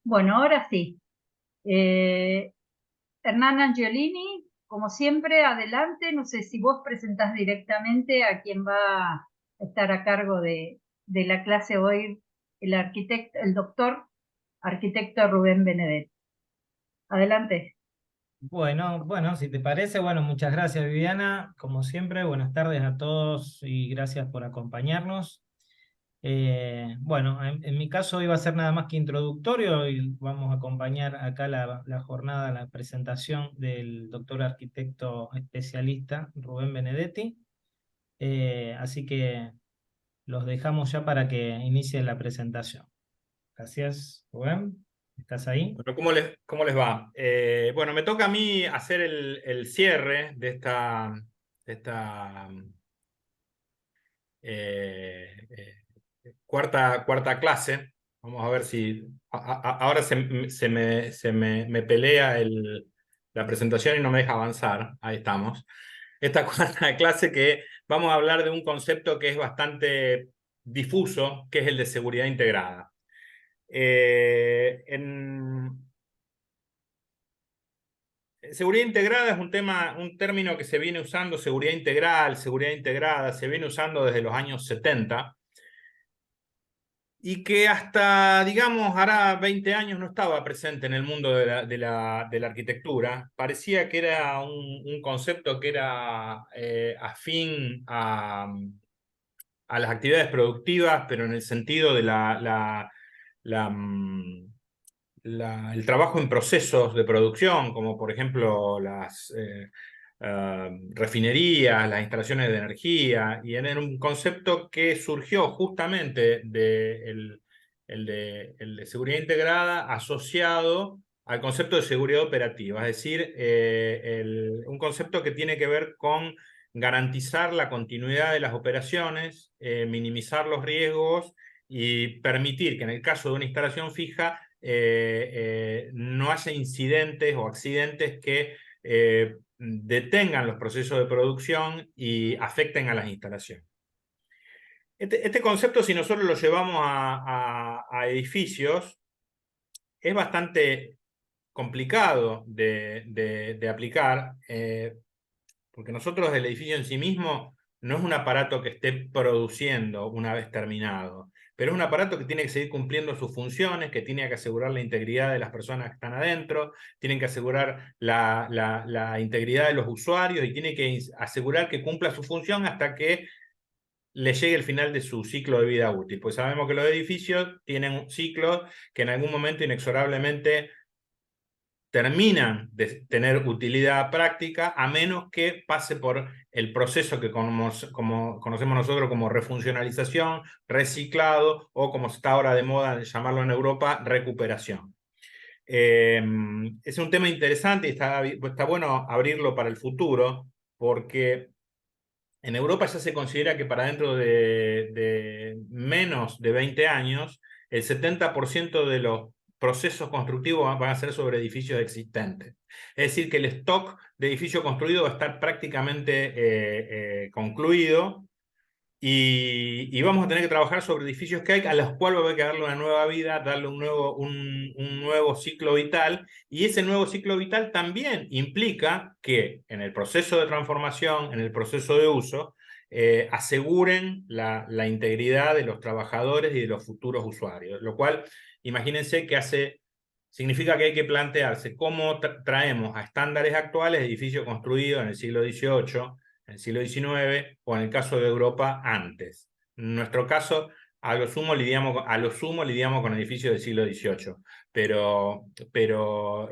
Bueno, ahora sí. Eh, Hernán Angiolini, como siempre, adelante. No sé si vos presentás directamente a quien va a estar a cargo de la clase hoy, el arquitecto, el doctor arquitecto Rubén Benedetti. Adelante. Bueno, si te parece, bueno, muchas gracias Viviana. Como siempre, buenas tardes a todos y gracias por acompañarnos. Bueno, en mi caso iba a ser nada más que introductorio y vamos a acompañar acá la jornada, la presentación del doctor arquitecto especialista Rubén Benedetti. Así que los dejamos ya para que inicie la presentación. Gracias, Rubén. ¿Estás ahí? Bueno, ¿cómo les va? Bueno, me toca a mí hacer el cierre de esta eh, cuarta clase. Vamos a ver si ahora me pelea la presentación y no me deja avanzar. Ahí estamos. Esta cuarta clase que vamos a hablar de un concepto que es bastante difuso, que es el de seguridad integrada. Seguridad integrada es un término que se viene usando, seguridad integral, seguridad integrada, se viene usando desde los años 70 y que hasta, digamos, hará 20 años no estaba presente en el mundo de la arquitectura. Parecía que era un concepto que era afín a las actividades productivas, pero en el sentido de la, mm, el trabajo en procesos de producción, como por ejemplo las refinerías, las instalaciones de energía, y en un concepto que surgió justamente el de seguridad integrada asociado al concepto de seguridad operativa, es decir, un concepto que tiene que ver con garantizar la continuidad de las operaciones, minimizar los riesgos y permitir que en el caso de una instalación fija no haya incidentes o accidentes que detengan los procesos de producción y afecten a las instalaciones. Este concepto, si nosotros lo llevamos a edificios, es bastante complicado de aplicar, porque nosotros el edificio en sí mismo no es un aparato que esté produciendo una vez terminado, pero es un aparato que tiene que seguir cumpliendo sus funciones, que tiene que asegurar la integridad de las personas que están adentro, tienen que asegurar la integridad de los usuarios y tiene que asegurar que cumpla su función hasta que le llegue el final de su ciclo de vida útil. Pues sabemos que los edificios tienen un ciclo que en algún momento inexorablemente terminan de tener utilidad práctica a menos que pase por el proceso que como conocemos nosotros como refuncionalización, reciclado o como está ahora de moda llamarlo en Europa, recuperación. Es un tema interesante y está bueno abrirlo para el futuro porque en Europa ya se considera que para dentro de menos de 20 años, el 70% de los procesos constructivos van a ser sobre edificios existentes. Es decir, que el stock de edificio construido va a estar prácticamente concluido y vamos a tener que trabajar sobre edificios que hay, a los cuales va a haber que darle una nueva vida, darle un nuevo ciclo vital, y ese nuevo ciclo vital también implica que en el proceso de transformación, en el proceso de uso, aseguren la integridad de los trabajadores y de los futuros usuarios, lo cual, imagínense que significa que hay que plantearse cómo traemos a estándares actuales edificios construidos en el siglo XVIII, en el siglo XIX o en el caso de Europa antes. En nuestro caso, a lo sumo lidiamos con edificios del siglo XVIII, pero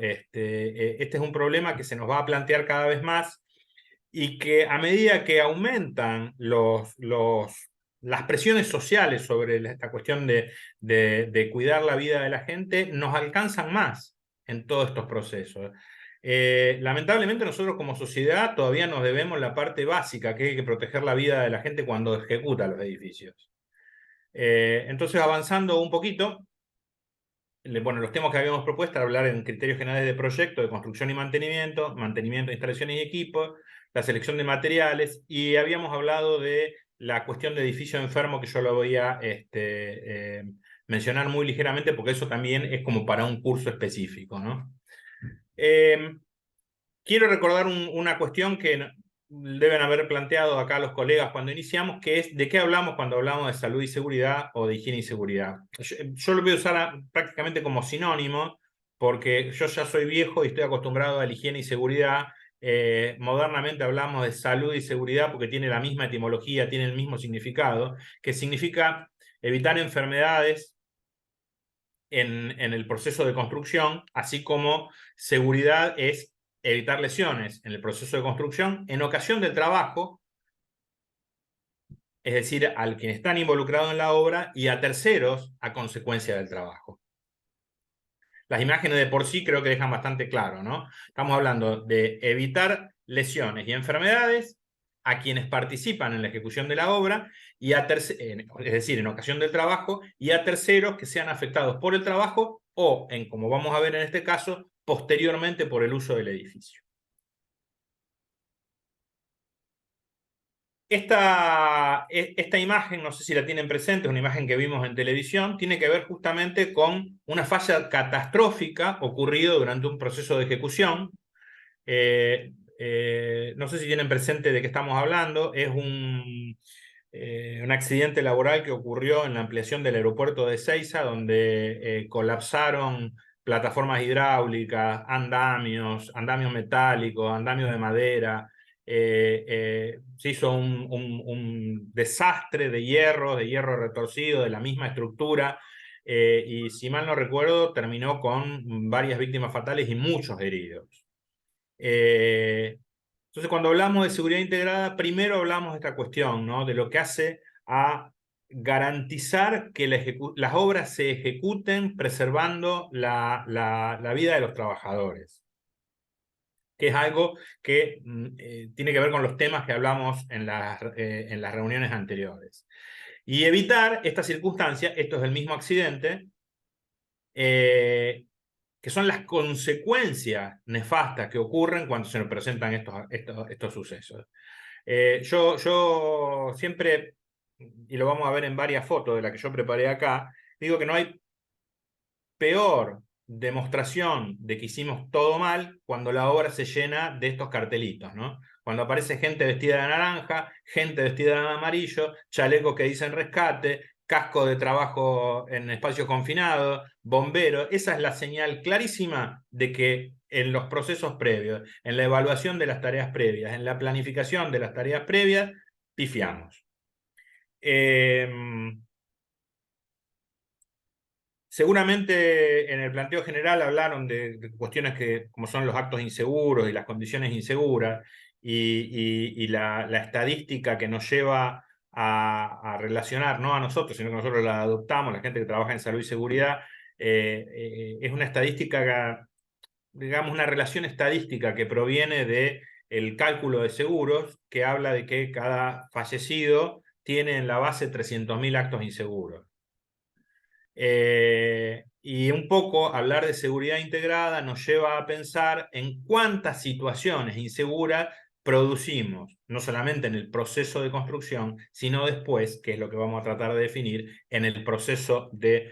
este es un problema que se nos va a plantear cada vez más y que a medida que aumentan las presiones sociales sobre esta cuestión de cuidar la vida de la gente, nos alcanzan más en todos estos procesos. Lamentablemente nosotros como sociedad todavía nos debemos la parte básica, que hay que proteger la vida de la gente cuando ejecuta los edificios. Entonces, avanzando un poquito, bueno, los temas que habíamos propuesto era hablar en criterios generales de proyecto, de construcción y mantenimiento de instalaciones y equipos, la selección de materiales, y habíamos hablado de la cuestión de edificio enfermo, que yo lo había mencionar muy ligeramente porque eso también es como para un curso específico, ¿no? Quiero recordar una cuestión que deben haber planteado acá los colegas cuando iniciamos, que es de qué hablamos cuando hablamos de salud y seguridad o de higiene y seguridad. Yo lo voy a usar prácticamente como sinónimo, porque yo ya soy viejo y estoy acostumbrado a la higiene y seguridad. Modernamente hablamos de salud y seguridad porque tiene la misma etimología, tiene el mismo significado, que significa evitar enfermedades en el proceso de construcción, así como seguridad es evitar lesiones en el proceso de construcción en ocasión del trabajo, es decir, al quien están involucrados en la obra y a terceros a consecuencia del trabajo. Las imágenes de por sí creo que dejan bastante claro, ¿no? Estamos hablando de evitar lesiones y enfermedades a quienes participan en la ejecución de la obra, y es decir, en ocasión del trabajo, y a terceros que sean afectados por el trabajo o, como vamos a ver en este caso, posteriormente por el uso del edificio. Esta imagen, no sé si la tienen presente, es una imagen que vimos en televisión, tiene que ver justamente con una falla catastrófica ocurrida durante un proceso de ejecución. No sé si tienen presente de qué estamos hablando. Es un accidente laboral que ocurrió en la ampliación del aeropuerto de Ezeiza, donde colapsaron plataformas hidráulicas, andamios metálicos, andamios de madera. Se hizo un desastre de hierro retorcido de la misma estructura, y si mal no recuerdo terminó con varias víctimas fatales y muchos heridos. Entonces, cuando hablamos de seguridad integrada, primero hablamos de esta cuestión, ¿no? De lo que hace a garantizar que las obras se ejecuten preservando la vida de los trabajadores, que es algo que tiene que ver con los temas que hablamos en las reuniones anteriores. Y evitar esta circunstancia, esto es el mismo accidente, que son las consecuencias nefastas que ocurren cuando se nos presentan estos sucesos. Yo siempre, y lo vamos a ver en varias fotos de las que yo preparé acá, digo que no hay peor demostración de que hicimos todo mal cuando la obra se llena de estos cartelitos, ¿no? Cuando aparece gente vestida de naranja, gente vestida de amarillo, chalecos que dicen rescate, casco de trabajo en espacios confinados, bomberos. Esa es la señal clarísima de que en los procesos previos, en la evaluación de las tareas previas, en la planificación de las tareas previas, pifiamos. Seguramente en el planteo general hablaron de cuestiones como son los actos inseguros y las condiciones inseguras, y la estadística que nos lleva a relacionar, no a nosotros, sino que nosotros la adoptamos, la gente que trabaja en salud y seguridad. Es una estadística, digamos, una relación estadística que proviene del cálculo de seguros, que habla de que cada fallecido tiene en la base 300.000 actos inseguros. Y un poco hablar de seguridad integrada nos lleva a pensar en cuántas situaciones inseguras producimos, no solamente en el proceso de construcción, sino después, que es lo que vamos a tratar de definir, en el proceso de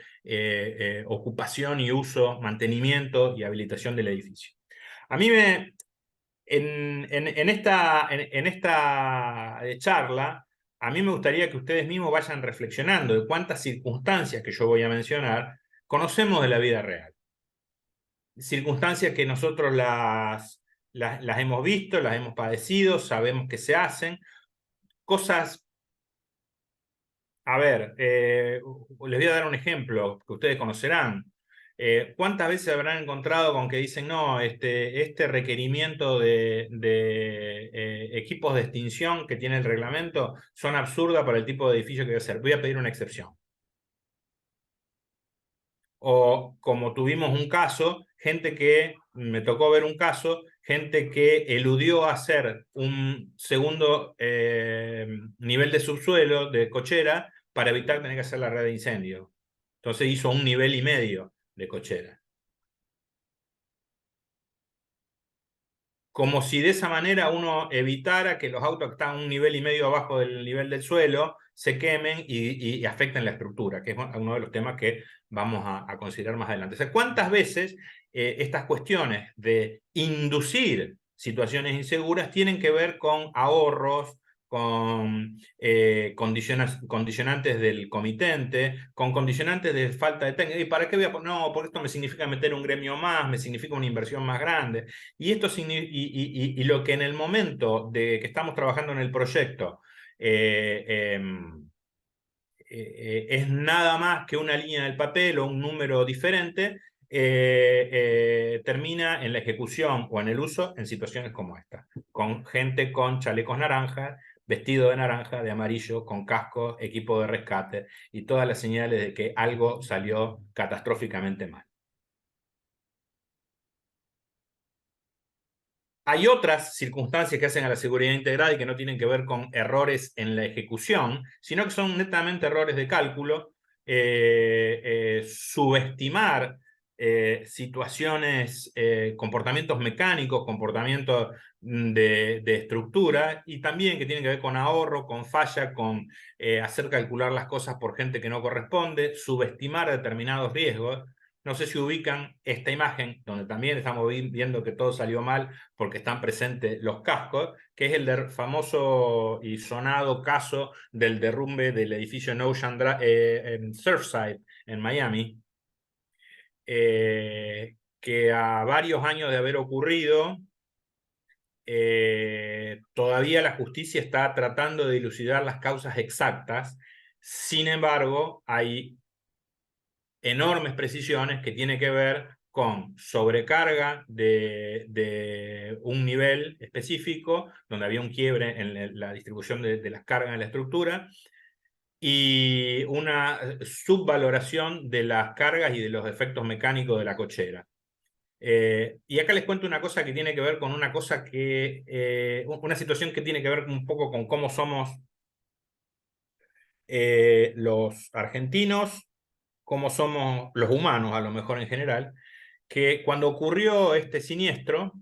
ocupación y uso, mantenimiento y habilitación del edificio. A mí en esta charla, a mí me gustaría que ustedes mismos vayan reflexionando de cuántas circunstancias que yo voy a mencionar conocemos de la vida real. Circunstancias que nosotros las hemos visto, las hemos padecido, sabemos que se hacen. Cosas, a ver, les voy a dar un ejemplo que ustedes conocerán. ¿Cuántas veces habrán encontrado con que dicen, no, este requerimiento de equipos de extinción que tiene el reglamento son absurdas para el tipo de edificio que voy a hacer? Voy a pedir una excepción. O como tuvimos un caso, me tocó ver un caso, gente que eludió hacer un segundo nivel de subsuelo, de cochera, para evitar tener que hacer la red de incendio. Entonces hizo 1,5 niveles de cochera. como si de esa manera uno evitara que los autos que están 1,5 niveles abajo del nivel del suelo se quemen y afecten la estructura, que es uno de los temas que vamos a considerar más adelante. O sea, ¿cuántas veces estas cuestiones de inducir situaciones inseguras tienen que ver con ahorros, con condicionantes del comitente, con condicionantes de falta de técnica? ¿Y para qué voy a poner? No, porque esto me significa meter un gremio más, me significa una inversión más grande. Y, lo que en el momento de que estamos trabajando en el proyecto es nada más que una línea del papel o un número diferente, termina en la ejecución o en el uso en situaciones como esta, con gente con chalecos naranjas, vestido de naranja, de amarillo, con casco, equipo de rescate y todas las señales de que algo salió catastróficamente mal. Hay otras circunstancias que hacen a la seguridad integrada y que no tienen que ver con errores en la ejecución, sino que son netamente errores de cálculo. Subestimar situaciones, comportamientos mecánicos, comportamientos de estructura, y también que tienen que ver con ahorro, con falla, con hacer calcular las cosas por gente que no corresponde, subestimar determinados riesgos. No sé si ubican esta imagen, donde también estamos viendo que todo salió mal porque están presentes los cascos, que es el famoso y sonado caso del derrumbe del edificio en Surfside, en Miami, que a varios años de haber ocurrido, todavía la justicia está tratando de dilucidar las causas exactas. Sin embargo, hay enormes precisiones que tienen que ver con sobrecarga de un nivel específico, donde había un quiebre en la distribución de las cargas en la estructura, y una subvaloración de las cargas y de los efectos mecánicos de la cochera. Y acá les cuento una cosa que tiene que ver con una cosa que, una situación que tiene que ver un poco con cómo somos los argentinos, cómo somos los humanos, a lo mejor en general, que cuando ocurrió este siniestro,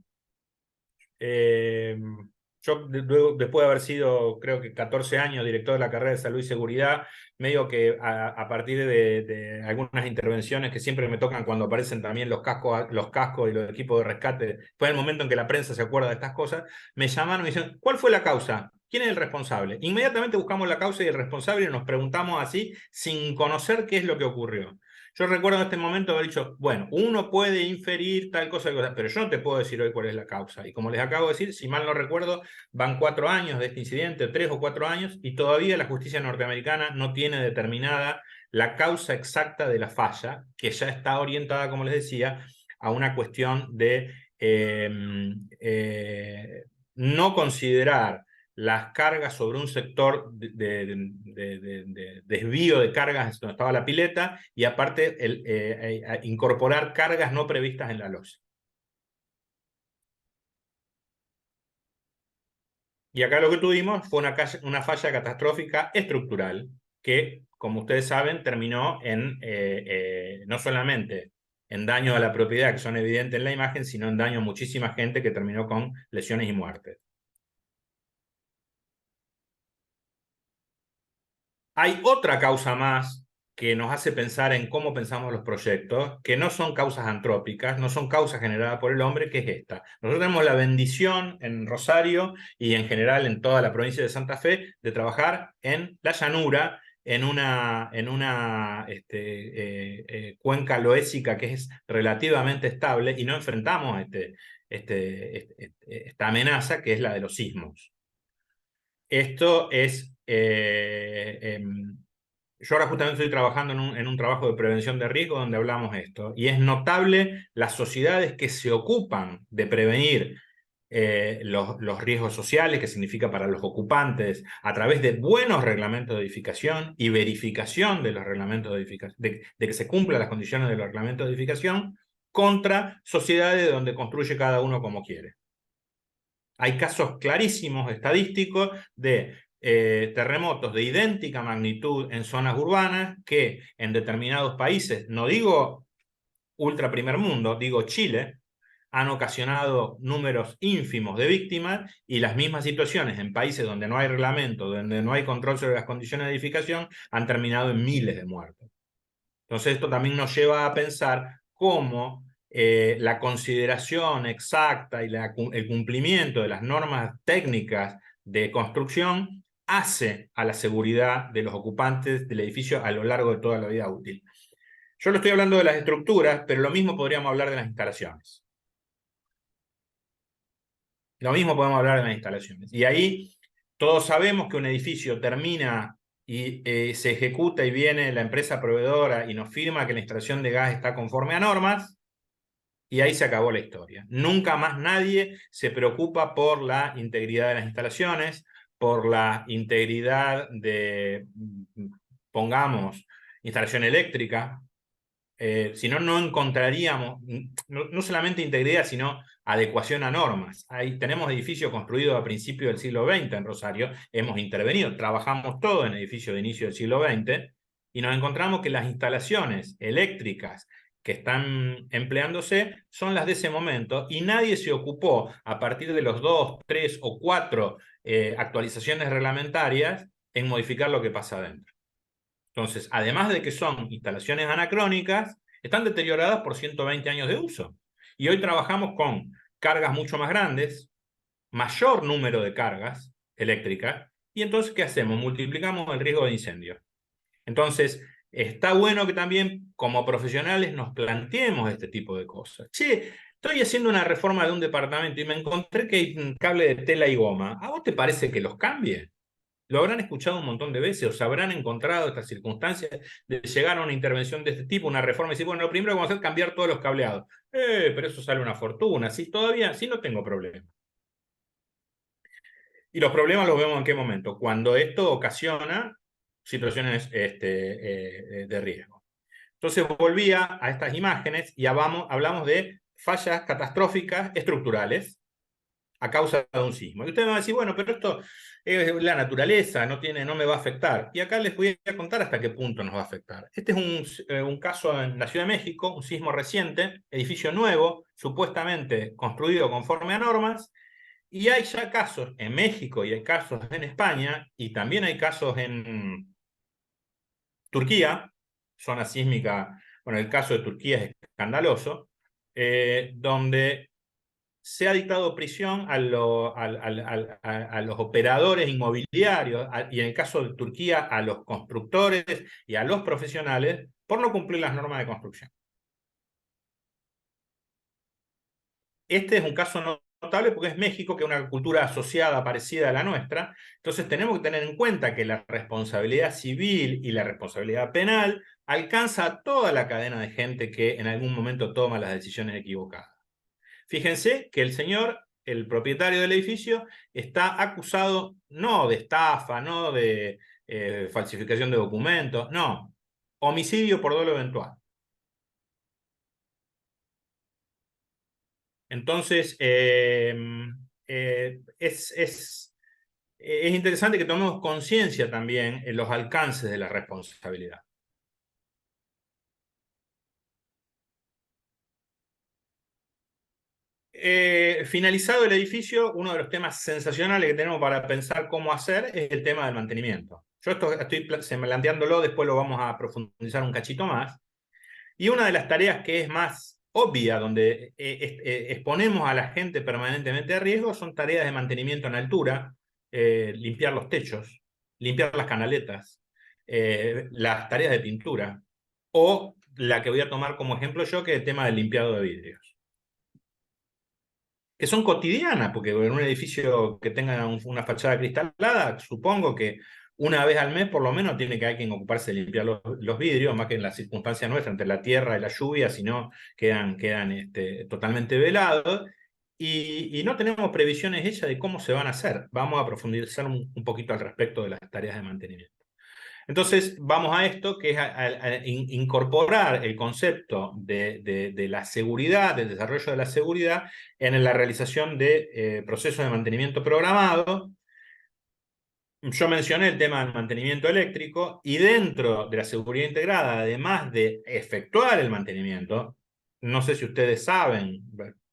yo después de haber sido, creo que 14 años director de la carrera de salud y seguridad, medio que a partir de algunas intervenciones que siempre me tocan cuando aparecen también los cascos y los equipos de rescate, fue el momento en que la prensa se acuerda de estas cosas, me llamaron y me dicen, ¿cuál fue la causa? ¿Quién es el responsable? Inmediatamente buscamos la causa y el responsable y nos preguntamos así, sin conocer qué es lo que ocurrió. Yo recuerdo en este momento haber dicho, bueno, uno puede inferir tal cosa, pero yo no te puedo decir hoy cuál es la causa. Y como les acabo de decir, si mal no recuerdo, van 4 años de este incidente, 3 o 4 años, y todavía la justicia norteamericana no tiene determinada la causa exacta de la falla, que ya está orientada, como les decía, a una cuestión de no considerar las cargas sobre un sector de desvío de cargas donde estaba la pileta, y aparte incorporar cargas no previstas en la losa. Y acá lo que tuvimos fue una falla catastrófica estructural que, como ustedes saben, terminó en no solamente en daño a la propiedad, que son evidentes en la imagen, sino en daño a muchísima gente, que terminó con lesiones y muertes. Hay otra causa más que nos hace pensar en cómo pensamos los proyectos, que no son causas antrópicas, no son causas generadas por el hombre, que es esta. Nosotros tenemos la bendición en Rosario y en general en toda la provincia de Santa Fe de trabajar en la llanura, en una cuenca loésica que es relativamente estable, y no enfrentamos esta amenaza que es la de los sismos. Esto es... yo ahora justamente estoy trabajando en un trabajo de prevención de riesgo donde hablamos esto, y es notable las sociedades que se ocupan de prevenir los riesgos sociales, que significa para los ocupantes, a través de buenos reglamentos de edificación y verificación de los reglamentos de edificación, de que se cumplan las condiciones de los reglamentos de edificación, contra sociedades donde construye cada uno como quiere. Hay casos clarísimos estadísticos de terremotos de idéntica magnitud en zonas urbanas que en determinados países, no digo ultra primer mundo, digo Chile, han ocasionado números ínfimos de víctimas, y las mismas situaciones en países donde no hay reglamento, donde no hay control sobre las condiciones de edificación, han terminado en miles de muertos. Entonces esto también nos lleva a pensar cómo la consideración exacta y el cumplimiento de las normas técnicas de construcción hace a la seguridad de los ocupantes del edificio a lo largo de toda la vida útil. Yo lo estoy hablando de las estructuras, pero lo mismo podríamos hablar de las instalaciones. Lo mismo podemos hablar de las instalaciones. Y ahí todos sabemos que un edificio termina y se ejecuta y viene la empresa proveedora y nos firma que la instalación de gas está conforme a normas, y ahí se acabó la historia. Nunca más nadie se preocupa por la integridad de las instalaciones, por la integridad de, pongamos, instalación eléctrica. Si no, no encontraríamos no solamente integridad, sino adecuación a normas. Ahí tenemos edificios construidos a principios del siglo XX en Rosario, hemos intervenido, trabajamos todo en edificios de inicio del siglo XX, y nos encontramos que las instalaciones eléctricas que están empleándose son las de ese momento, y nadie se ocupó a partir de los 2, 3 o 4 actualizaciones reglamentarias en modificar lo que pasa adentro. Entonces, además de que son instalaciones anacrónicas, están deterioradas por 120 años de uso. Y hoy trabajamos con cargas mucho más grandes, mayor número de cargas eléctricas, y entonces, ¿qué hacemos? Multiplicamos el riesgo de incendio. Entonces, está bueno que también como profesionales nos planteemos este tipo de cosas. Che, estoy haciendo una reforma de un departamento y me encontré que hay un cable de tela y goma. ¿A vos te parece que los cambie? Lo habrán escuchado un montón de veces, o se habrán encontrado estas circunstancias de llegar a una intervención de este tipo, una reforma, y decir, bueno, lo primero que vamos a hacer es cambiar todos los cableados. Pero eso sale una fortuna. Sí, todavía, sí, no tengo problema. Y los problemas los vemos en qué momento, cuando esto ocasiona situaciones de riesgo. Entonces volvía a estas imágenes y hablamos de fallas catastróficas estructurales a causa de un sismo. Y ustedes me van a decir, bueno, pero esto es la naturaleza, no me va a afectar. Y acá les voy a contar hasta qué punto nos va a afectar. Este es un caso en la Ciudad de México, un sismo reciente, edificio nuevo, supuestamente construido conforme a normas, y hay ya casos en México y hay casos en España, y también hay casos en Turquía, zona sísmica, bueno, el caso de Turquía es escandaloso, donde se ha dictado prisión a los operadores inmobiliarios, y en el caso de Turquía a los constructores y a los profesionales por no cumplir las normas de construcción. Este es un caso notable porque es México, que es una cultura asociada parecida a la nuestra. Entonces tenemos que tener en cuenta que la responsabilidad civil y la responsabilidad penal alcanza a toda la cadena de gente que en algún momento toma las decisiones equivocadas. Fíjense que el señor, el propietario del edificio, está acusado no de estafa, no de falsificación de documentos, no, homicidio por dolo eventual. Entonces, es interesante que tomemos conciencia también en los alcances de la responsabilidad. Finalizado el edificio, uno de los temas sensacionales que tenemos para pensar cómo hacer es el tema del mantenimiento. Yo esto estoy planteándolo, después lo vamos a profundizar un cachito más. Y una de las tareas que es más obvia, donde exponemos a la gente permanentemente a riesgo, son tareas de mantenimiento en altura, limpiar los techos, limpiar las canaletas, las tareas de pintura, o la que voy a tomar como ejemplo yo, que es el tema del limpiado de vidrios, que son cotidianas, porque en un edificio que tenga una fachada cristalada, supongo que una vez al mes por lo menos tiene que alguien ocuparse de limpiar los vidrios, más que en las circunstancias nuestras, entre la tierra y la lluvia, si no quedan totalmente velados, y no tenemos previsiones hechas de cómo se van a hacer. Vamos a profundizar un poquito al respecto de las tareas de mantenimiento. Entonces vamos a esto, que es a incorporar el concepto de la seguridad, del desarrollo de la seguridad en la realización de procesos de mantenimiento programado. Yo mencioné el tema del mantenimiento eléctrico, y dentro de la seguridad integrada, además de efectuar el mantenimiento, no sé si ustedes saben,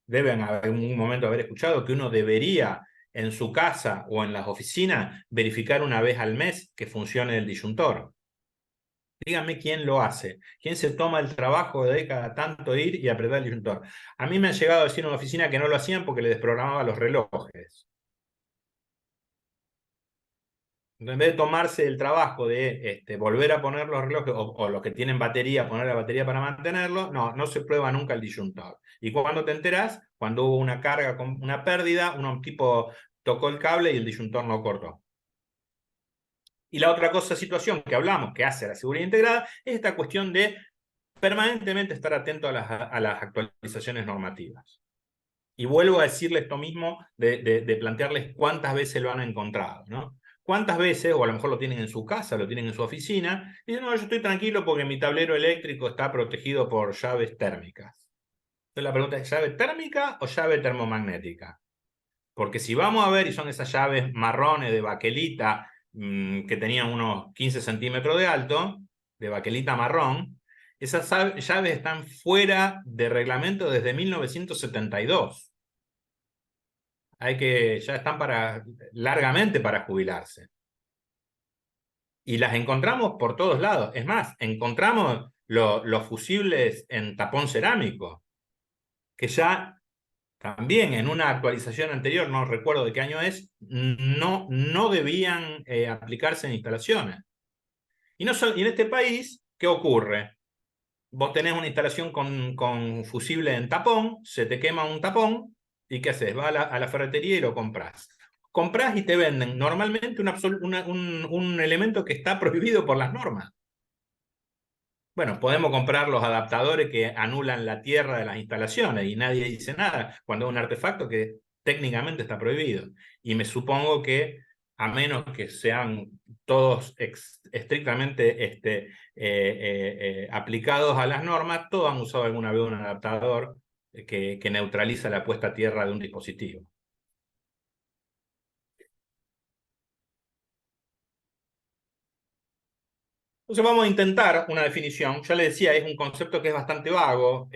deben en algún momento haber escuchado que uno debería en su casa o en las oficinas verificar una vez al mes que funcione el disyuntor. Díganme quién lo hace, quién se toma el trabajo de cada tanto ir y apretar el disyuntor. A mí me han llegado a decir en una oficina que no lo hacían porque le desprogramaba los relojes. En vez de tomarse el trabajo de volver a poner los relojes, o los que tienen batería, poner la batería para mantenerlo, no se prueba nunca el disyuntor. Y cuando te enterás, cuando hubo una carga con una pérdida, un tipo tocó el cable y el disyuntor no cortó. Y la otra situación que hablamos, que hace la seguridad integrada, es esta cuestión de permanentemente estar atento a las actualizaciones normativas. Y vuelvo a decirles esto mismo de plantearles cuántas veces lo han encontrado, ¿no? ¿Cuántas veces, o a lo mejor lo tienen en su casa, lo tienen en su oficina, y dicen, no, yo estoy tranquilo porque mi tablero eléctrico está protegido por llaves térmicas? Entonces la pregunta es, ¿llave térmica o llave termomagnética? Porque si vamos a ver, y son esas llaves marrones de baquelita que tenían unos 15 centímetros de alto, de baquelita marrón, esas llaves están fuera de reglamento desde 1972. Ya están largamente para jubilarse. Y las encontramos por todos lados. Es más, encontramos los fusibles en tapón cerámico, que ya también en una actualización anterior, no recuerdo de qué año es, no debían aplicarse en instalaciones. Y en este país, ¿qué ocurre? Vos tenés una instalación con fusible en tapón, se te quema un tapón, ¿y qué haces? Vas a la ferretería y lo compras. Compras y te venden normalmente un elemento que está prohibido por las normas. Bueno, podemos comprar los adaptadores que anulan la tierra de las instalaciones y nadie dice nada cuando es un artefacto que técnicamente está prohibido. Y me supongo que, a menos que sean todos estrictamente aplicados a las normas, todos han usado alguna vez un adaptador que neutraliza la puesta a tierra de un dispositivo. Entonces vamos a intentar una definición. Ya les decía, es un concepto que es bastante vago.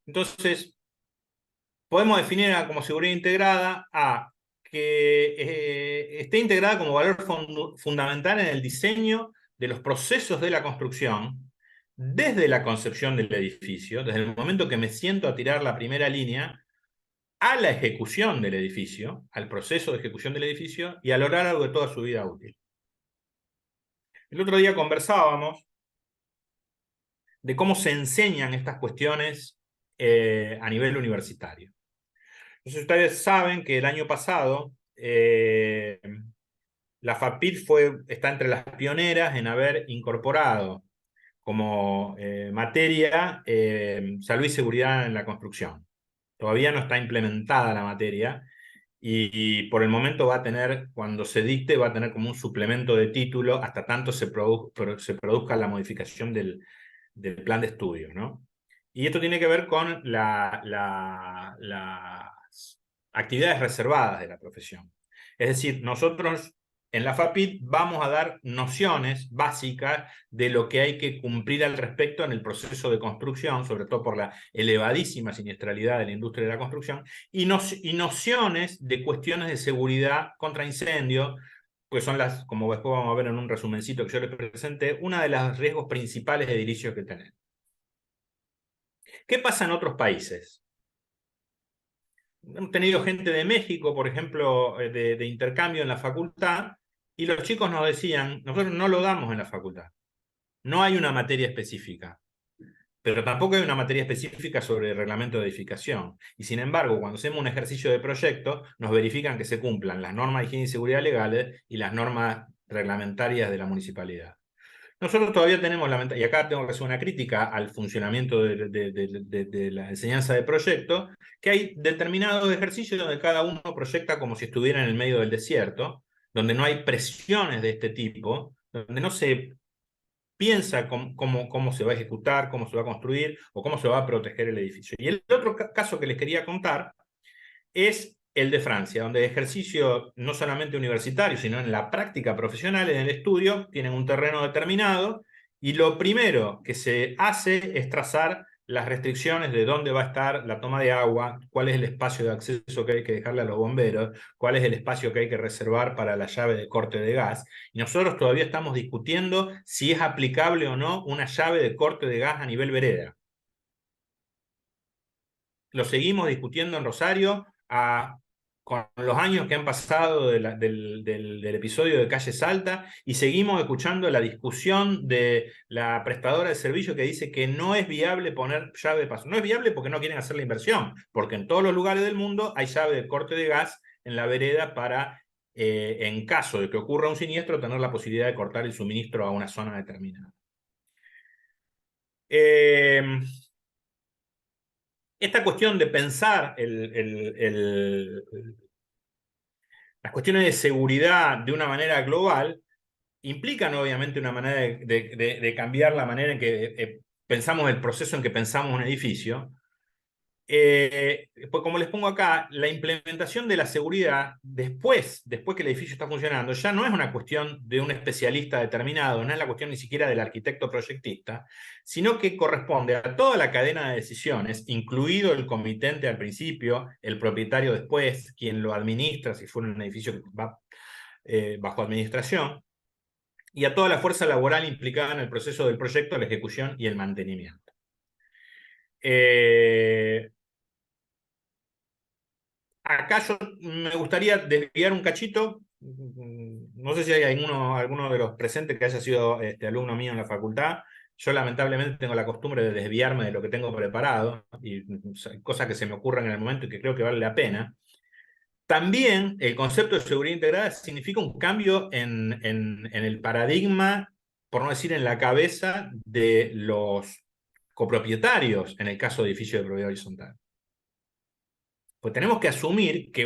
Entonces, podemos definir como seguridad integrada a que esté integrada como valor fundamental en el diseño de los procesos de la construcción, desde la concepción del edificio, desde el momento que me siento a tirar la primera línea, a la ejecución del edificio, al proceso de ejecución del edificio y a lo largo de toda su vida útil. El otro día conversábamos de cómo se enseñan estas cuestiones a nivel universitario. Entonces ustedes saben que el año pasado la FAPID está entre las pioneras en haber incorporado como materia salud y seguridad en la construcción. Todavía no está implementada la materia y por el momento va a tener, cuando se dicte, va a tener como un suplemento de título hasta tanto se produzca la modificación del plan de estudio, ¿no? Y esto tiene que ver con las actividades reservadas de la profesión. Es decir, nosotros en la FAPID vamos a dar nociones básicas de lo que hay que cumplir al respecto en el proceso de construcción, sobre todo por la elevadísima siniestralidad de la industria de la construcción, y nociones de cuestiones de seguridad contra incendio, pues son como después vamos a ver en un resumencito que yo les presenté, una de los riesgos principales de edilicios que tenemos. ¿Qué pasa en otros países? Hemos tenido gente de México, por ejemplo, de intercambio en la facultad, y los chicos nos decían, nosotros no lo damos en la facultad. No hay una materia específica, pero tampoco hay una materia específica sobre el reglamento de edificación. Y sin embargo, cuando hacemos un ejercicio de proyecto, nos verifican que se cumplan las normas de higiene y seguridad legales y las normas reglamentarias de la municipalidad. Nosotros todavía tenemos y acá tengo que hacer una crítica al funcionamiento de la enseñanza de proyecto, que hay determinados ejercicios donde cada uno proyecta como si estuviera en el medio del desierto, donde no hay presiones de este tipo, donde no se piensa cómo se va a ejecutar, cómo se va a construir o cómo se va a proteger el edificio. Y el otro caso que les quería contar es el de Francia, donde el ejercicio no solamente universitario, sino en la práctica profesional, en el estudio, tienen un terreno determinado y lo primero que se hace es trazar las restricciones de dónde va a estar la toma de agua, cuál es el espacio de acceso que hay que dejarle a los bomberos, cuál es el espacio que hay que reservar para la llave de corte de gas. Y nosotros todavía estamos discutiendo si es aplicable o no una llave de corte de gas a nivel vereda. Lo seguimos discutiendo en Rosario con los años que han pasado del episodio de Calle Salta, y seguimos escuchando la discusión de la prestadora de servicio que dice que no es viable poner llave de paso. No es viable porque no quieren hacer la inversión, porque en todos los lugares del mundo hay llave de corte de gas en la vereda para, en caso de que ocurra un siniestro, tener la posibilidad de cortar el suministro a una zona determinada. Esta cuestión de pensar las cuestiones de seguridad de una manera global implican obviamente una manera de cambiar la manera en que pensamos el proceso en que pensamos un edificio. Pues como les pongo acá, la implementación de la seguridad después que el edificio está funcionando ya no es una cuestión de un especialista determinado, no es la cuestión ni siquiera del arquitecto proyectista, sino que corresponde a toda la cadena de decisiones, incluido el comitente al principio, el propietario después, quien lo administra si fuera un edificio que va bajo administración, y a toda la fuerza laboral implicada en el proceso del proyecto, la ejecución y el mantenimiento. Acá yo me gustaría desviar un cachito, no sé si hay alguno de los presentes que haya sido alumno mío en la facultad. Yo lamentablemente tengo la costumbre de desviarme de lo que tengo preparado, y cosas que se me ocurren en el momento y que creo que vale la pena. También el concepto de seguridad integrada significa un cambio en el paradigma, por no decir en la cabeza, de los copropietarios en el caso de edificios de propiedad horizontal. Pues tenemos que asumir que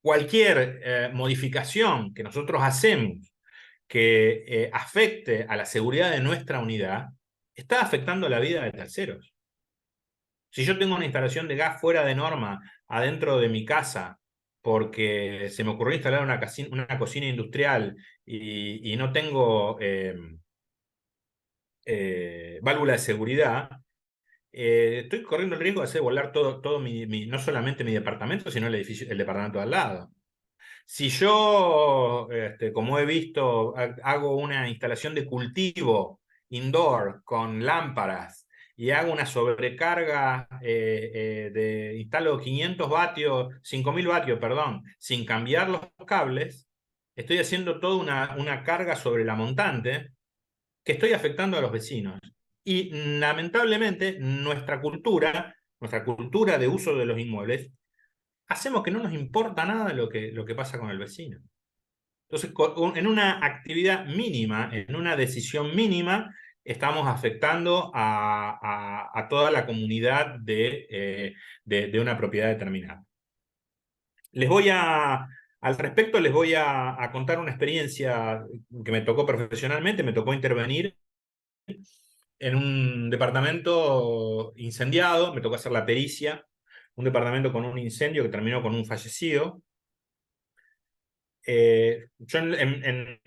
cualquier modificación que nosotros hacemos que afecte a la seguridad de nuestra unidad está afectando la vida de terceros. Si yo tengo una instalación de gas fuera de norma adentro de mi casa porque se me ocurrió instalar una cocina industrial y no tengo válvula de seguridad, estoy corriendo el riesgo de hacer volar todo no solamente mi departamento, sino el departamento de al lado. Si yo, como he visto, hago una instalación de cultivo indoor con lámparas y hago una sobrecarga instalo 500 vatios, 5000 vatios, perdón, sin cambiar los cables, estoy haciendo toda una carga sobre la montante que estoy afectando a los vecinos. Y lamentablemente nuestra cultura de uso de los inmuebles, hacemos que no nos importa nada lo que pasa con el vecino. Entonces, en una actividad mínima, en una decisión mínima, estamos afectando a toda la comunidad de una propiedad determinada. Al respecto, les voy a contar una experiencia que me tocó profesionalmente. Me tocó intervenir en un departamento incendiado, me tocó hacer la pericia, un departamento con un incendio que terminó con un fallecido. Yo en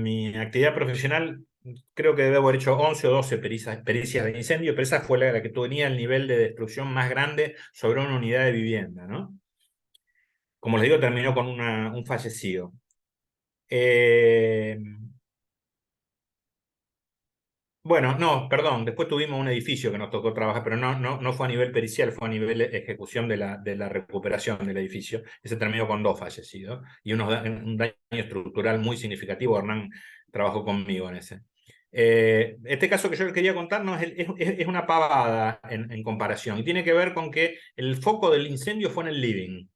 mi actividad profesional creo que debo haber hecho 11 o 12 pericias de incendio, pero esa fue la que tenía el nivel de destrucción más grande sobre una unidad de vivienda, ¿no? Como les digo, terminó con un fallecido. Bueno, no, perdón, después tuvimos un edificio que nos tocó trabajar, pero no fue a nivel pericial, fue a nivel de ejecución de la recuperación del edificio. Ese terminó con 2 fallecidos y un daño estructural muy significativo. Hernán trabajó conmigo en ese. Este caso que yo les quería contar es una pavada en comparación, y tiene que ver con que el foco del incendio fue en el living.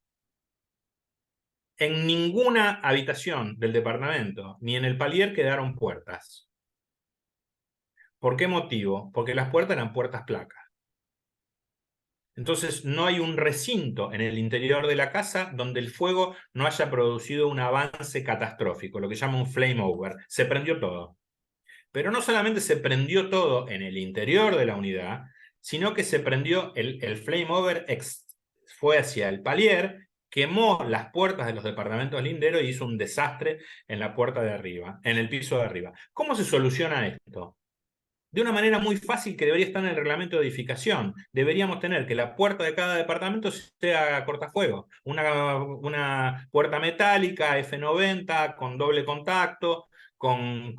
En ninguna habitación del departamento, ni en el palier, quedaron puertas. ¿Por qué motivo? Porque las puertas eran puertas placas. Entonces no hay un recinto en el interior de la casa donde el fuego no haya producido un avance catastrófico, lo que llama un flame over. Se prendió todo. Pero no solamente se prendió todo en el interior de la unidad, sino que se prendió el flame over, fue hacia el palier quemó las puertas de los departamentos linderos y hizo un desastre en la puerta de arriba, en el piso de arriba. ¿Cómo se soluciona esto? De una manera muy fácil que debería estar en el reglamento de edificación. Deberíamos tener que la puerta de cada departamento sea cortafuego. Una puerta metálica F90 con doble contacto, con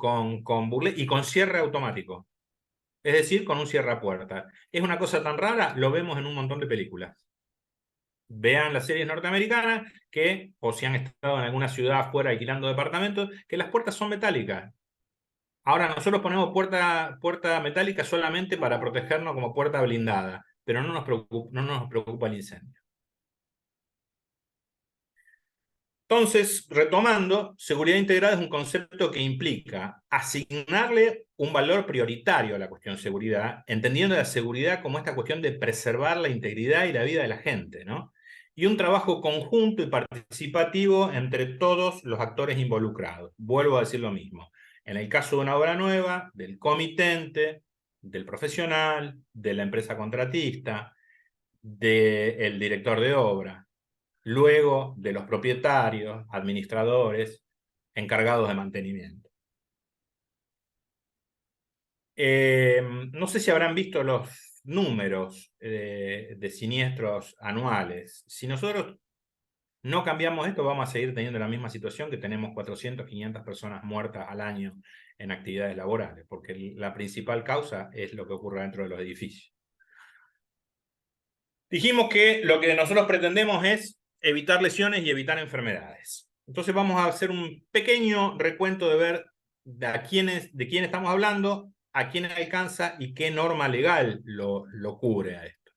burlet y con cierre automático. Es decir, con un cierrapuerta. ¿Es una cosa tan rara? Lo vemos en un montón de películas. Vean las series norteamericanas que, o si han estado en alguna ciudad afuera alquilando departamentos, que las puertas son metálicas. Ahora nosotros ponemos puerta metálica solamente para protegernos como puerta blindada, pero no nos preocupa el incendio. Entonces, retomando, seguridad integrada es un concepto que implica asignarle un valor prioritario a la cuestión seguridad, entendiendo la seguridad como esta cuestión de preservar la integridad y la vida de la gente, ¿no? Y un trabajo conjunto y participativo entre todos los actores involucrados. Vuelvo a decir lo mismo. En el caso de una obra nueva, del comitente, del profesional, de la empresa contratista, del director de obra, luego de los propietarios, administradores, encargados de mantenimiento. No sé si habrán visto los números de siniestros anuales. Si nosotros no cambiamos esto, vamos a seguir teniendo la misma situación que tenemos 400, 500 personas muertas al año en actividades laborales, porque la principal causa es lo que ocurre dentro de los edificios. Dijimos que lo que nosotros pretendemos es evitar lesiones y evitar enfermedades. Entonces vamos a hacer un pequeño recuento de ver de quién estamos hablando, a quién alcanza y qué norma legal lo cubre a esto.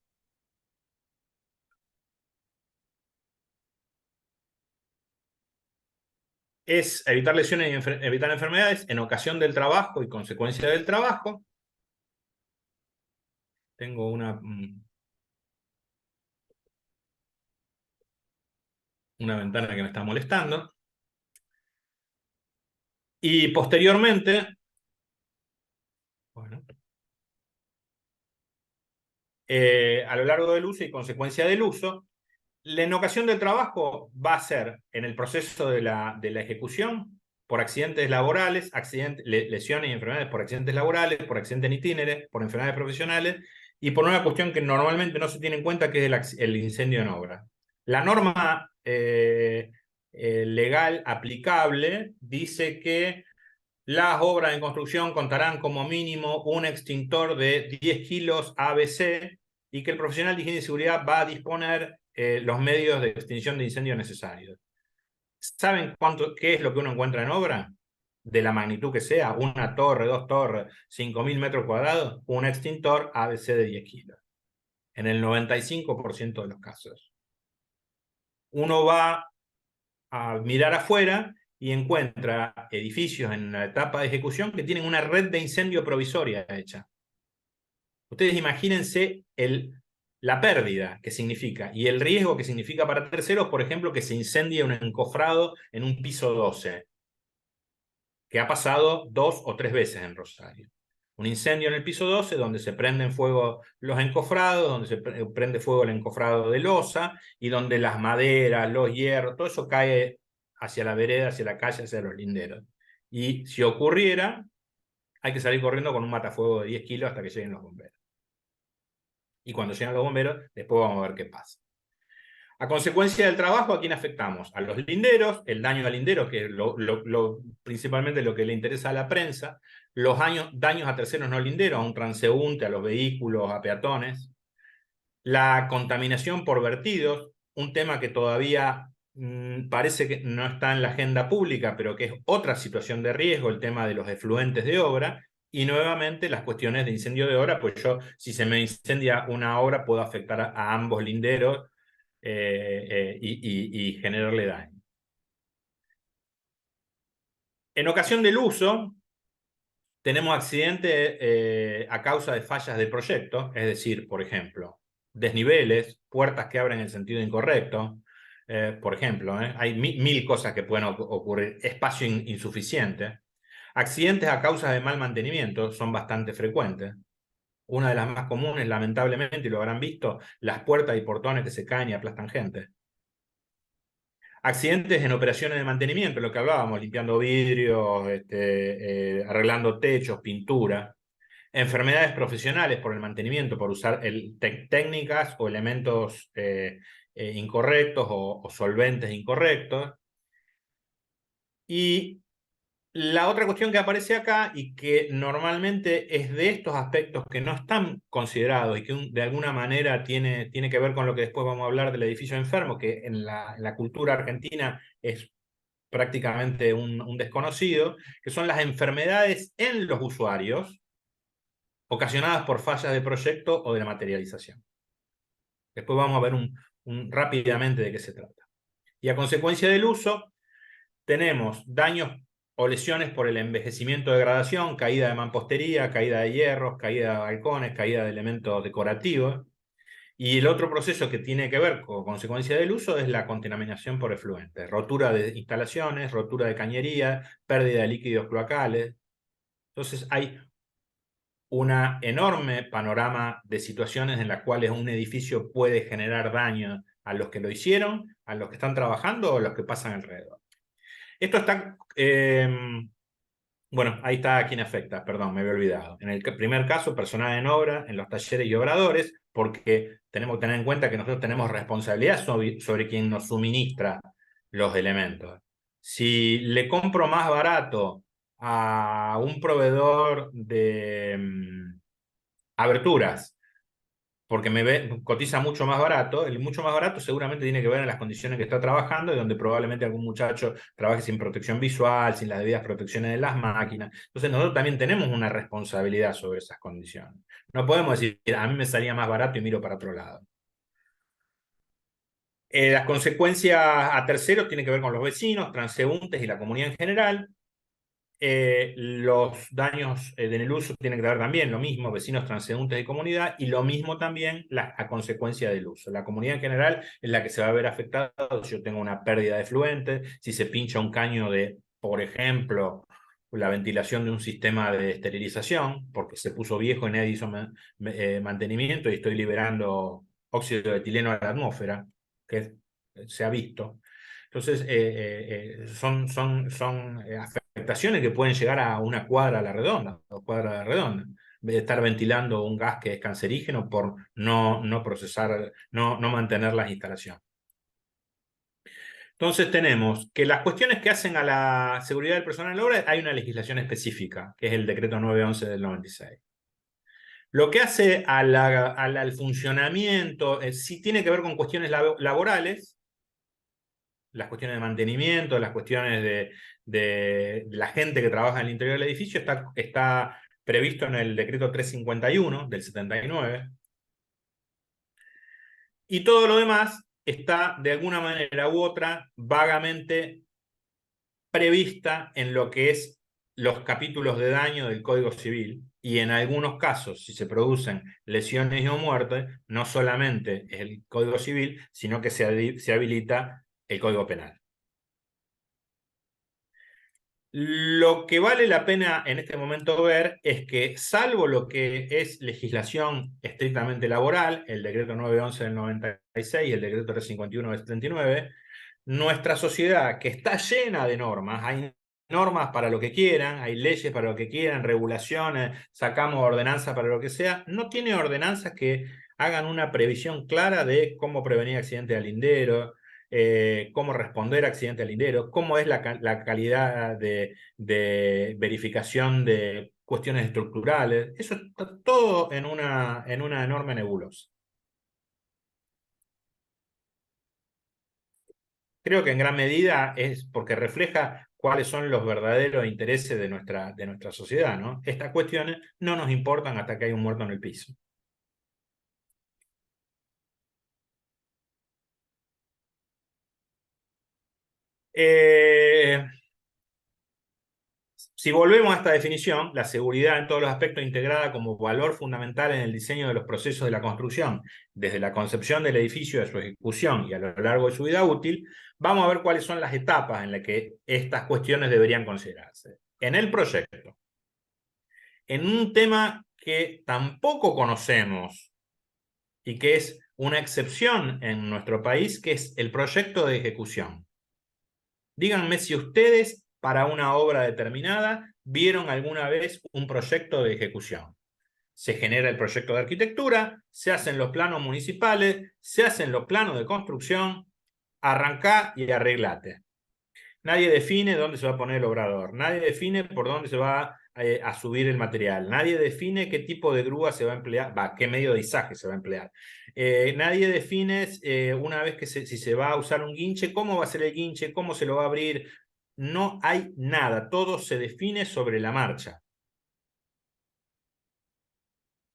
Es evitar lesiones y evitar enfermedades en ocasión del trabajo y consecuencia del trabajo. Tengo una ventana que me está molestando. Y posteriormente, bueno, a lo largo del uso y consecuencia del uso, en ocasión del trabajo va a ser en el proceso de la ejecución por accidentes laborales, lesiones y enfermedades por accidentes laborales, por accidentes en itinere, por enfermedades profesionales y por una cuestión que normalmente no se tiene en cuenta, que es el incendio en obra. La norma legal aplicable dice que las obras en construcción contarán como mínimo un extintor de 10 kilos ABC y que el profesional de higiene y seguridad va a disponer los medios de extinción de incendios necesarios. ¿Saben qué es lo que uno encuentra en obra? De la magnitud que sea, una torre, dos torres, 5.000 metros cuadrados, un extintor ABC de 10 kilos. En el 95% de los casos. Uno va a mirar afuera y encuentra edificios en la etapa de ejecución que tienen una red de incendio provisoria hecha. Ustedes imagínense la pérdida que significa y el riesgo que significa para terceros, por ejemplo, que se incendie un encofrado en un piso 12, que ha pasado 2 o 3 veces en Rosario. Un incendio en el piso 12 donde se prenden fuego los encofrados, donde se prende fuego el encofrado de losa y donde las maderas, los hierros, todo eso cae hacia la vereda, hacia la calle, hacia los linderos. Y si ocurriera, hay que salir corriendo con un matafuego de 10 kilos hasta que lleguen los bomberos. Y cuando llegan los bomberos, después vamos a ver qué pasa. A consecuencia del trabajo, ¿a quién afectamos? A los linderos, el daño al lindero, que es principalmente lo que le interesa a la prensa, los daños a terceros no linderos, a un transeúnte, a los vehículos, a peatones, la contaminación por vertidos, un tema que todavía parece que no está en la agenda pública, pero que es otra situación de riesgo, el tema de los efluentes de obra, y nuevamente las cuestiones de incendio de obra, pues yo, si se me incendia una obra, puedo afectar a ambos linderos, y generarle daño. En ocasión del uso, tenemos accidentes a causa de fallas del proyecto, es decir, por ejemplo, desniveles, puertas que abren en sentido incorrecto, por ejemplo, hay mil cosas que pueden ocurrir, espacio insuficiente. Accidentes a causa de mal mantenimiento son bastante frecuentes. Una de las más comunes, lamentablemente, y lo habrán visto, las puertas y portones que se caen y aplastan gente. Accidentes en operaciones de mantenimiento, lo que hablábamos, limpiando vidrios, arreglando techos, pintura. Enfermedades profesionales por el mantenimiento, por usar técnicas o elementos incorrectos o solventes incorrectos. Y la otra cuestión que aparece acá y que normalmente es de estos aspectos que no están considerados y que de alguna manera tiene que ver con lo que después vamos a hablar del edificio enfermo, que en la cultura argentina es prácticamente un desconocido, que son las enfermedades en los usuarios ocasionadas por fallas de proyecto o de la materialización. Después vamos a ver rápidamente de qué se trata. Y a consecuencia del uso, tenemos daños o lesiones por el envejecimiento, degradación, caída de mampostería, caída de hierros, caída de balcones, caída de elementos decorativos. Y el otro proceso que tiene que ver con consecuencia del uso es la contaminación por efluentes, rotura de instalaciones, rotura de cañería, pérdida de líquidos cloacales. Entonces hay una enorme panorama de situaciones en las cuales un edificio puede generar daño a los que lo hicieron, a los que están trabajando o a los que pasan alrededor. Esto está, bueno, ahí está a quién afecta, perdón, me había olvidado. En el primer caso, personal en obra, en los talleres y obradores, porque tenemos que tener en cuenta que nosotros tenemos responsabilidad sobre quien nos suministra los elementos. Si le compro más barato a un proveedor de aberturas, porque cotiza mucho más barato, el mucho más barato seguramente tiene que ver en las condiciones que está trabajando y donde probablemente algún muchacho trabaje sin protección visual, sin las debidas protecciones de las máquinas. Entonces nosotros también tenemos una responsabilidad sobre esas condiciones. No podemos decir, a mí me salía más barato y miro para otro lado. Las consecuencias a terceros tienen que ver con los vecinos, transeúntes y la comunidad en general. Los daños en el uso tienen que ver también lo mismo, vecinos, transeúntes y comunidad, y lo mismo también a consecuencia del uso. La comunidad en general es la que se va a ver afectada si yo tengo una pérdida de fluentes, si se pincha un caño de, por ejemplo, la ventilación de un sistema de esterilización, porque se puso viejo y nadie hizo mantenimiento y estoy liberando óxido de etileno a la atmósfera, que se ha visto. Entonces, son afectaciones que pueden llegar a una cuadra a la redonda, o cuadra a la redonda, en vez de estar ventilando un gas que es cancerígeno por no procesar, no mantener las instalaciones. Entonces tenemos que las cuestiones que hacen a la seguridad del personal en la obra, hay una legislación específica, que es el decreto 911 del 96. Lo que hace al funcionamiento, sí tiene que ver con cuestiones laborales, las cuestiones de mantenimiento, las cuestiones de la gente que trabaja en el interior del edificio, está previsto en el decreto 351 del 79. Y todo lo demás está, de alguna manera u otra, vagamente prevista en lo que es los capítulos de daño del Código Civil. Y en algunos casos, si se producen lesiones o muertes, no solamente es el Código Civil, sino que se habilita el Código Penal. Lo que vale la pena en este momento ver es que, salvo lo que es legislación estrictamente laboral, el decreto 911 del 96 y el decreto 351 del 79, nuestra sociedad, que está llena de normas, hay normas para lo que quieran, hay leyes para lo que quieran, regulaciones, sacamos ordenanzas para lo que sea, no tiene ordenanzas que hagan una previsión clara de cómo prevenir accidentes al lindero, cómo responder a accidentes al lindero, cómo es la calidad de verificación de cuestiones estructurales. Eso está todo en una enorme nebulosa. Creo que en gran medida es porque refleja cuáles son los verdaderos intereses de nuestra sociedad, ¿no? Estas cuestiones no nos importan hasta que hay un muerto en el piso. Si volvemos a esta definición, la seguridad en todos los aspectos integrada como valor fundamental en el diseño de los procesos de la construcción, desde la concepción del edificio a su ejecución y a lo largo de su vida útil, vamos a ver cuáles son las etapas en las que estas cuestiones deberían considerarse. En el proyecto, en un tema que tampoco conocemos y que es una excepción en nuestro país, que es el proyecto de ejecución. Díganme si ustedes, para una obra determinada, vieron alguna vez un proyecto de ejecución. Se genera el proyecto de arquitectura, se hacen los planos municipales, se hacen los planos de construcción, arrancá y arreglate. Nadie define dónde se va a poner el obrador, nadie define por dónde se va a subir el material, nadie define qué tipo de grúa se va a emplear, qué medio de izaje se va a emplear. Nadie define una vez que si se va a usar un guinche, cómo va a ser el guinche, cómo se lo va a abrir. No hay nada, todo se define sobre la marcha.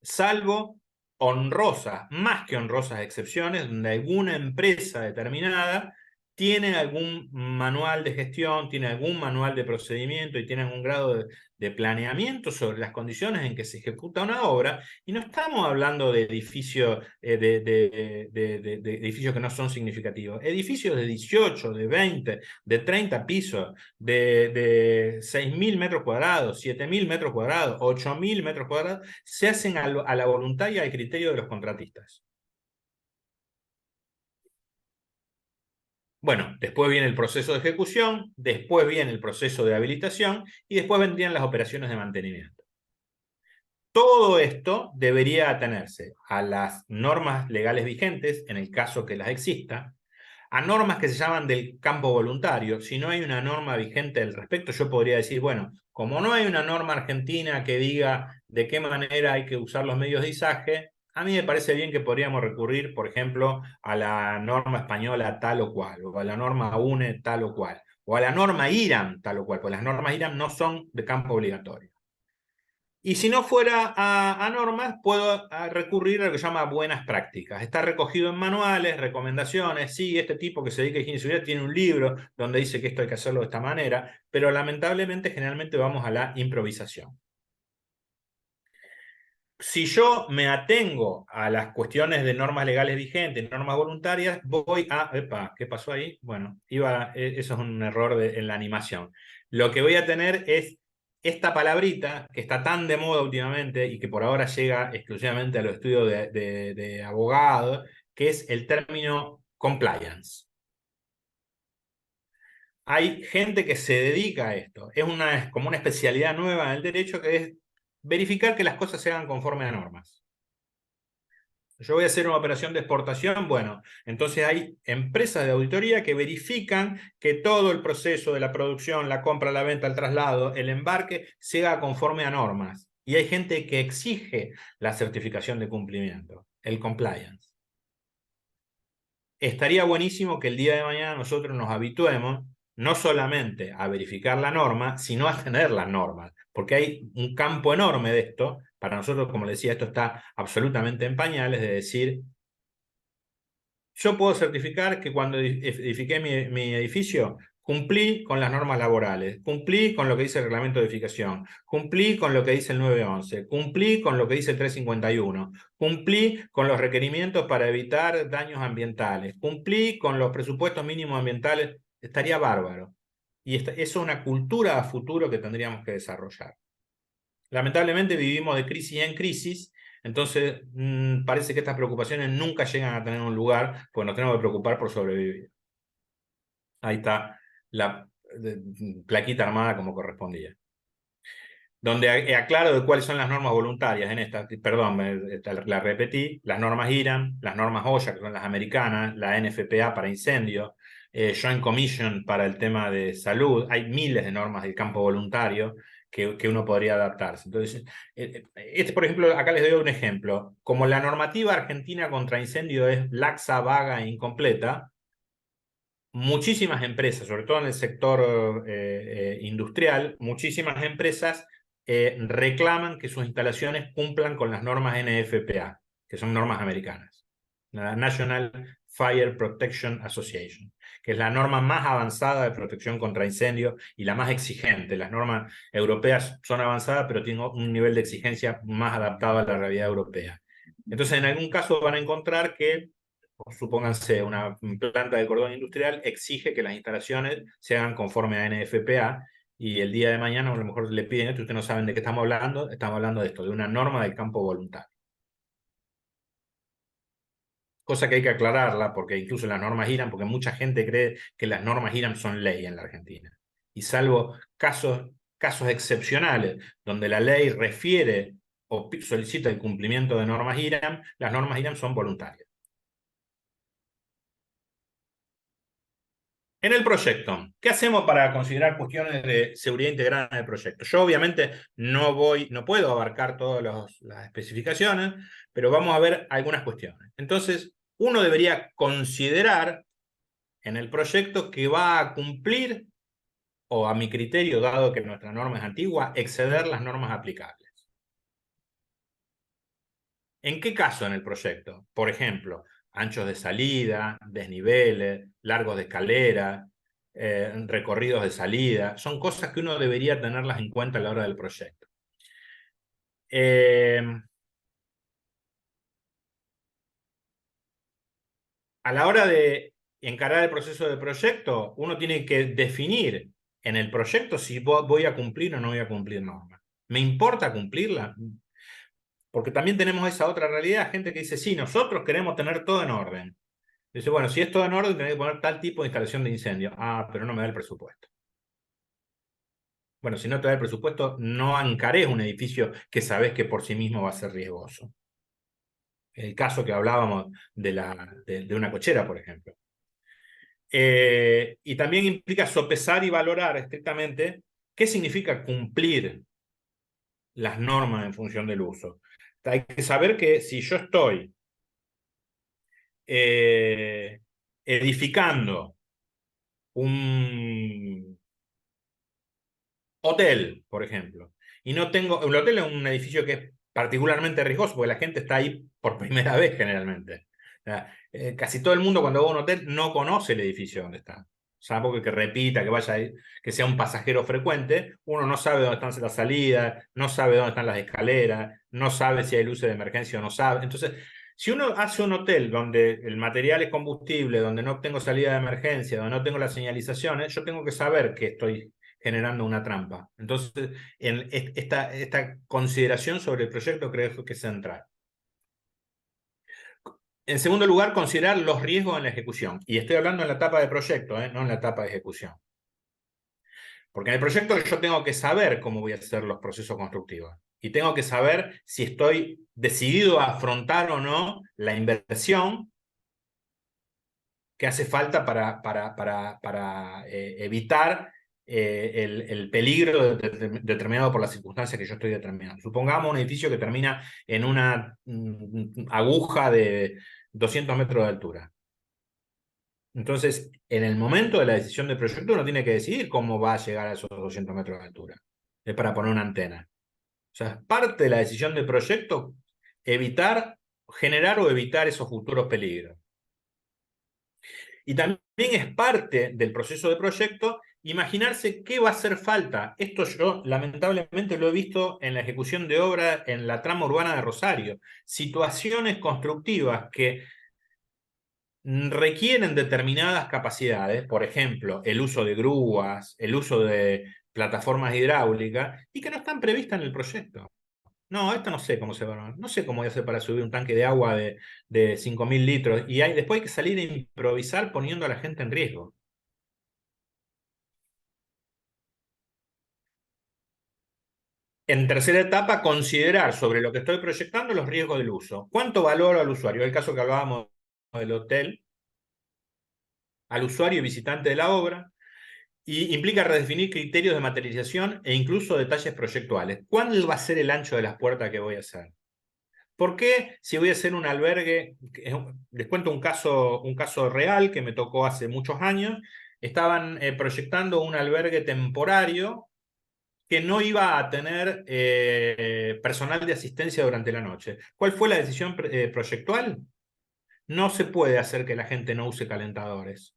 Salvo honrosas, más que honrosas excepciones, donde alguna empresa determinada tiene algún manual de gestión, tiene algún manual de procedimiento y tiene algún grado de planeamiento sobre las condiciones en que se ejecuta una obra, y no estamos hablando de edificios, de edificios que no son significativos, edificios de 18, de 20, de 30 pisos, de 6.000 metros cuadrados, 7.000 metros cuadrados, 8.000 metros cuadrados, se hacen a la voluntad y al criterio de los contratistas. Bueno, después viene el proceso de ejecución, después viene el proceso de habilitación y después vendrían las operaciones de mantenimiento. Todo esto debería atenerse a las normas legales vigentes, en el caso que las exista, a normas que se llaman del campo voluntario. Si no hay una norma vigente al respecto, yo podría decir, bueno, como no hay una norma argentina que diga de qué manera hay que usar los medios de izaje, a mí me parece bien que podríamos recurrir, por ejemplo, a la norma española tal o cual, o a la norma UNE tal o cual, o a la norma IRAM tal o cual, porque las normas IRAM no son de campo obligatorio. Y si no fuera a normas, puedo recurrir a lo que se llama buenas prácticas. Está recogido en manuales, recomendaciones. Sí, este tipo que se dedica a higiene y seguridad tiene un libro donde dice que esto hay que hacerlo de esta manera, pero lamentablemente generalmente vamos a la improvisación. Si yo me atengo a las cuestiones de normas legales vigentes, normas voluntarias, voy a... Epa, ¿qué pasó ahí? Bueno, eso es un error en la animación. Lo que voy a tener es esta palabrita que está tan de moda últimamente y que por ahora llega exclusivamente a los estudios de abogado, que es el término compliance. Hay gente que se dedica a esto. Es como una especialidad nueva en el derecho, que es verificar que las cosas se hagan conforme a normas. Yo voy a hacer una operación de exportación, bueno, entonces hay empresas de auditoría que verifican que todo el proceso de la producción, la compra, la venta, el traslado, el embarque, se haga conforme a normas. Y hay gente que exige la certificación de cumplimiento, el compliance. Estaría buenísimo que el día de mañana nosotros nos habituemos no solamente a verificar la norma, sino a tener las normas, porque hay un campo enorme de esto. Para nosotros, como les decía, esto está absolutamente en pañales, de decir, yo puedo certificar que cuando edifiqué mi edificio, cumplí con las normas laborales, cumplí con lo que dice el reglamento de edificación, cumplí con lo que dice el 911, cumplí con lo que dice el 351, cumplí con los requerimientos para evitar daños ambientales, cumplí con los presupuestos mínimos ambientales. Estaría bárbaro. Y eso es una cultura a futuro que tendríamos que desarrollar. Lamentablemente vivimos de crisis en crisis, entonces parece que estas preocupaciones nunca llegan a tener un lugar, pues nos tenemos que preocupar por sobrevivir. Ahí está la plaquita armada como correspondía. Donde aclaro de cuáles son las normas voluntarias en esta, perdón, la repetí, las normas IRAM, las normas OSHA, que son las americanas, la NFPA para incendio, Joint Commission para el tema de salud. Hay miles de normas del campo voluntario que uno podría adaptarse. Entonces, por ejemplo, acá les doy un ejemplo. Como la normativa argentina contra incendio es laxa, vaga e incompleta, muchísimas empresas, sobre todo en el sector industrial, muchísimas empresas reclaman que sus instalaciones cumplan con las normas NFPA, que son normas americanas. La National Fire Protection Association, que es la norma más avanzada de protección contra incendios y la más exigente. Las normas europeas son avanzadas, pero tienen un nivel de exigencia más adaptado a la realidad europea. Entonces, en algún caso van a encontrar que, supónganse, una planta de cordón industrial exige que las instalaciones se hagan conforme a NFPA, y el día de mañana a lo mejor le piden esto, ustedes no saben de qué estamos hablando de esto, de una norma del campo voluntario. cosa que hay que aclararla, porque incluso las normas IRAM, porque mucha gente cree que las normas IRAM son ley en la Argentina. Y salvo casos excepcionales, donde la ley refiere o solicita el cumplimiento de normas IRAM, las normas IRAM son voluntarias. En el proyecto, ¿qué hacemos para considerar cuestiones de seguridad integrada en el proyecto? Yo obviamente no puedo abarcar todas las especificaciones, pero vamos a ver algunas cuestiones. Entonces, uno debería considerar en el proyecto que va a cumplir, o a mi criterio, dado que nuestra norma es antigua, exceder las normas aplicables. ¿En qué caso en el proyecto? Por ejemplo, anchos de salida, desniveles, largos de escalera, recorridos de salida. Son cosas que uno debería tenerlas en cuenta a la hora del proyecto. A la hora de encarar el proceso de proyecto, uno tiene que definir en el proyecto si voy a cumplir o no voy a cumplir normas. ¿Me importa cumplirla? Porque también tenemos esa otra realidad, gente que dice, sí, nosotros queremos tener todo en orden. Dice, bueno, si es todo en orden, tenés que poner tal tipo de instalación de incendio. Ah, pero no me da el presupuesto. Bueno, si no te da el presupuesto, no encarés un edificio que sabés que por sí mismo va a ser riesgoso. El caso que hablábamos de una cochera, por ejemplo. Y también implica sopesar y valorar estrictamente qué significa cumplir las normas en función del uso. Hay que saber que si yo estoy edificando un hotel, por ejemplo, y no tengo, el hotel es un edificio que es particularmente riesgoso porque la gente está ahí por primera vez generalmente. O sea, casi todo el mundo cuando va a un hotel no conoce el edificio donde está. Salvo que repita, que vaya ahí, que sea un pasajero frecuente, uno no sabe dónde están las salidas, no sabe dónde están las escaleras, no sabe si hay luces de emergencia o no sabe. Entonces, si uno hace un hotel donde el material es combustible, donde no tengo salida de emergencia, donde no tengo las señalizaciones, yo tengo que saber que estoy generando una trampa. Entonces, esta consideración sobre el proyecto creo que es central. En segundo lugar, considerar los riesgos en la ejecución. Y estoy hablando en la etapa de proyecto, no en la etapa de ejecución. Porque en el proyecto yo tengo que saber cómo voy a hacer los procesos constructivos. Y tengo que saber si estoy decidido a afrontar o no la inversión que hace falta para evitar el peligro determinado por las circunstancias que yo estoy determinando. Supongamos un edificio que termina en una aguja de 200 metros de altura. Entonces, en el momento de la decisión del proyecto, uno tiene que decidir cómo va a llegar a esos 200 metros de altura. Es para poner una antena. O sea, es parte de la decisión del proyecto generar o evitar esos futuros peligros. Y también es parte del proceso de proyecto imaginarse qué va a hacer falta. Esto yo lamentablemente lo he visto en la ejecución de obra en la trama urbana de Rosario. Situaciones constructivas que requieren determinadas capacidades, por ejemplo, el uso de grúas, el uso de plataformas hidráulicas, y que no están previstas en el proyecto. No, esto no sé cómo se va, no sé cómo voy a hacer para subir un tanque de agua de 5.000 litros. Y después hay que salir a improvisar poniendo a la gente en riesgo. En tercera etapa, considerar sobre lo que estoy proyectando los riesgos del uso. ¿Cuánto valoro al usuario? El caso que hablábamos del hotel, al usuario y visitante de la obra, y implica redefinir criterios de materialización e incluso detalles proyectuales. ¿Cuál va a ser el ancho de las puertas que voy a hacer? ¿Por qué si voy a hacer un albergue? Les cuento un caso real que me tocó hace muchos años. Estaban proyectando un albergue temporario que no iba a tener personal de asistencia durante la noche. ¿Cuál fue la decisión proyectual? No se puede hacer que la gente no use calentadores.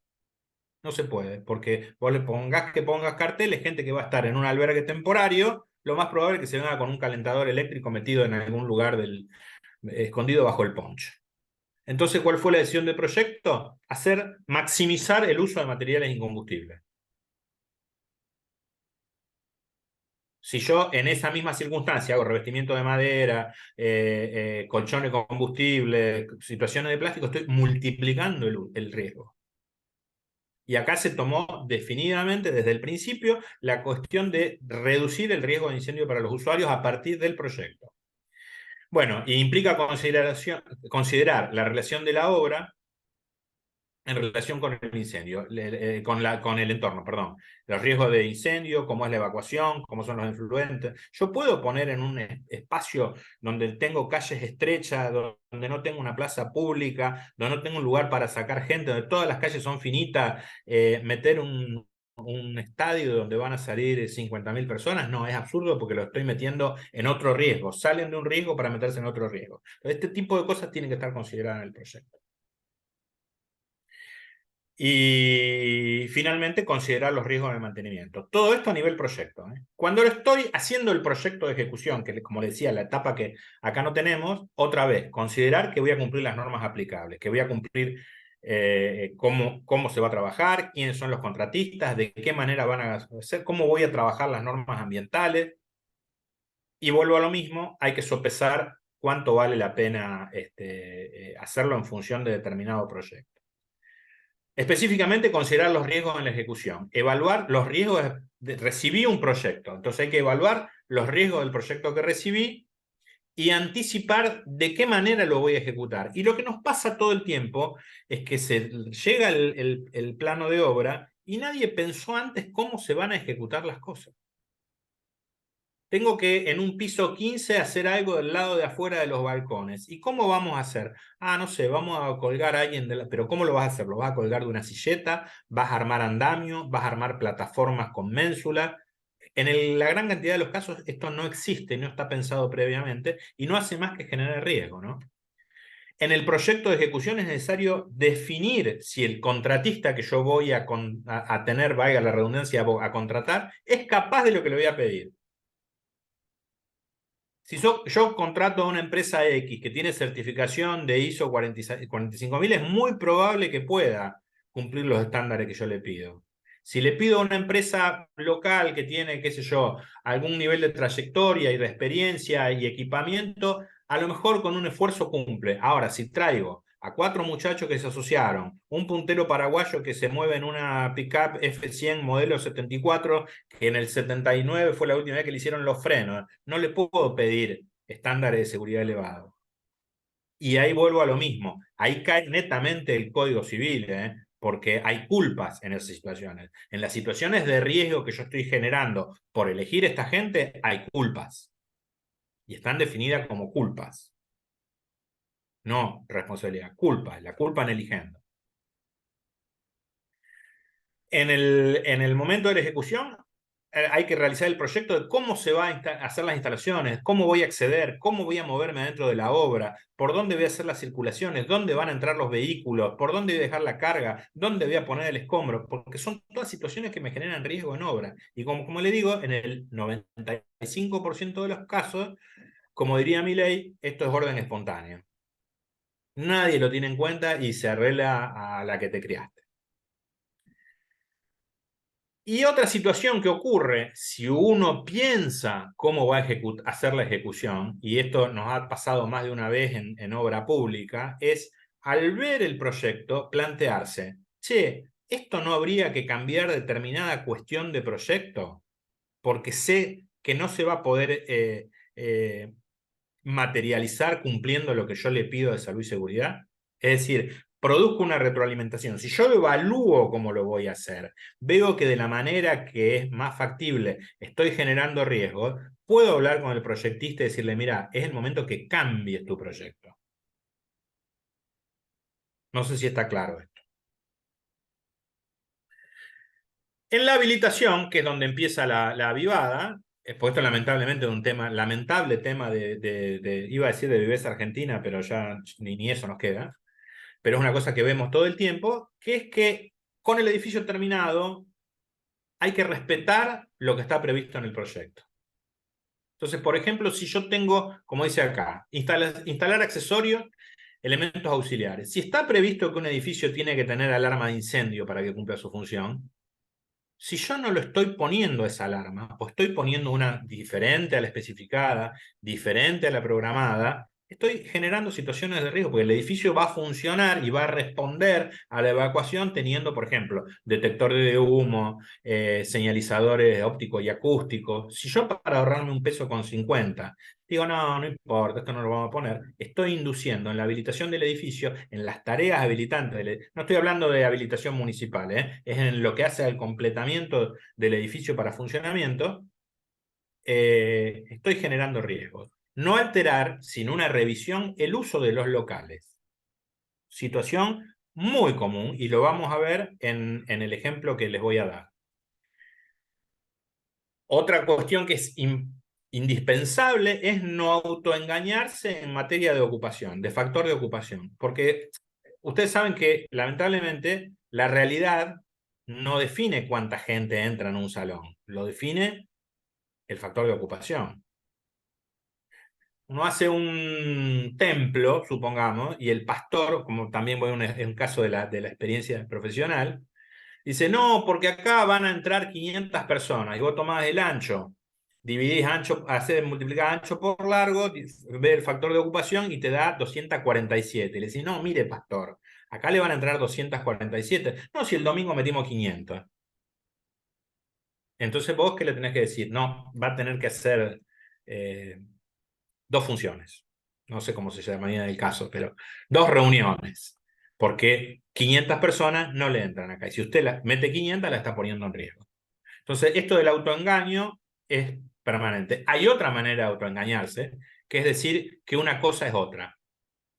No se puede, porque vos le pongas carteles, gente que va a estar en un albergue temporario, lo más probable es que se venga con un calentador eléctrico metido en algún lugar escondido bajo el poncho. Entonces, ¿cuál fue la decisión del proyecto? Maximizar el uso de materiales incombustibles. Si yo en esa misma circunstancia hago revestimiento de madera, colchones de combustible, situaciones de plástico, estoy multiplicando el riesgo. Y acá se tomó definitivamente desde el principio la cuestión de reducir el riesgo de incendio para los usuarios a partir del proyecto. Bueno, y implica considerar la relación de la obra en relación con el incendio, con el entorno, perdón. Los riesgos de incendio, cómo es la evacuación, cómo son los influentes. Yo puedo poner en un espacio donde tengo calles estrechas, donde no tengo una plaza pública, donde no tengo un lugar para sacar gente, donde todas las calles son finitas, meter un estadio donde van a salir 50.000 personas, no, es absurdo porque lo estoy metiendo en otro riesgo. Salen de un riesgo para meterse en otro riesgo. Este tipo de cosas tienen que estar consideradas en el proyecto. Y finalmente, considerar los riesgos de mantenimiento. Todo esto a nivel proyecto. Cuando estoy haciendo el proyecto de ejecución, que como decía, la etapa que acá no tenemos, otra vez, considerar que voy a cumplir las normas aplicables, que voy a cumplir cómo se va a trabajar, quiénes son los contratistas, de qué manera van a hacer, cómo voy a trabajar las normas ambientales. Y vuelvo a lo mismo, hay que sopesar cuánto vale la pena hacerlo en función de determinado proyecto. Específicamente, considerar los riesgos en la ejecución. Evaluar los riesgos recibí un proyecto. Entonces hay que evaluar los riesgos del proyecto que recibí y anticipar de qué manera lo voy a ejecutar. Y lo que nos pasa todo el tiempo es que se llega el plano de obra y nadie pensó antes cómo se van a ejecutar las cosas. Tengo que en un piso 15 hacer algo del lado de afuera de los balcones. ¿Y cómo vamos a hacer? Ah, no sé, vamos a colgar a alguien pero ¿cómo lo vas a hacer? ¿Lo vas a colgar de una silleta? ¿Vas a armar andamio? ¿Vas a armar plataformas con ménsula? En la gran cantidad de los casos esto no existe, no está pensado previamente y no hace más que generar riesgo, ¿no? En el proyecto de ejecución es necesario definir si el contratista que yo voy a tener, valga la redundancia, a contratar, es capaz de lo que le voy a pedir. Si yo contrato a una empresa X que tiene certificación de ISO 45000, es muy probable que pueda cumplir los estándares que yo le pido. Si le pido a una empresa local que tiene, qué sé yo, algún nivel de trayectoria y de experiencia y equipamiento, a lo mejor con un esfuerzo cumple. Ahora, si traigo a 4 muchachos que se asociaron, un puntero paraguayo que se mueve en una pickup F100 modelo 74, que en el 79 fue la última vez que le hicieron los frenos, no le puedo pedir estándares de seguridad elevados. Y ahí vuelvo a lo mismo, ahí cae netamente el Código Civil, porque hay culpas en esas situaciones. En las situaciones de riesgo que yo estoy generando por elegir esta gente, hay culpas. Y están definidas como culpas. No responsabilidad, culpa, la culpa en eligiendo. En el momento de la ejecución hay que realizar el proyecto de cómo se van a hacer las instalaciones, cómo voy a acceder, cómo voy a moverme dentro de la obra, por dónde voy a hacer las circulaciones, dónde van a entrar los vehículos, por dónde voy a dejar la carga, dónde voy a poner el escombro, porque son todas situaciones que me generan riesgo en obra. Y como le digo, en el 95% de los casos, como diría mi ley, esto es orden espontáneo. Nadie lo tiene en cuenta y se arregla a la que te criaste. Y otra situación que ocurre, si uno piensa cómo va a hacer la ejecución, y esto nos ha pasado más de una vez en obra pública, es al ver el proyecto plantearse, che, ¿esto no habría que cambiar determinada cuestión de proyecto? Porque sé que no se va a poder materializar cumpliendo lo que yo le pido de salud y seguridad. Es decir, produzco una retroalimentación. Si yo evalúo cómo lo voy a hacer, veo que de la manera que es más factible estoy generando riesgos, puedo hablar con el proyectista y decirle, mira, es el momento que cambies tu proyecto. No sé si está claro esto. En la habilitación, que es donde empieza la avivada, pues esto lamentablemente es un lamentable tema iba a decir de viveza argentina, pero ya ni eso nos queda. Pero es una cosa que vemos todo el tiempo, que es que con el edificio terminado hay que respetar lo que está previsto en el proyecto. Entonces, por ejemplo, si yo tengo, como dice acá, instalar accesorios, elementos auxiliares. Si está previsto que un edificio tiene que tener alarma de incendio para que cumpla su función, Si yo no lo estoy poniendo esa alarma, o estoy poniendo una diferente a la especificada, diferente a la programada, estoy generando situaciones de riesgo, porque el edificio va a funcionar y va a responder a la evacuación teniendo, por ejemplo, detector de humo, señalizadores ópticos y acústicos. Si yo, para ahorrarme un peso con 50, digo, no, no importa, esto no lo vamos a poner, estoy induciendo en la habilitación del edificio, en las tareas habilitantes, no estoy hablando de habilitación municipal, es en lo que hace al completamiento del edificio para funcionamiento, estoy generando riesgos. No alterar, sin una revisión, el uso de los locales. Situación muy común, y lo vamos a ver en el ejemplo que les voy a dar. Otra cuestión que es indispensable es no autoengañarse en materia de ocupación, de factor de ocupación, porque ustedes saben que lamentablemente la realidad no define cuánta gente entra en un salón, lo define el factor de ocupación. Uno hace un templo, supongamos, y el pastor, como también voy a un caso de la experiencia profesional, dice, no, porque acá van a entrar 500 personas, y vos tomás el ancho, dividís ancho, haces multiplicar ancho por largo, ves el factor de ocupación y te da 247. Y le decís, no, mire, pastor, acá le van a entrar 247. No, si el domingo metimos 500. Entonces vos, ¿qué le tenés que decir? No, va a tener que hacer dos funciones. No sé cómo se llamaría en el caso, pero dos reuniones. Porque 500 personas no le entran acá. Y si usted la mete 500, la está poniendo en riesgo. Entonces, esto del autoengaño es permanente. Hay otra manera de autoengañarse, que es decir que una cosa es otra.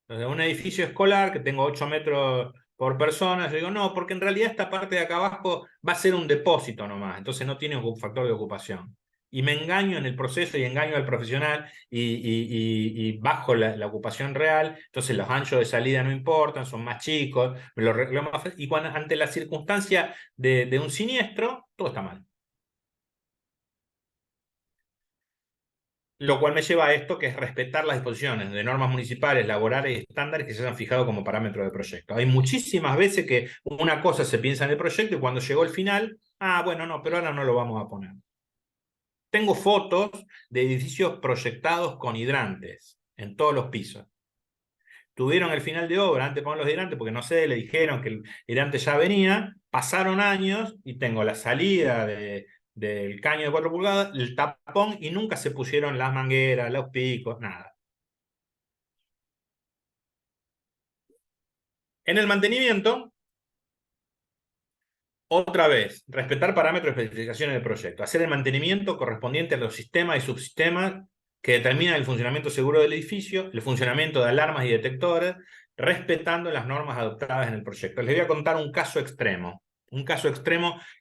Entonces, un edificio escolar que tengo 8 metros por persona, yo digo, no, porque en realidad esta parte de acá abajo va a ser un depósito nomás, entonces no tiene un factor de ocupación. Y me engaño en el proceso y engaño al profesional y bajo la ocupación real, entonces los anchos de salida no importan, son más chicos, y cuando, ante la circunstancia de un siniestro, todo está mal. Lo cual me lleva a esto, que es respetar las disposiciones de normas municipales, laborales y estándares que se hayan fijado como parámetro de proyecto. Hay muchísimas veces que una cosa se piensa en el proyecto y cuando llegó el final, bueno, no, pero ahora no lo vamos a poner. Tengo fotos de edificios proyectados con hidrantes en todos los pisos. Tuvieron el final de obra antes de poner los hidrantes, porque no sé, le dijeron que el hidrante ya venía, pasaron años y tengo la salida del caño de 4 pulgadas, el tapón, y nunca se pusieron las mangueras, los picos, nada. En el mantenimiento, otra vez, respetar parámetros de especificaciones del proyecto, hacer el mantenimiento correspondiente a los sistemas y subsistemas que determinan el funcionamiento seguro del edificio, el funcionamiento de alarmas y detectores, respetando las normas adoptadas en el proyecto. Les voy a contar un caso extremo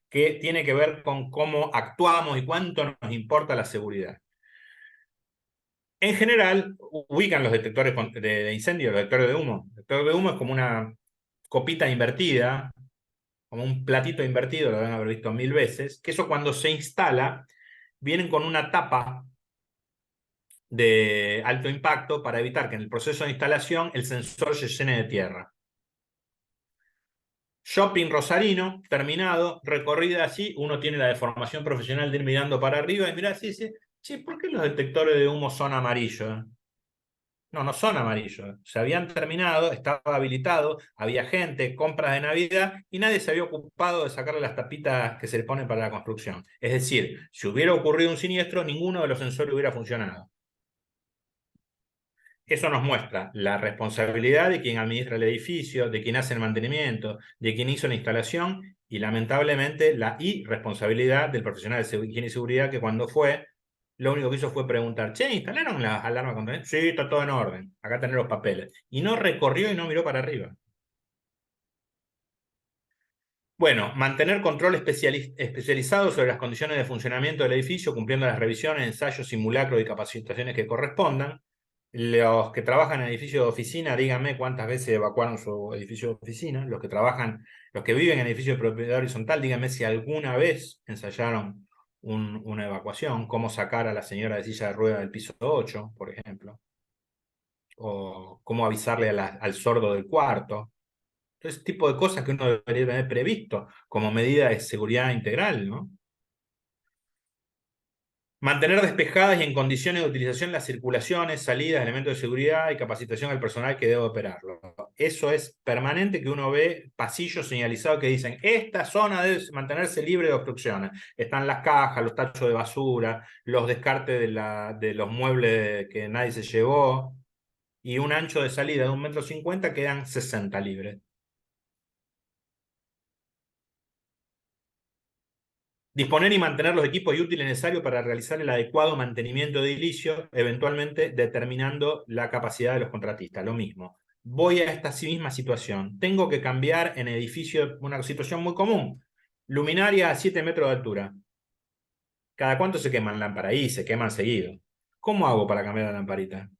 que tiene que ver con cómo actuamos y cuánto nos importa la seguridad. En general, ubican los detectores de incendio, los detectores de humo. El detector de humo es como una copita invertida, como un platito invertido, lo deben haber visto 1000 veces, que eso cuando se instala, vienen con una tapa de alto impacto para evitar que en el proceso de instalación el sensor se llene de tierra. Shopping Rosarino, terminado, recorrida así, uno tiene la deformación profesional de ir mirando para arriba y mirar, sí, ¿por qué los detectores de humo son amarillos? No, no son amarillos. Se habían terminado, estaba habilitado, había gente, compras de Navidad y nadie se había ocupado de sacarle las tapitas que se le ponen para la construcción. Es decir, si hubiera ocurrido un siniestro, ninguno de los sensores hubiera funcionado. Eso nos muestra la responsabilidad de quien administra el edificio, de quien hace el mantenimiento, de quien hizo la instalación y lamentablemente la irresponsabilidad del profesional de higiene y seguridad que cuando fue, lo único que hizo fue preguntar, che, ¿instalaron las alarmas contra? Sí, está todo en orden, acá tenés los papeles. Y no recorrió y no miró para arriba. Bueno, mantener control especializado sobre las condiciones de funcionamiento del edificio, cumpliendo las revisiones, ensayos, simulacros y capacitaciones que correspondan. Los que trabajan en edificios de oficina, díganme cuántas veces evacuaron su edificio de oficina. Los que viven en edificios de propiedad horizontal, díganme si alguna vez ensayaron una evacuación, cómo sacar a la señora de silla de ruedas del piso 8, por ejemplo, o cómo avisarle al sordo del cuarto. Ese tipo de cosas que uno debería tener previsto como medida de seguridad integral, ¿no? Mantener despejadas y en condiciones de utilización las circulaciones, salidas, elementos de seguridad y capacitación al personal que debe operarlo. Eso es permanente, que uno ve pasillos señalizados que dicen, esta zona debe mantenerse libre de obstrucciones. Están las cajas, los tachos de basura, los descartes de los muebles que nadie se llevó, y un ancho de salida de 1,50 m, quedan 60 libres. Disponer y mantener los equipos y útiles necesarios para realizar el adecuado mantenimiento de edilicio, eventualmente determinando la capacidad de los contratistas. Lo mismo. Voy a esta misma situación. Tengo que cambiar en edificio una situación muy común. Luminaria a 7 metros de altura. ¿Cada cuánto se queman lámparas? Ahí se queman seguido. ¿Cómo hago para cambiar la lamparita?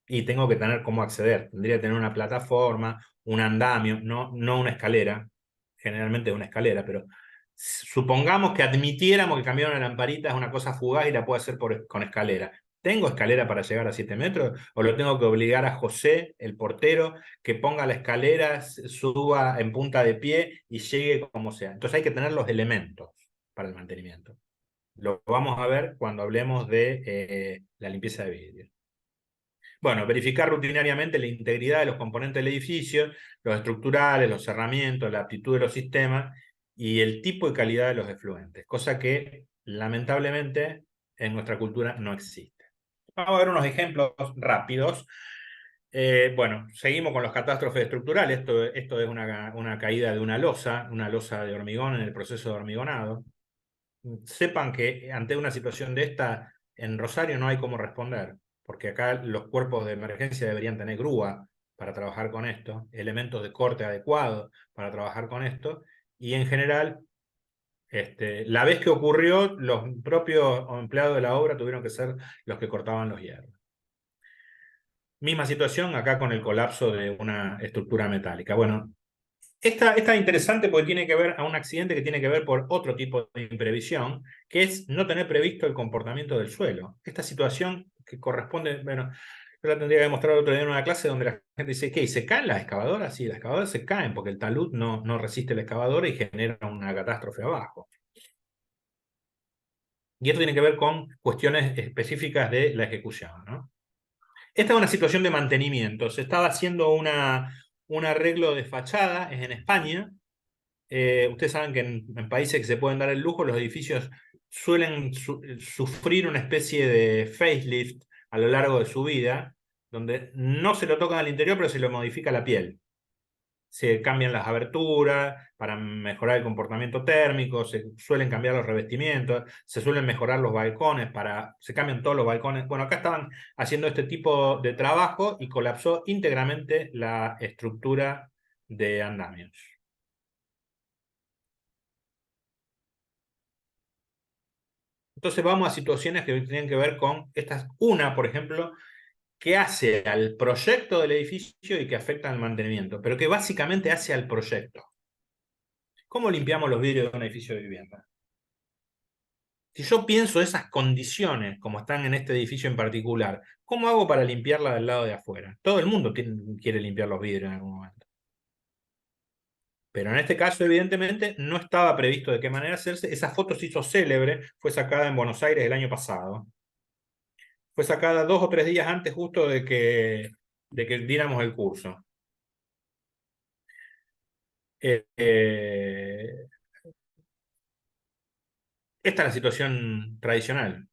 Y tengo que tener cómo acceder. Tendría que tener una plataforma, un andamio, no una escalera. Generalmente es una escalera, pero supongamos que admitiéramos que cambiar una lamparita es una cosa fugaz y la puedo hacer con escalera. ¿Tengo escalera para llegar a 7 metros? ¿O lo tengo que obligar a José, el portero, que ponga la escalera, suba en punta de pie y llegue como sea? Entonces hay que tener los elementos para el mantenimiento. Lo vamos a ver cuando hablemos de la limpieza de vidrio. Bueno, verificar rutinariamente la integridad de los componentes del edificio, los estructurales, los cerramientos, la aptitud de los sistemas y el tipo y calidad de los efluentes, cosa que lamentablemente en nuestra cultura no existe. Vamos a ver unos ejemplos rápidos. Bueno, seguimos con los catástrofes estructurales. Esto es una caída de una losa de hormigón en el proceso de hormigonado. Sepan que ante una situación de esta, en Rosario no hay cómo responder, porque acá los cuerpos de emergencia deberían tener grúa para trabajar con esto, elementos de corte adecuados para trabajar con esto, y en general, la vez que ocurrió, los propios empleados de la obra tuvieron que ser los que cortaban los hierros. Misma situación acá con el colapso de una estructura metálica. Bueno, esta es interesante porque tiene que ver a un accidente que tiene que ver por otro tipo de imprevisión, que es no tener previsto el comportamiento del suelo. Esta situación que corresponde, bueno, yo la tendría que mostrar otro día en una clase donde la gente dice, ¿qué? ¿Se caen las excavadoras? Sí, las excavadoras se caen porque el talud no resiste la excavadora y genera una catástrofe abajo. Y esto tiene que ver con cuestiones específicas de la ejecución, ¿no? Esta es una situación de mantenimiento. Se estaba haciendo un arreglo de fachada, es en España. Ustedes saben que en países que se pueden dar el lujo, los edificios suelen sufrir una especie de facelift a lo largo de su vida, donde no se lo tocan al interior, pero se lo modifica la piel. Se cambian las aberturas para mejorar el comportamiento térmico, se suelen cambiar los revestimientos, se suelen mejorar los balcones, se cambian todos los balcones. Bueno, acá estaban haciendo este tipo de trabajo y colapsó íntegramente la estructura de andamios. Entonces vamos a situaciones que tienen que ver con estas. Una, por ejemplo, que hace al proyecto del edificio y que afecta al mantenimiento, pero que básicamente hace al proyecto. ¿Cómo limpiamos los vidrios de un edificio de vivienda? Si yo pienso esas condiciones, como están en este edificio en particular, ¿cómo hago para limpiarla del lado de afuera? Todo el mundo quiere limpiar los vidrios en algún momento. Pero en este caso, evidentemente, no estaba previsto de qué manera hacerse. Esa foto se hizo célebre, fue sacada en Buenos Aires el año pasado. Fue sacada 2 o 3 días antes justo de que diéramos el curso. Esta es la situación tradicional.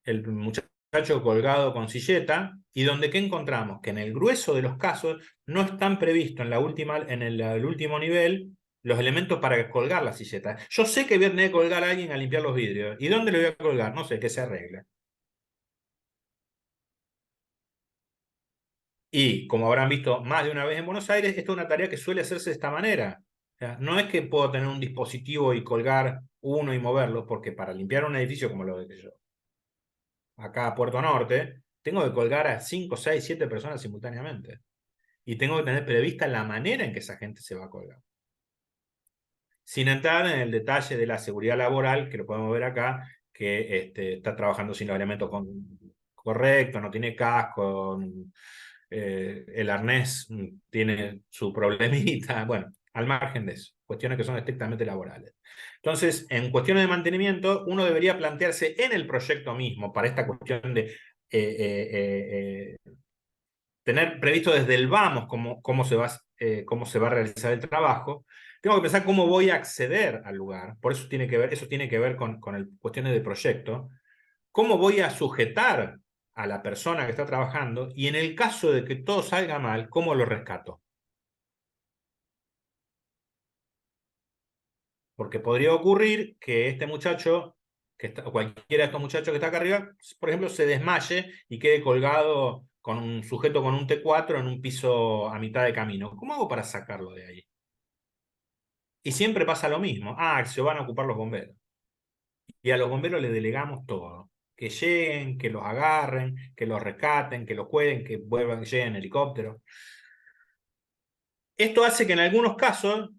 El muchacho colgado con silleta, y donde ¿qué encontramos? Que en el grueso de los casos no están previstos en el último nivel los elementos para colgar la silleta. Yo sé que voy a tener que colgar a alguien a limpiar los vidrios. ¿Y dónde le voy a colgar? No sé, que se arregle. Y como habrán visto más de una vez en Buenos Aires, esta es una tarea que suele hacerse de esta manera. O sea, no es que puedo tener un dispositivo y colgar uno y moverlo, porque para limpiar un edificio como lo de yo, acá a Puerto Norte, tengo que colgar a 5, 6, 7 personas simultáneamente. Y tengo que tener prevista la manera en que esa gente se va a colgar. Sin entrar en el detalle de la seguridad laboral, que lo podemos ver acá, que está trabajando sin los elementos correctos, no tiene casco, el arnés tiene su problemita. Bueno, al margen de eso, cuestiones que son estrictamente laborales. Entonces, en cuestiones de mantenimiento, uno debería plantearse en el proyecto mismo, para esta cuestión de tener previsto desde el vamos cómo se va a realizar el trabajo. Tengo que pensar cómo voy a acceder al lugar, por eso eso tiene que ver con cuestiones de proyecto, cómo voy a sujetar a la persona que está trabajando y en el caso de que todo salga mal, cómo lo rescato. Porque podría ocurrir que este muchacho, o cualquiera de estos muchachos que está acá arriba, por ejemplo, se desmaye y quede colgado con un sujeto con un T4 en un piso a mitad de camino. ¿Cómo hago para sacarlo de ahí? Y siempre pasa lo mismo. Ah, se van a ocupar los bomberos. Y a los bomberos les delegamos todo. Que lleguen, que los agarren, que los rescaten, que los cuiden, que vuelvan, lleguen en helicóptero. Esto hace que en algunos casos,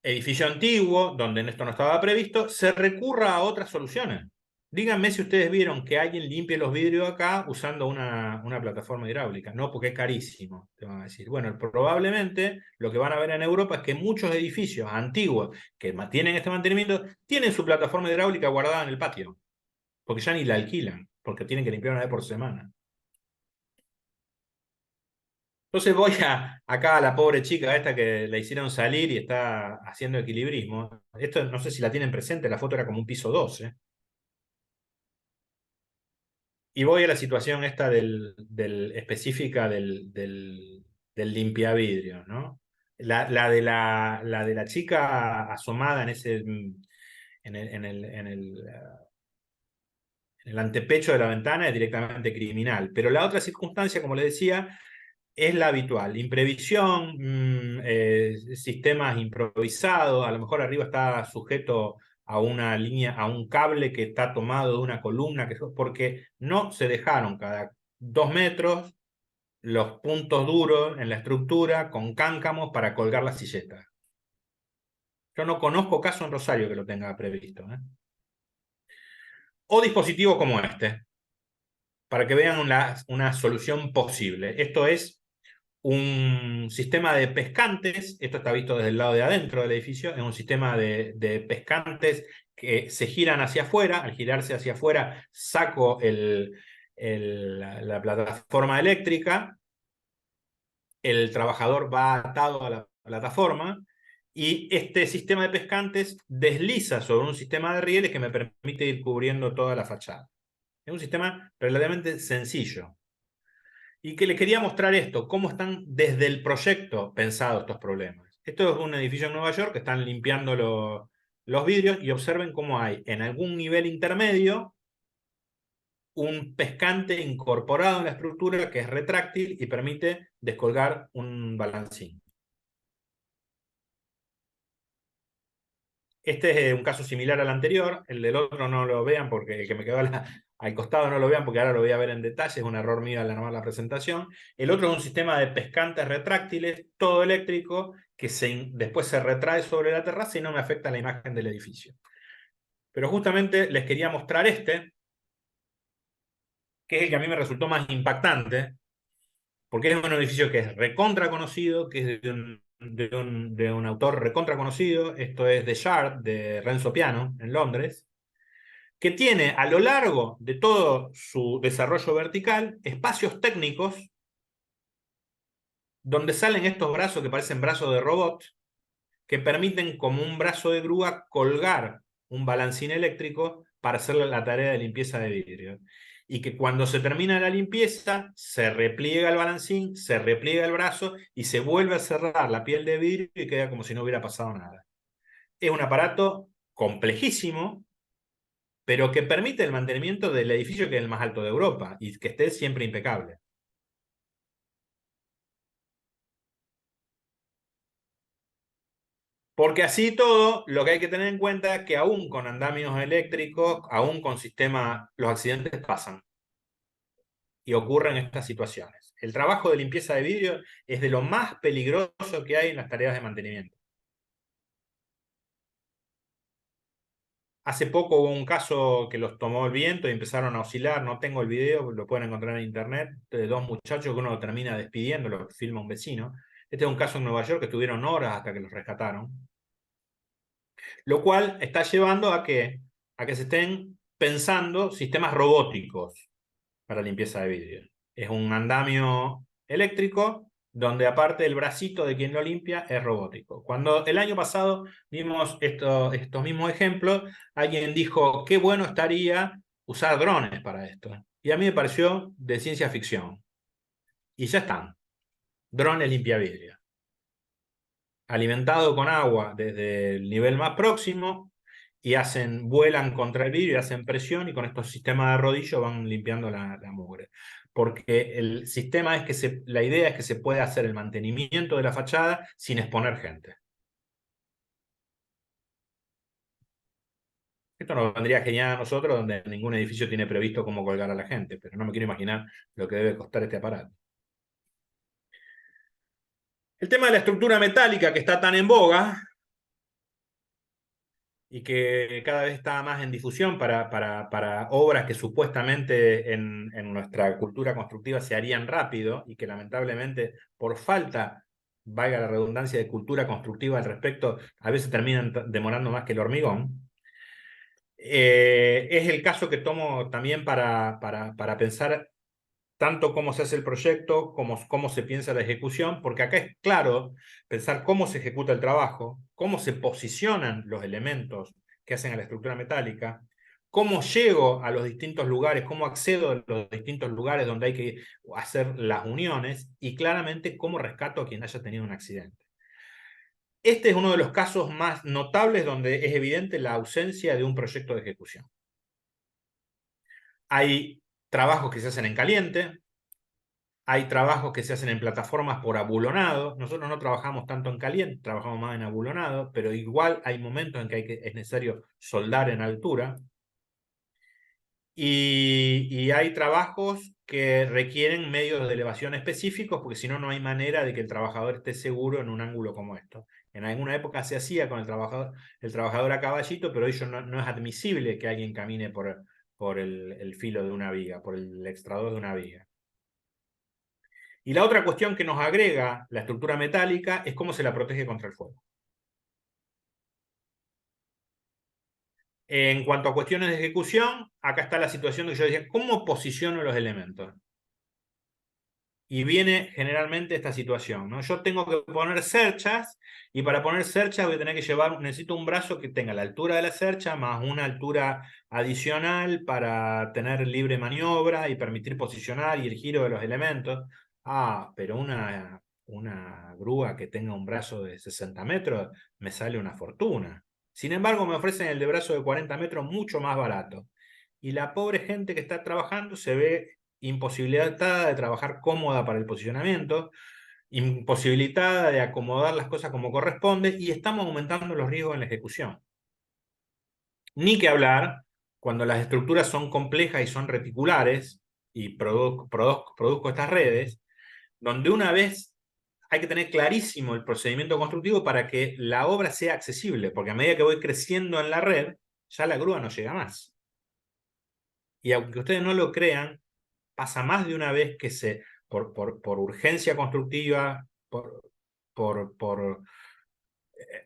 edificio antiguo, donde esto no estaba previsto, se recurra a otras soluciones. Díganme si ustedes vieron que alguien limpie los vidrios acá usando una plataforma hidráulica. No, porque es carísimo, te van a decir. Bueno, probablemente lo que van a ver en Europa es que muchos edificios antiguos que tienen este mantenimiento tienen su plataforma hidráulica guardada en el patio, porque ya ni la alquilan, porque tienen que limpiar una vez por semana. Entonces voy acá a la pobre chica esta que la hicieron salir y está haciendo equilibrismo. Esto no sé si la tienen presente, la foto era como un piso 12. Y voy a la situación esta específica del limpiavidrio, ¿no? La de la chica asomada en el antepecho de la ventana es directamente criminal. Pero la otra circunstancia, como le decía, es la habitual. Imprevisión, sistemas improvisados, a lo mejor arriba está sujeto a una línea, a un cable que está tomado de una columna, porque no se dejaron cada 2 metros los puntos duros en la estructura con cáncamos para colgar las silletas. Yo no conozco caso en Rosario que lo tenga previsto. O dispositivos como este, para que vean una solución posible. Esto es un sistema de pescantes, esto está visto desde el lado de adentro del edificio, es un sistema de pescantes que se giran hacia afuera, al girarse hacia afuera saco la plataforma eléctrica, el trabajador va atado a la plataforma y este sistema de pescantes desliza sobre un sistema de rieles que me permite ir cubriendo toda la fachada. Es un sistema relativamente sencillo. Y que les quería mostrar esto, cómo están desde el proyecto pensados estos problemas. Esto es un edificio en Nueva York que están limpiando los vidrios y observen cómo hay en algún nivel intermedio un pescante incorporado en la estructura que es retráctil y permite descolgar un balancín. Este es un caso similar al anterior, el del otro no lo vean porque el que me quedó al costado no lo vean porque ahora lo voy a ver en detalle, es un error mío al armar la presentación. El otro es un sistema de pescantes retráctiles, todo eléctrico, que después se retrae sobre la terraza y no me afecta la imagen del edificio. Pero justamente les quería mostrar este, que es el que a mí me resultó más impactante, porque es un edificio que es recontra conocido, que es de un autor recontra conocido, esto es The Shard, de Renzo Piano, en Londres, que tiene a lo largo de todo su desarrollo vertical espacios técnicos donde salen estos brazos que parecen brazos de robot, que permiten como un brazo de grúa colgar un balancín eléctrico para hacer la tarea de limpieza de vidrio. Y que cuando se termina la limpieza, se repliega el balancín, se repliega el brazo y se vuelve a cerrar la piel de vidrio y queda como si no hubiera pasado nada. Es un aparato complejísimo, pero que permite el mantenimiento del edificio que es el más alto de Europa y que esté siempre impecable. Porque así todo, lo que hay que tener en cuenta es que aún con andamios eléctricos, aún con sistemas, los accidentes pasan y ocurren estas situaciones. El trabajo de limpieza de vidrio es de lo más peligroso que hay en las tareas de mantenimiento. Hace poco hubo un caso que los tomó el viento y empezaron a oscilar, no tengo el video, lo pueden encontrar en internet, de 2 muchachos que uno lo termina despidiendo, lo filma un vecino, Este es un caso en Nueva York que estuvieron horas hasta que los rescataron. Lo cual está llevando a que se estén pensando sistemas robóticos para limpieza de vidrio. Es un andamio eléctrico donde aparte el bracito de quien lo limpia es robótico. Cuando el año pasado vimos estos mismos ejemplos, alguien dijo, qué bueno estaría usar drones para esto. Y a mí me pareció de ciencia ficción. Y ya están. Drones limpiavidrio. Alimentado con agua desde el nivel más próximo y vuelan contra el vidrio y hacen presión y con estos sistemas de rodillo van limpiando la mugre. Porque el sistema es que la idea es que se pueda hacer el mantenimiento de la fachada sin exponer gente. Esto nos vendría genial a nosotros, donde ningún edificio tiene previsto cómo colgar a la gente, pero no me quiero imaginar lo que debe costar este aparato. El tema de la estructura metálica que está tan en boga y que cada vez está más en difusión para obras que supuestamente en nuestra cultura constructiva se harían rápido y que lamentablemente por falta, valga la redundancia, de cultura constructiva al respecto, a veces terminan demorando más que el hormigón. Es el caso que tomo también para pensar tanto cómo se hace el proyecto como cómo se piensa la ejecución, porque acá es claro pensar cómo se ejecuta el trabajo, cómo se posicionan los elementos que hacen a la estructura metálica, cómo llego a los distintos lugares, cómo accedo a los distintos lugares donde hay que hacer las uniones y claramente cómo rescato a quien haya tenido un accidente. Este es uno de los casos más notables donde es evidente la ausencia de un proyecto de ejecución. Hay trabajos que se hacen en caliente, hay trabajos que se hacen en plataformas por abulonado. Nosotros no trabajamos tanto en caliente, trabajamos más en abulonado, pero igual hay momentos en que es necesario soldar en altura. Y hay trabajos que requieren medios de elevación específicos, porque si no, no hay manera de que el trabajador esté seguro en un ángulo como esto. En alguna época se hacía con el trabajador a caballito, pero hoy no es admisible que alguien camine por el filo de una viga, por el extrador de una viga. Y la otra cuestión que nos agrega la estructura metálica es cómo se la protege contra el fuego. En cuanto a cuestiones de ejecución, acá está la situación que yo decía, ¿cómo posiciono los elementos? Y viene generalmente esta situación, ¿no? Yo tengo que poner cerchas, y para poner cerchas voy a tener que necesito un brazo que tenga la altura de la cercha, más una altura adicional para tener libre maniobra y permitir posicionar y el giro de los elementos. Ah, pero una grúa que tenga un brazo de 60 metros me sale una fortuna. Sin embargo, me ofrecen el de brazo de 40 metros mucho más barato. Y la pobre gente que está trabajando se ve imposibilitada de trabajar cómoda para el posicionamiento, imposibilitada de acomodar las cosas como corresponde, y estamos aumentando los riesgos en la ejecución. Ni que hablar cuando las estructuras son complejas y son reticulares, y produzco estas redes, donde una vez hay que tener clarísimo el procedimiento constructivo para que la obra sea accesible, porque a medida que voy creciendo en la red, ya la grúa no llega más. Y aunque ustedes no lo crean, pasa más de una vez que por urgencia constructiva, por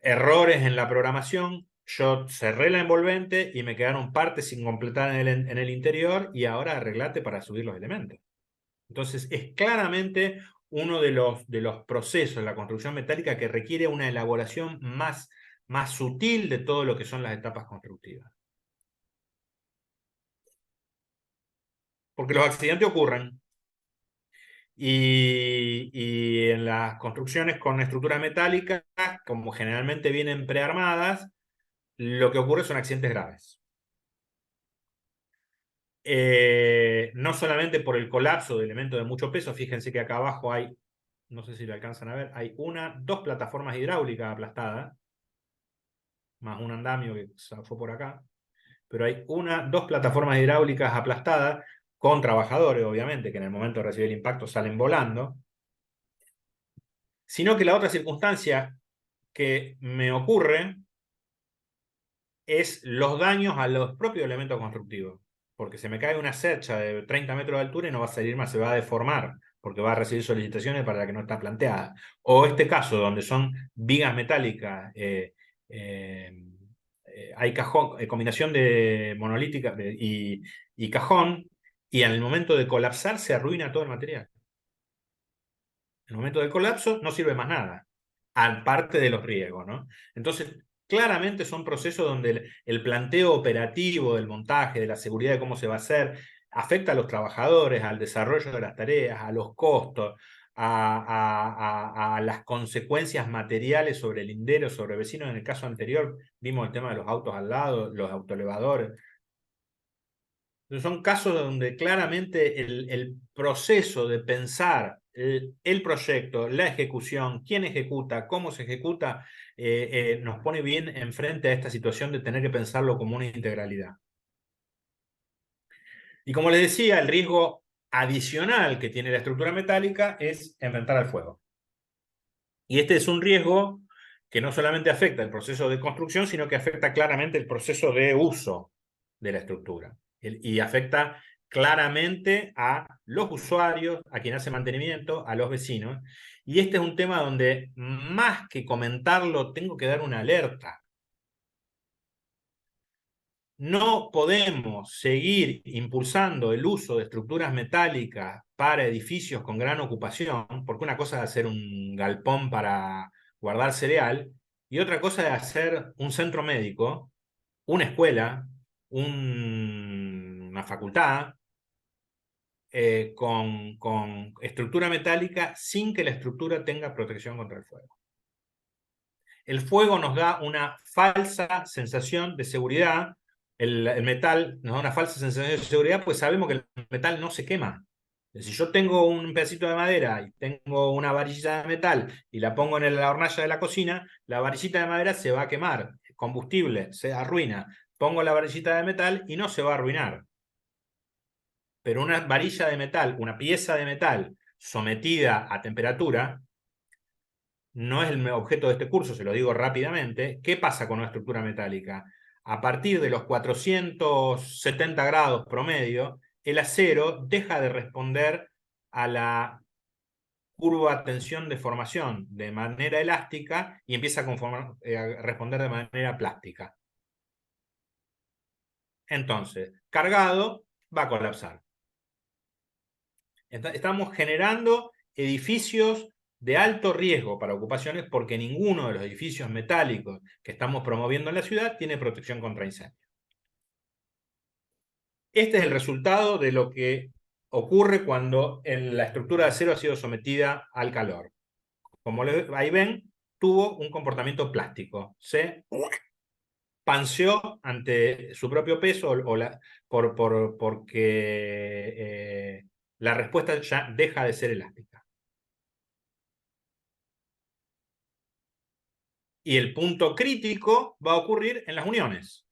errores en la programación, yo cerré la envolvente y me quedaron partes sin completar en el interior y ahora arreglate para subir los elementos. Entonces es claramente uno de los procesos de la construcción metálica que requiere una elaboración más sutil de todo lo que son las etapas constructivas. Porque los accidentes ocurren. Y en las construcciones con estructuras metálicas, como generalmente vienen prearmadas, lo que ocurre son accidentes graves. No solamente por el colapso de elementos de mucho peso, fíjense que acá abajo hay, no sé si lo alcanzan a ver, hay dos plataformas hidráulicas aplastadas, más un andamio que fue por acá, pero hay dos plataformas hidráulicas aplastadas con trabajadores, obviamente, que en el momento de recibir el impacto salen volando, sino que la otra circunstancia que me ocurre es los daños a los propios elementos constructivos, porque se me cae una cercha de 30 metros de altura y no va a salir más, se va a deformar, porque va a recibir solicitaciones para la que no está planteada. O este caso, donde son vigas metálicas, hay cajón, combinación de monolítica y cajón, y en el momento de colapsar se arruina todo el material. En el momento del colapso no sirve más nada, aparte de los riesgos, ¿no? Entonces, claramente son procesos donde el planteo operativo del montaje, de la seguridad de cómo se va a hacer, afecta a los trabajadores, al desarrollo de las tareas, a los costos, a las consecuencias materiales sobre el lindero, sobre vecinos. En el caso anterior vimos el tema de los autos al lado, los autoelevadores. Son casos donde claramente el proceso de pensar el proyecto, la ejecución, quién ejecuta, cómo se ejecuta, nos pone bien enfrente a esta situación de tener que pensarlo como una integralidad. Y como les decía, el riesgo adicional que tiene la estructura metálica es enfrentar al fuego. Y este es un riesgo que no solamente afecta el proceso de construcción, sino que afecta claramente el proceso de uso de la estructura. Y afecta claramente a los usuarios, a quien hace mantenimiento, a los vecinos. Y este es un tema donde, más que comentarlo, tengo que dar una alerta. No podemos seguir impulsando el uso de estructuras metálicas para edificios con gran ocupación, porque una cosa es hacer un galpón para guardar cereal y otra cosa es hacer un centro médico, una escuela, una facultad, con estructura metálica sin que la estructura tenga protección contra el fuego. El fuego nos da una falsa sensación de seguridad. El metal nos da una falsa sensación de seguridad, pues sabemos que el metal no se quema. Si yo tengo un pedacito de madera y tengo una varillita de metal y la pongo en la hornalla de la cocina, la varillita de madera se va a quemar, combustible, se arruina. Pongo la varillita de metal y no se va a arruinar. Pero una varilla de metal, una pieza de metal sometida a temperatura, no es el objeto de este curso, se lo digo rápidamente. ¿Qué pasa con una estructura metálica? A partir de los 470 grados promedio, el acero deja de responder a la curva tensión-deformación de manera elástica y empieza a responder de manera plástica. Entonces, cargado, va a colapsar. Estamos generando edificios de alto riesgo para ocupaciones porque ninguno de los edificios metálicos que estamos promoviendo en la ciudad tiene protección contra incendios. Este es el resultado de lo que ocurre cuando la estructura de acero ha sido sometida al calor. Como ahí ven, tuvo un comportamiento plástico. Se panseó ante su propio peso porque la respuesta ya deja de ser elástica. Y el punto crítico va a ocurrir en las uniones.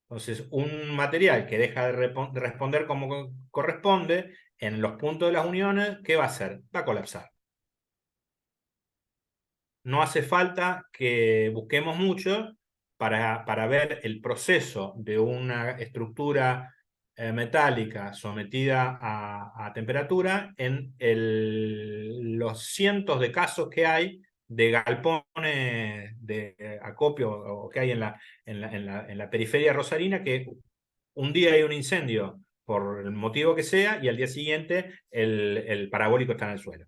Entonces, un material que deja de responder como corresponde en los puntos de las uniones, ¿qué va a hacer? Va a colapsar. No hace falta que busquemos mucho para ver el proceso de una estructura metálica sometida a temperatura en los cientos de casos que hay de galpones de acopio o que hay en la periferia rosarina, que un día hay un incendio por el motivo que sea y al día siguiente el parabólico está en el suelo.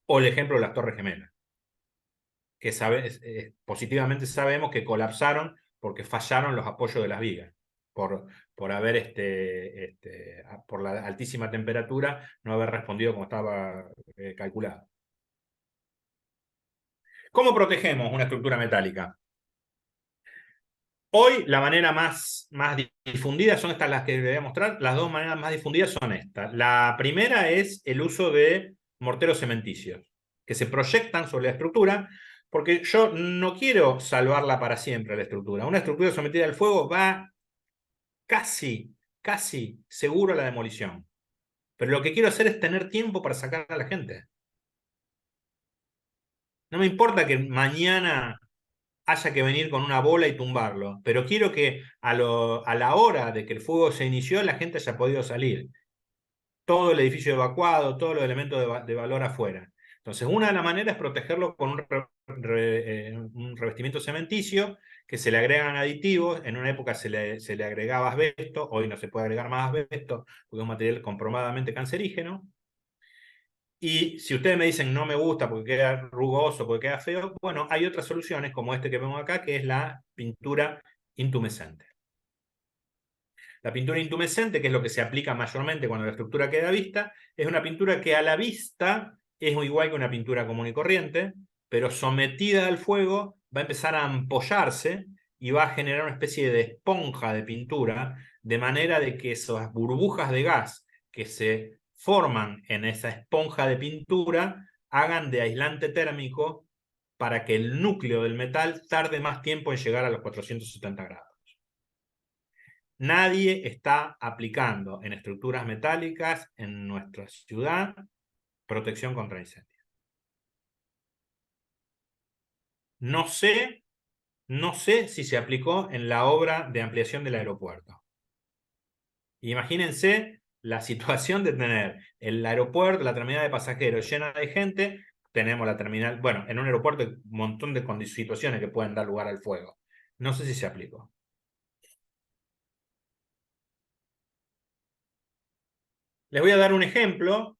O el ejemplo de las Torres Gemelas, que positivamente sabemos que colapsaron porque fallaron los apoyos de las vigas, por haber por la altísima temperatura, no haber respondido como estaba calculado. ¿Cómo protegemos una estructura metálica? Hoy la manera más difundida son estas las que les voy a mostrar. Las dos maneras más difundidas son estas. La primera es el uso de morteros cementicios, que se proyectan sobre la estructura, porque yo no quiero salvarla para siempre la estructura. Una estructura sometida al fuego va casi seguro a la demolición. Pero lo que quiero hacer es tener tiempo para sacar a la gente. No me importa que mañana haya que venir con una bola y tumbarlo, pero quiero que a la hora de que el fuego se inició la gente haya podido salir. Todo el edificio evacuado, todos los elementos de valor afuera. Entonces, una de las maneras es protegerlo con un revestimiento cementicio, que se le agregan aditivos. En una época se le agregaba asbesto, hoy no se puede agregar más asbesto, porque es un material comprobadamente cancerígeno. Y si ustedes me dicen no me gusta porque queda rugoso, porque queda feo, bueno, hay otras soluciones como este que vemos acá, que es la pintura intumescente. La pintura intumescente, que es lo que se aplica mayormente cuando la estructura queda a vista, es una pintura que a la vista es igual que una pintura común y corriente, pero sometida al fuego va a empezar a ampollarse y va a generar una especie de esponja de pintura, de manera de que esas burbujas de gas que se forman en esa esponja de pintura hagan de aislante térmico para que el núcleo del metal tarde más tiempo en llegar a los 470 grados. Nadie está aplicando en estructuras metálicas en nuestra ciudad protección contra incendios. No sé si se aplicó en la obra de ampliación del aeropuerto. Imagínense la situación de tener el aeropuerto, la terminal de pasajeros llena de gente, tenemos la terminal, bueno, en un aeropuerto hay un montón de situaciones que pueden dar lugar al fuego. No sé si se aplicó. Les voy a dar un ejemplo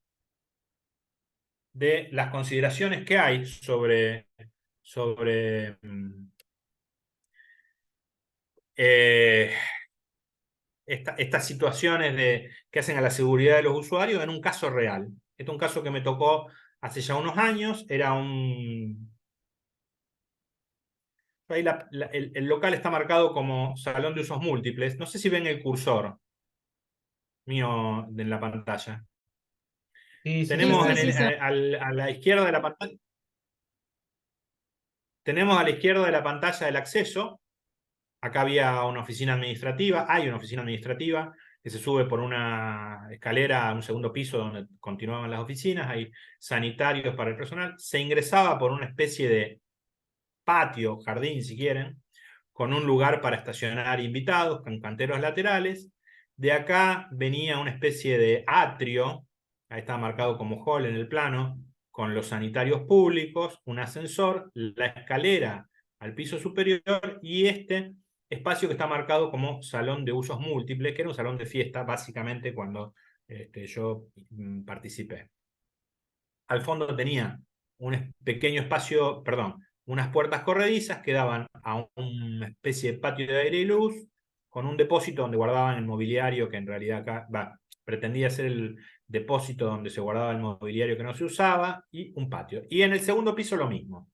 de las consideraciones que hay sobre estas situaciones que hacen a la seguridad de los usuarios en un caso real. Este es un caso que me tocó hace ya unos años. Era ahí el local está marcado como salón de usos múltiples. No sé si ven el cursor mío en la pantalla. Sí, sí, se Tenemos ve. a la izquierda de la pantalla. Tenemos a la izquierda de la pantalla el acceso. Acá había una oficina administrativa, hay una oficina administrativa que se sube por una escalera a un segundo piso donde continuaban las oficinas, hay sanitarios para el personal. Se ingresaba por una especie de patio, jardín si quieren, con un lugar para estacionar invitados, con canteros laterales. De acá venía una especie de atrio, ahí está marcado como hall en el plano, con los sanitarios públicos, un ascensor, la escalera al piso superior y este espacio que está marcado como salón de usos múltiples, que era un salón de fiesta básicamente cuando yo participé. Al fondo tenía un pequeño espacio, perdón, unas puertas corredizas que daban a una especie de patio de aire y luz, con un depósito donde guardaban el mobiliario, que en realidad acá pretendía ser el depósito donde se guardaba el mobiliario que no se usaba, y un patio. Y en el segundo piso lo mismo.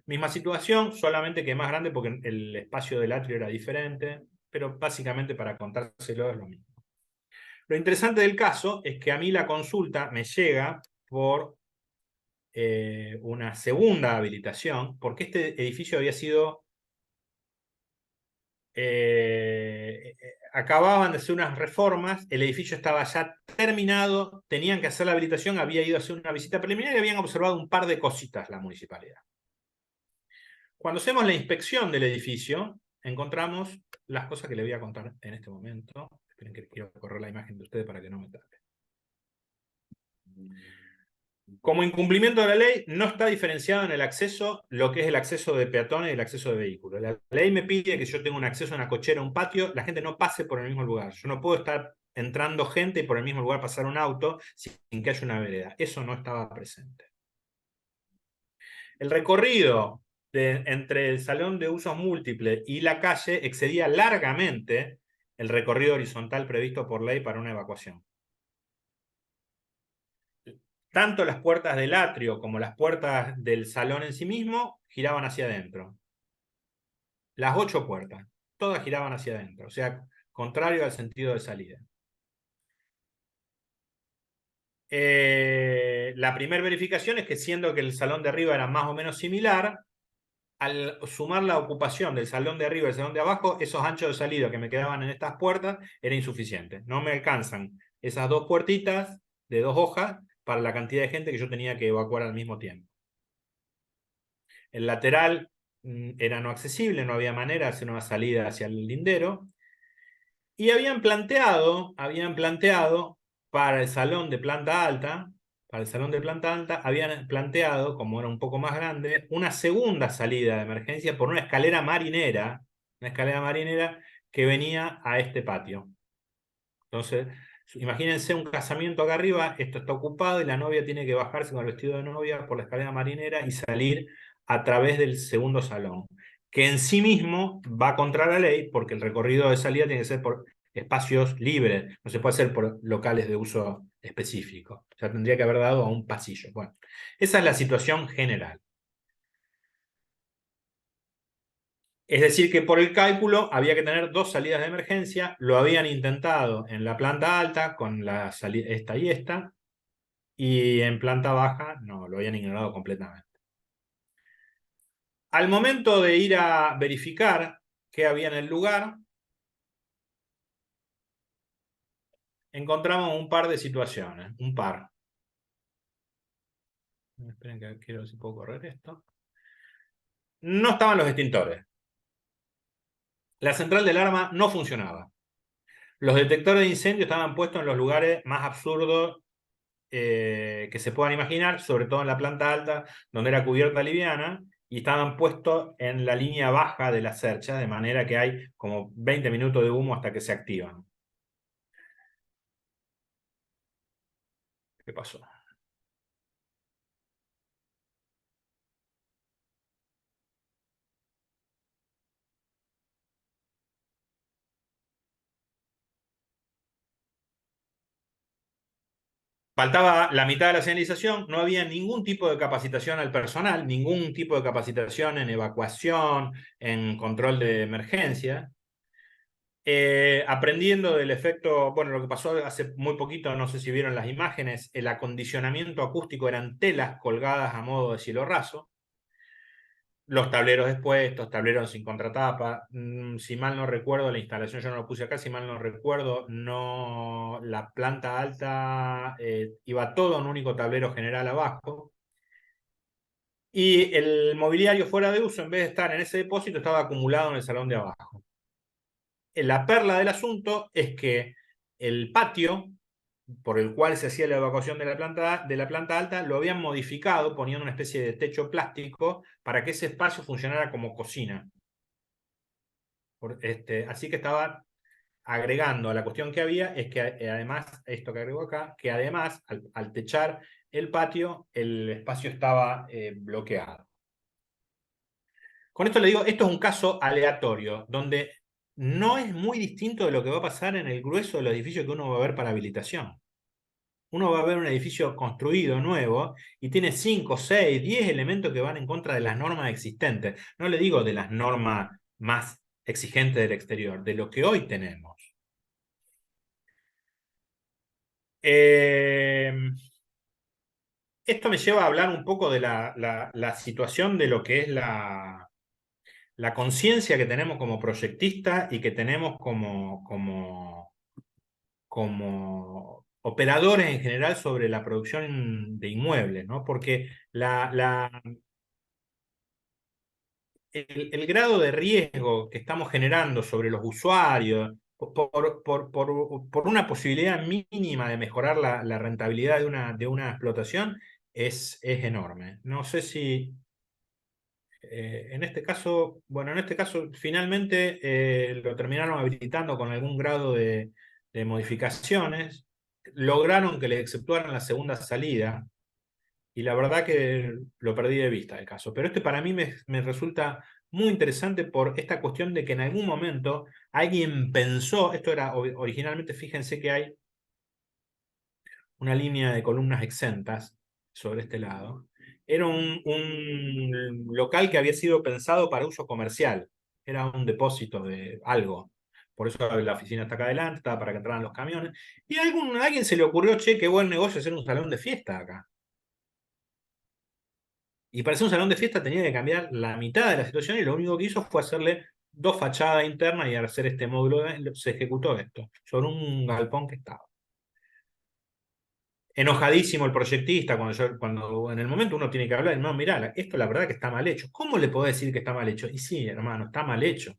Misma situación, solamente que más grande porque el espacio del atrio era diferente, pero básicamente para contárselo es lo mismo. Lo interesante del caso es que a mí la consulta me llega por una segunda habilitación, porque este edificio había sido... acababan de hacer unas reformas, el edificio estaba ya terminado, tenían que hacer la habilitación, había ido a hacer una visita preliminar y habían observado un par de cositas la municipalidad. Cuando hacemos la inspección del edificio, encontramos las cosas que les voy a contar en este momento. Esperen que quiero correr la imagen de ustedes para que no me tape. Como incumplimiento de la ley, no está diferenciado en el acceso lo que es el acceso de peatones y el acceso de vehículos. La ley me pide que yo tenga un acceso a una cochera, un patio, la gente no pase por el mismo lugar. Yo no puedo estar entrando gente y por el mismo lugar pasar un auto sin que haya una vereda. Eso no estaba presente. El recorrido entre el salón de usos múltiples y la calle excedía largamente el recorrido horizontal previsto por ley para una evacuación. Tanto las puertas del atrio como las puertas del salón en sí mismo giraban hacia adentro. Las 8 puertas, todas giraban hacia adentro, o sea, contrario al sentido de salida. La primera verificación es que siendo que el salón de arriba era más o menos similar, al sumar la ocupación del salón de arriba y del salón de abajo, esos anchos de salida que me quedaban en estas puertas era insuficiente. No me alcanzan esas 2 puertitas de 2 hojas para la cantidad de gente que yo tenía que evacuar al mismo tiempo. El lateral era no accesible, no había manera de hacer una salida hacia el lindero. Y habían planteado para el salón de planta alta, habían planteado, como era un poco más grande, una segunda salida de emergencia por una escalera marinera que venía a este patio. Entonces, imagínense un casamiento acá arriba, esto está ocupado y la novia tiene que bajarse con el vestido de novia por la escalera marinera y salir a través del segundo salón, que en sí mismo va contra la ley porque el recorrido de salida tiene que ser por espacios libres, no se puede hacer por locales de uso específico. O sea, tendría que haber dado a un pasillo. Bueno, esa es la situación general. Es decir, que por el cálculo había que tener dos salidas de emergencia, lo habían intentado en la planta alta con la salida esta y en planta baja no, lo habían ignorado completamente. Al momento de ir a verificar qué había en el lugar, encontramos un par de situaciones, un par. Esperen que quiero ver si puedo correr esto. No estaban los extintores. La central del alarma no funcionaba. Los detectores de incendio estaban puestos en los lugares más absurdos que se puedan imaginar, sobre todo en la planta alta, donde era cubierta liviana, y estaban puestos en la línea baja de la cercha, de manera que hay como 20 minutos de humo hasta que se activan. ¿Qué pasó? Faltaba la mitad de la señalización, no había ningún tipo de capacitación al personal, ningún tipo de capacitación en evacuación, en control de emergencia. Aprendiendo del efecto, bueno, lo que pasó hace muy poquito, no sé si vieron las imágenes, el acondicionamiento acústico eran telas colgadas a modo de cielo raso. Los tableros expuestos, tableros sin contratapa. Si mal no recuerdo, la instalación yo no lo puse acá, si mal no recuerdo, no, la planta alta iba todo en un único tablero general abajo. Y el mobiliario fuera de uso, en vez de estar en ese depósito, estaba acumulado en el salón de abajo. La perla del asunto es que el patio por el cual se hacía la evacuación de la planta alta, lo habían modificado poniendo una especie de techo plástico para que ese espacio funcionara como cocina. Así que estaba agregando a la cuestión que había, es que además, esto que agrego acá, que además al techar el patio, el espacio estaba bloqueado. Con esto le digo, esto es un caso aleatorio, donde no es muy distinto de lo que va a pasar en el grueso de los edificios que uno va a ver para habilitación. Uno va a ver un edificio construido nuevo y tiene 5, 6, 10 elementos que van en contra de las normas existentes. No le digo de las normas más exigentes del exterior, de lo que hoy tenemos. Esto me lleva a hablar un poco de la situación de lo que es la conciencia que tenemos como proyectistas y que tenemos como operadores en general sobre la producción de inmuebles, ¿no? Porque el grado de riesgo que estamos generando sobre los usuarios por una posibilidad mínima de mejorar la rentabilidad de una explotación es enorme. No sé si en este caso, bueno, en este caso finalmente lo terminaron habilitando con algún grado de modificaciones, lograron que le exceptuaran la segunda salida, y la verdad que lo perdí de vista el caso. Pero para mí me resulta muy interesante por esta cuestión de que en algún momento alguien pensó, esto era originalmente, fíjense que hay una línea de columnas exentas sobre este lado. Era un local que había sido pensado para uso comercial. Era un depósito de algo. Por eso la oficina está acá adelante, estaba para que entraran los camiones. Y a alguien se le ocurrió, che, qué buen negocio hacer un salón de fiesta acá. Y para hacer un salón de fiesta tenía que cambiar la mitad de la situación y lo único que hizo fue hacerle dos fachadas internas y al hacer este módulo se ejecutó esto sobre un galpón que estaba. enojadísimo el proyectista, cuando en el momento uno tiene que hablar, no, mirá, esto la verdad que está mal hecho. ¿Cómo le podés decir que está mal hecho? Y sí, hermano, está mal hecho,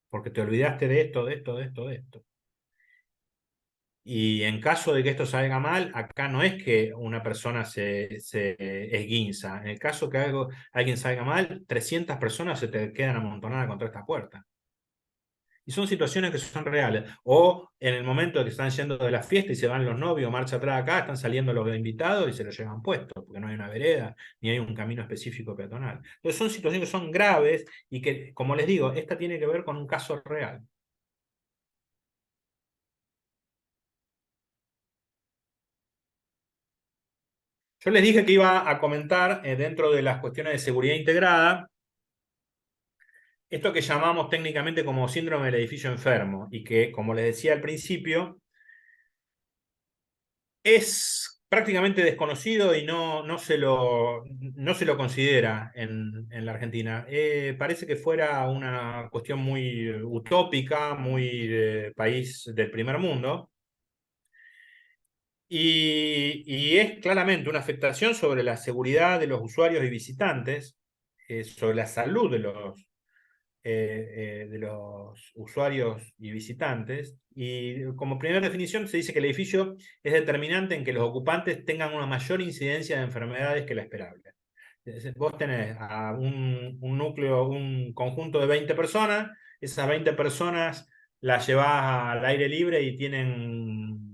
porque te olvidaste de esto, de esto, de esto, de esto. Y en caso de que esto salga mal, acá no es que una persona se esguinza. En el caso que alguien salga mal, 300 personas se te quedan amontonadas contra esta puerta. Y son situaciones que son reales. O en el momento de que están yendo de la fiesta y se van los novios, marcha atrás acá, están saliendo los invitados y se los llevan puestos, porque no hay una vereda, ni hay un camino específico peatonal. Entonces son situaciones que son graves y que, como les digo, esta tiene que ver con un caso real. Yo les dije que iba a comentar dentro de las cuestiones de seguridad integrada, esto que llamamos técnicamente como síndrome del edificio enfermo, y que, como les decía al principio, es prácticamente desconocido y no se lo considera en la Argentina. Parece que fuera una cuestión muy utópica, muy de país del primer mundo. Y es claramente una afectación sobre la seguridad de los usuarios y visitantes, sobre la salud de los usuarios y visitantes. Y como primera definición se dice que el edificio es determinante en que los ocupantes tengan una mayor incidencia de enfermedades que la esperable. Vos tenés a un núcleo, un conjunto de 20 personas, esas 20 personas las llevás al aire libre y tienen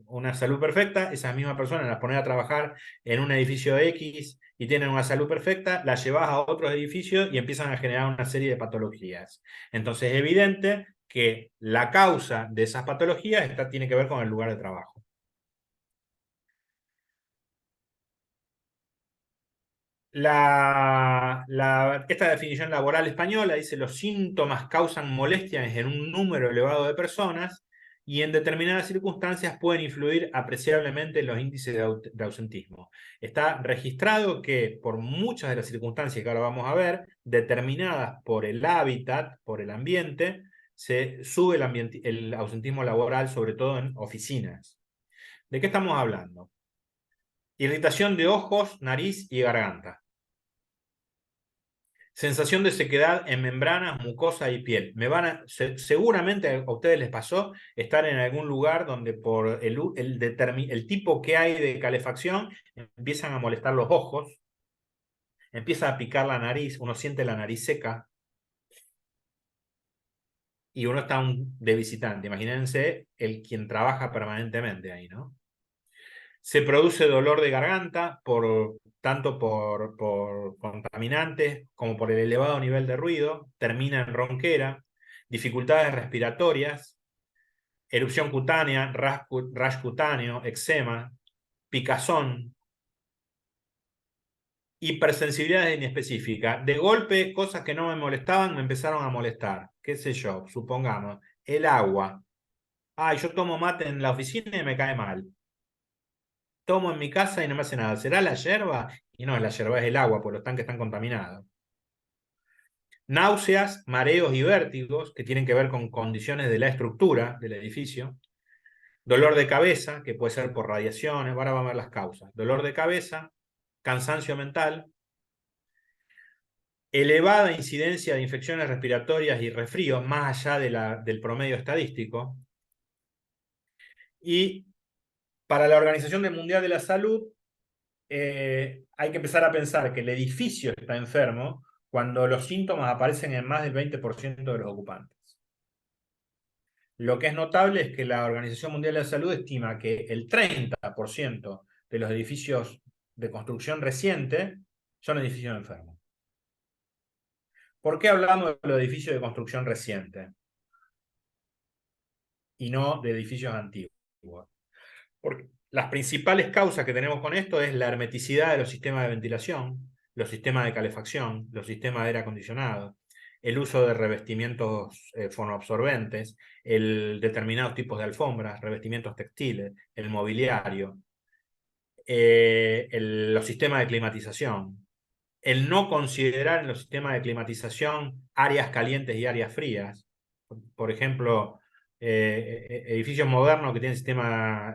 una salud perfecta, esas mismas personas las pones a trabajar en un edificio X y tienen una salud perfecta, las llevas a otros edificios y empiezan a generar una serie de patologías. Entonces es evidente que la causa de esas patologías tiene que ver con el lugar de trabajo. Esta definición laboral española dice: los síntomas causan molestias en un número elevado de personas y en determinadas circunstancias pueden influir apreciablemente en los índices de ausentismo. Está registrado que por muchas de las circunstancias que ahora vamos a ver, determinadas por el hábitat, por el ambiente, se sube el ausentismo laboral, sobre todo en oficinas. ¿De qué estamos hablando? Irritación de ojos, nariz y garganta. Sensación de sequedad en membranas, mucosa y piel. Seguramente a ustedes les pasó estar en algún lugar donde por el tipo que hay de calefacción empiezan a molestar los ojos, empieza a picar la nariz, uno siente la nariz seca y uno está de visitante. Imagínense quien trabaja permanentemente ahí, ¿no? Se produce dolor de garganta tanto por contaminantes como por el elevado nivel de ruido, termina en ronquera, dificultades respiratorias, erupción cutánea, rash cutáneo, eczema, picazón, hipersensibilidad inespecífica. De golpe, cosas que no me molestaban me empezaron a molestar. ¿Qué sé yo? Supongamos, el agua. Yo tomo mate en la oficina y me cae mal. Tomo en mi casa y no me hace nada. ¿Será la yerba? Y no, la yerba es el agua, porque los tanques están contaminados. Náuseas, mareos y vértigos, que tienen que ver con condiciones de la estructura del edificio. Dolor de cabeza, que puede ser por radiaciones. Ahora vamos a ver las causas. Dolor de cabeza, cansancio mental, elevada incidencia de infecciones respiratorias y resfríos, más allá del promedio estadístico. Y para la Organización Mundial de la Salud, hay que empezar a pensar que el edificio está enfermo cuando los síntomas aparecen en más del 20% de los ocupantes. Lo que es notable es que la Organización Mundial de la Salud estima que el 30% de los edificios de construcción reciente son edificios enfermos. ¿Por qué hablamos de los edificios de construcción reciente y no de edificios antiguos? Porque las principales causas que tenemos con esto es la hermeticidad de los sistemas de ventilación, los sistemas de calefacción, los sistemas de aire acondicionado, el uso de revestimientos fonoabsorbentes, determinados tipos de alfombras, revestimientos textiles, el mobiliario, los sistemas de climatización, el no considerar en los sistemas de climatización áreas calientes y áreas frías. Por ejemplo, edificios modernos que tienen sistema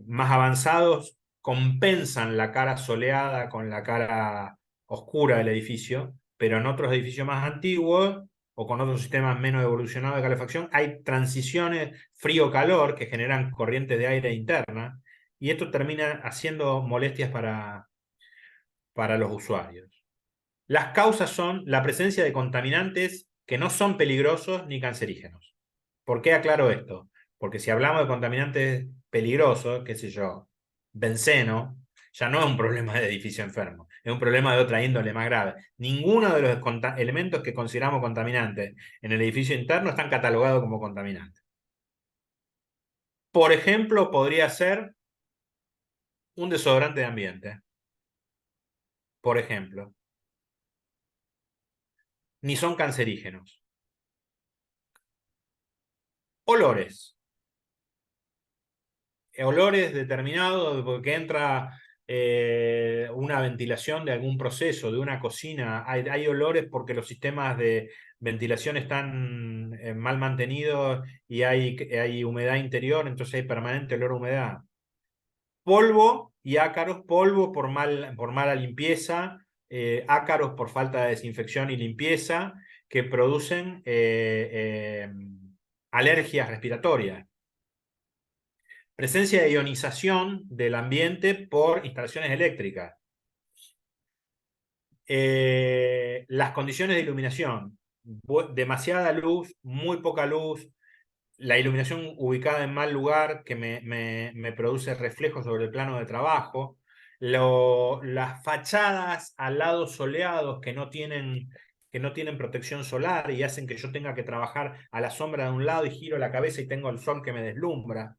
más avanzados compensan la cara soleada con la cara oscura del edificio, pero en otros edificios más antiguos o con otros sistemas menos evolucionados de calefacción hay transiciones frío-calor que generan corrientes de aire interna y esto termina haciendo molestias para los usuarios. Las causas son la presencia de contaminantes que no son peligrosos ni cancerígenos. ¿Por qué aclaro esto? Porque si hablamos de contaminantes peligrosos, qué sé yo, benceno, ya no es un problema de edificio enfermo, es un problema de otra índole más grave. Ninguno de los elementos que consideramos contaminantes en el edificio interno están catalogados como contaminantes. Por ejemplo, podría ser un desodorante de ambiente. Por ejemplo. Ni son cancerígenos. Olores. Olores determinados porque entra una ventilación de algún proceso, de una cocina. Hay olores porque los sistemas de ventilación están mal mantenidos y hay humedad interior, entonces hay permanente olor a humedad. Polvo y ácaros, polvo por mala limpieza, ácaros por falta de desinfección y limpieza, que producen alergias respiratorias. Presencia de ionización del ambiente por instalaciones eléctricas. Las condiciones de iluminación. Demasiada luz, muy poca luz, la iluminación ubicada en mal lugar que me produce reflejos sobre el plano de trabajo, las fachadas al lado soleados que no tienen protección solar y hacen que yo tenga que trabajar a la sombra de un lado y giro la cabeza y tengo el sol que me deslumbra.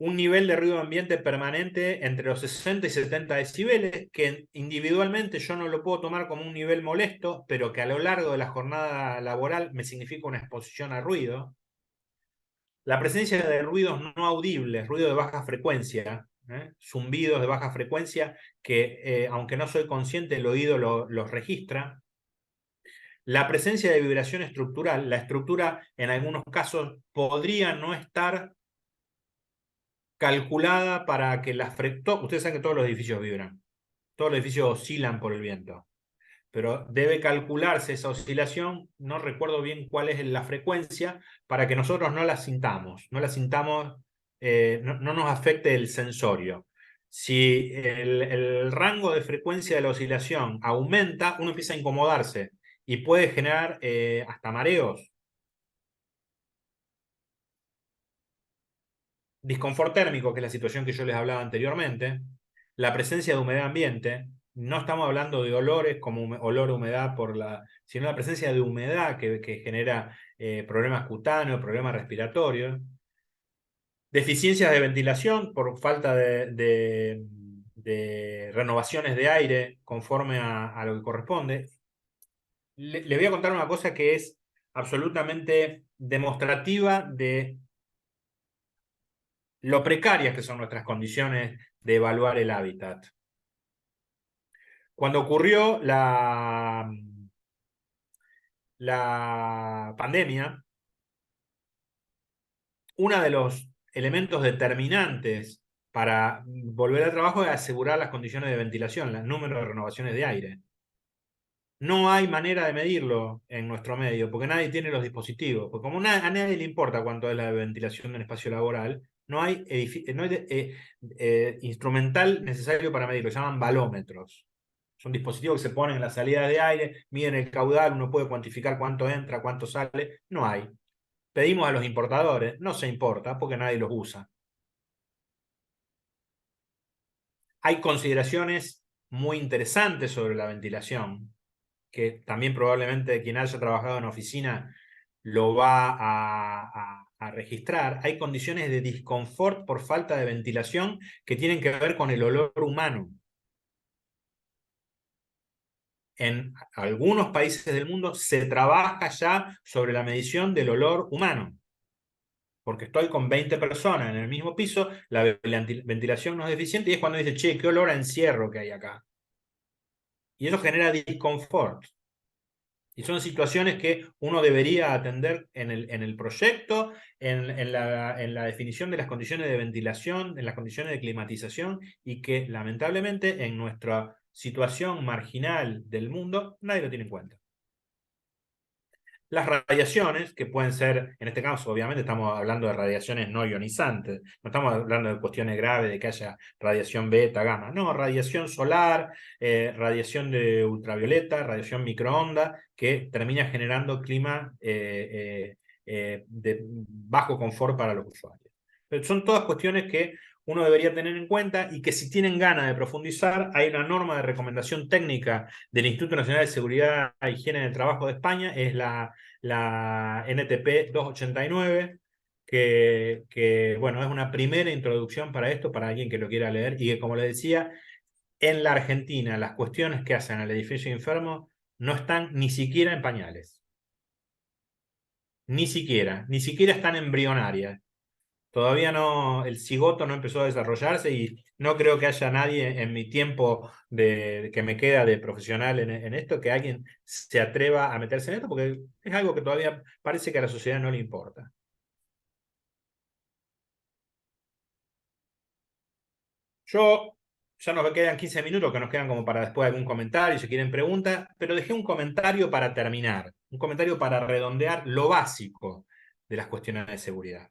Un nivel de ruido ambiente permanente entre los 60 y 70 decibeles, que individualmente yo no lo puedo tomar como un nivel molesto, pero que a lo largo de la jornada laboral me significa una exposición a ruido. La presencia de ruidos no audibles, ruido de baja frecuencia, zumbidos de baja frecuencia, que aunque no soy consciente, el oído los registra. La presencia de vibración estructural, la estructura en algunos casos podría no estar calculada para que las frecuencias. Ustedes saben que todos los edificios vibran, todos los edificios oscilan por el viento, pero debe calcularse esa oscilación, no recuerdo bien cuál es la frecuencia, para que nosotros no la sintamos, no nos afecte el sensorio. Si el rango de frecuencia de la oscilación aumenta, uno empieza a incomodarse y puede generar hasta mareos. Disconfort térmico, que es la situación que yo les hablaba anteriormente, la presencia de humedad ambiente, no estamos hablando de olores como olor a humedad sino la presencia de humedad que genera problemas cutáneos, problemas respiratorios, deficiencias de ventilación por falta de renovaciones de aire conforme a lo que corresponde. Le voy a contar una cosa que es absolutamente demostrativa de lo precarias que son nuestras condiciones de evaluar el hábitat. Cuando ocurrió la pandemia, uno de los elementos determinantes para volver al trabajo es asegurar las condiciones de ventilación, el número de renovaciones de aire. No hay manera de medirlo en nuestro medio, porque nadie tiene los dispositivos. Porque como a nadie le importa cuánto es la ventilación de un espacio laboral, no hay instrumental necesario para medirlo, se llaman balómetros. Son dispositivos que se ponen en las salidas de aire, miden el caudal, uno puede cuantificar cuánto entra, cuánto sale. No hay. Pedimos a los importadores, no se importa porque nadie los usa. Hay consideraciones muy interesantes sobre la ventilación, que también probablemente quien haya trabajado en oficina lo va a registrar. Hay condiciones de disconfort por falta de ventilación que tienen que ver con el olor humano. En algunos países del mundo se trabaja ya sobre la medición del olor humano. Porque estoy con 20 personas en el mismo piso, la ventilación no es deficiente y es cuando dice, che, qué olor a encierro que hay acá. Y eso genera disconfort. Y son situaciones que uno debería atender en el proyecto, en la definición de las condiciones de ventilación, en las condiciones de climatización, y que lamentablemente en nuestra situación marginal del mundo nadie lo tiene en cuenta. Las radiaciones, que pueden ser, en este caso obviamente estamos hablando de radiaciones no ionizantes, no estamos hablando de cuestiones graves de que haya radiación beta, gamma, no, radiación solar, radiación de ultravioleta, radiación microonda, que termina generando clima de bajo confort para los usuarios. Pero son todas cuestiones que uno debería tener en cuenta y que si tienen ganas de profundizar, hay una norma de recomendación técnica del Instituto Nacional de Seguridad e Higiene del Trabajo de España, es la NTP 289, que bueno, es una primera introducción para esto, para alguien que lo quiera leer, y que, como les decía, en la Argentina las cuestiones que hacen al edificio enfermo no están ni siquiera en pañales. Ni siquiera están embrionarias. Todavía no, el cigoto no empezó a desarrollarse y no creo que haya nadie en mi tiempo que me queda de profesional en esto, que alguien se atreva a meterse en esto, porque es algo que todavía parece que a la sociedad no le importa. Ya nos quedan 15 minutos, que nos quedan como para después algún comentario, si quieren preguntas, pero dejé un comentario para terminar, un comentario para redondear lo básico de las cuestiones de seguridad.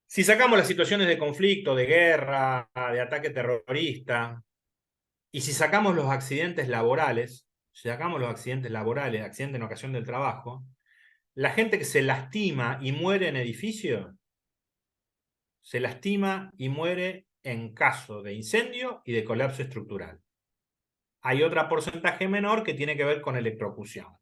Si sacamos las situaciones de conflicto, de guerra, de ataque terrorista, y si sacamos los accidentes laborales, accidentes en ocasión del trabajo, la gente que se lastima y muere en edificio, se lastima y muere en caso de incendio y de colapso estructural. Hay otro porcentaje menor que tiene que ver con electrocución.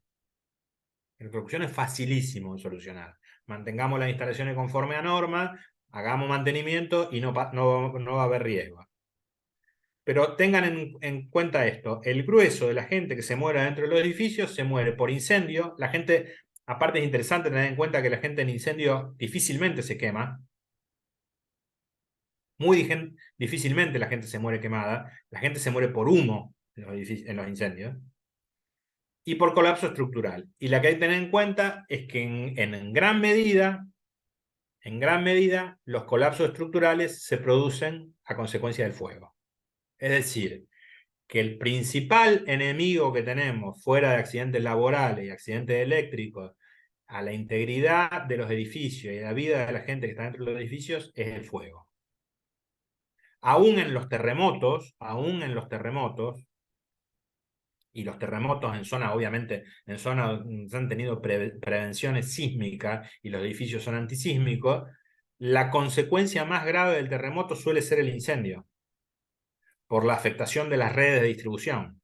Electrocución es facilísimo de solucionar. Mantengamos las instalaciones conforme a norma, hagamos mantenimiento y no va a haber riesgo. Pero tengan en cuenta esto, el grueso de la gente que se muere dentro de los edificios se muere por incendio. La gente, aparte es interesante tener en cuenta que la gente en incendio difícilmente se quema. Muy difícilmente la gente se muere quemada. La gente se muere por humo en los incendios. Y por colapso estructural. Y la que hay que tener en cuenta es que en gran medida, los colapsos estructurales se producen a consecuencia del fuego. Es decir, que el principal enemigo que tenemos fuera de accidentes laborales y accidentes eléctricos a la integridad de los edificios y a la vida de la gente que está dentro de los edificios es el fuego. Aún en los terremotos, y los terremotos en zona, obviamente, en zona se han tenido prevenciones sísmicas y los edificios son antisísmicos, la consecuencia más grave del terremoto suele ser el incendio, por la afectación de las redes de distribución.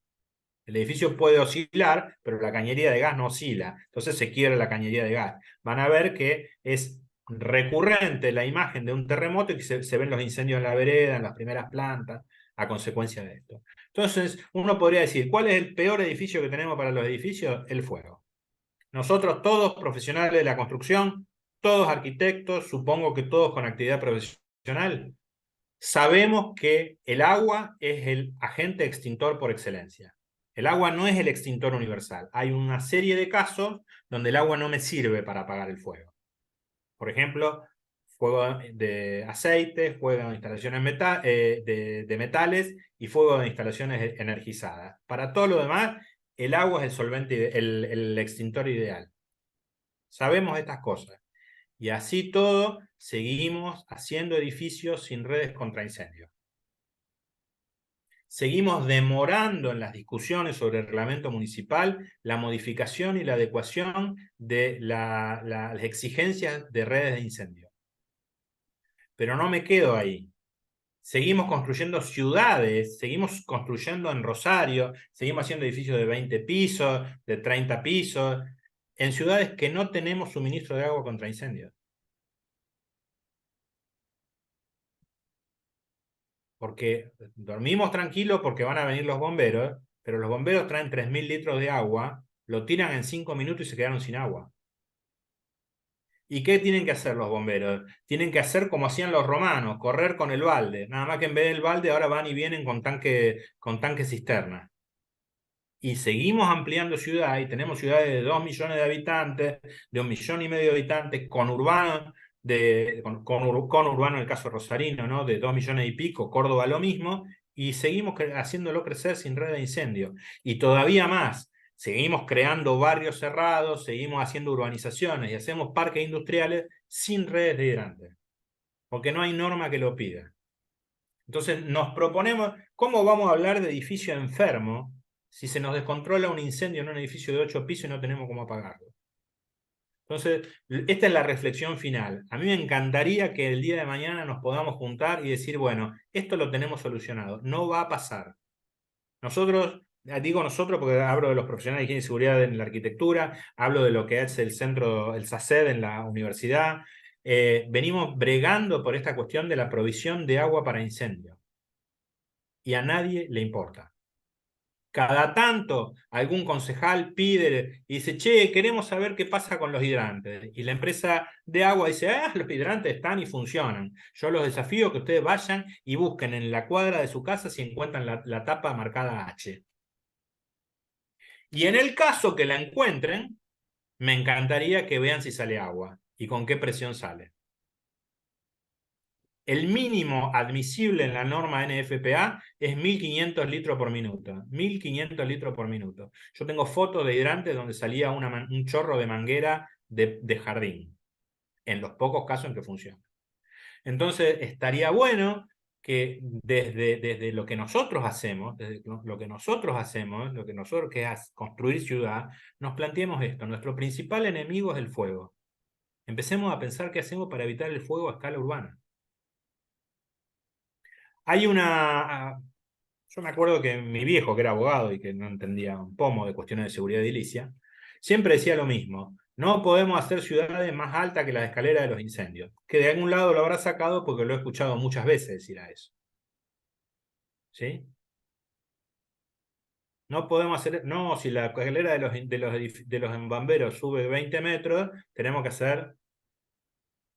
El edificio puede oscilar, pero la cañería de gas no oscila, entonces se quiebra la cañería de gas. Van a ver que es recurrente la imagen de un terremoto y que se ven los incendios en la vereda, en las primeras plantas, a consecuencia de esto. Entonces, uno podría decir, ¿cuál es el peor edificio que tenemos para los edificios? El fuego. Nosotros, todos profesionales de la construcción, todos arquitectos, supongo que todos con actividad profesional, sabemos que el agua es el agente extintor por excelencia. El agua no es el extintor universal. Hay una serie de casos donde el agua no me sirve para apagar el fuego. Por ejemplo, fuego de aceite, fuego de instalaciones de metales y fuego de instalaciones energizadas. Para todo lo demás, el agua es el solvente, el extintor ideal. Sabemos estas cosas. Y así todo, seguimos haciendo edificios sin redes contra incendios. Seguimos demorando en las discusiones sobre el reglamento municipal la modificación y la adecuación de las exigencias de redes de incendio. Pero no me quedo ahí. Seguimos construyendo ciudades, seguimos construyendo en Rosario, seguimos haciendo edificios de 20 pisos, de 30 pisos, en ciudades que no tenemos suministro de agua contra incendios. Porque dormimos tranquilos porque van a venir los bomberos, pero los bomberos traen 3.000 litros de agua, lo tiran en 5 minutos y se quedaron sin agua. ¿Y qué tienen que hacer los bomberos? Tienen que hacer como hacían los romanos, correr con el balde. Nada más que en vez del balde ahora van y vienen con tanque cisterna. y seguimos ampliando ciudad, y tenemos ciudades de 2 millones de habitantes, de 1,5 millones de habitantes, con urbano, con urbano en el caso rosarino, ¿no? De 2 millones y pico, Córdoba lo mismo, y seguimos haciéndolo crecer sin red de incendio. Y todavía más, seguimos creando barrios cerrados, seguimos haciendo urbanizaciones y hacemos parques industriales sin redes de hidrantes, porque no hay norma que lo pida. Entonces nos proponemos, ¿cómo vamos a hablar de edificio enfermo si se nos descontrola un incendio en un edificio de 8 pisos y no tenemos cómo apagarlo? Entonces, esta es la reflexión final. A mí me encantaría que el día de mañana nos podamos juntar y decir, bueno, esto lo tenemos solucionado. No va a pasar. Nosotros, digo nosotros porque hablo de los profesionales de higiene y seguridad en la arquitectura, hablo de lo que es el centro, el SACED en la universidad. Venimos bregando por esta cuestión de la provisión de agua para incendios. Y a nadie le importa. Cada tanto algún concejal pide y dice, che, queremos saber qué pasa con los hidrantes. Y la empresa de agua dice, los hidrantes están y funcionan. Yo los desafío que ustedes vayan y busquen en la cuadra de su casa si encuentran la tapa marcada H. Y en el caso que la encuentren, me encantaría que vean si sale agua y con qué presión sale. El mínimo admisible en la norma NFPA es 1.500 litros por minuto. 1.500 litros por minuto. Yo tengo fotos de hidrantes donde salía un chorro de manguera de jardín, en los pocos casos en que funciona. Entonces, estaría bueno que desde lo que nosotros hacemos, que es construir ciudad, nos planteemos esto. Nuestro principal enemigo es el fuego. Empecemos a pensar qué hacemos para evitar el fuego a escala urbana. Hay yo me acuerdo que mi viejo, que era abogado y que no entendía un pomo de cuestiones de seguridad edilicia, siempre decía lo mismo: no podemos hacer ciudades más altas que las escaleras de los incendios. Que de algún lado lo habrá sacado porque lo he escuchado muchas veces decir a eso. ¿Sí? No podemos hacer, no, si la escalera de los bomberos sube 20 metros, tenemos que hacer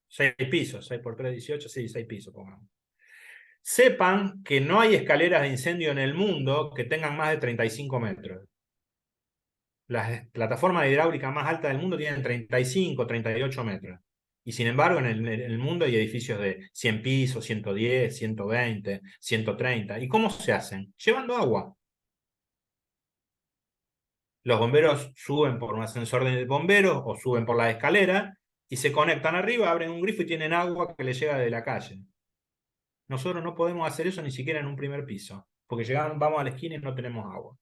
6 pisos, 6 por 3, 18, sí, 6 pisos, pongamos. Sepan que no hay escaleras de incendio en el mundo que tengan más de 35 metros. Las plataformas de hidráulica más altas del mundo tienen 35, 38 metros. Y sin embargo, en el mundo hay edificios de 100 pisos, 110, 120, 130. ¿Y cómo se hacen? Llevando agua. Los bomberos suben por un ascensor de bomberos o suben por la escalera y se conectan arriba, abren un grifo y tienen agua que les llega de la calle. Nosotros no podemos hacer eso ni siquiera en un primer piso, porque vamos a la esquina y no tenemos agua.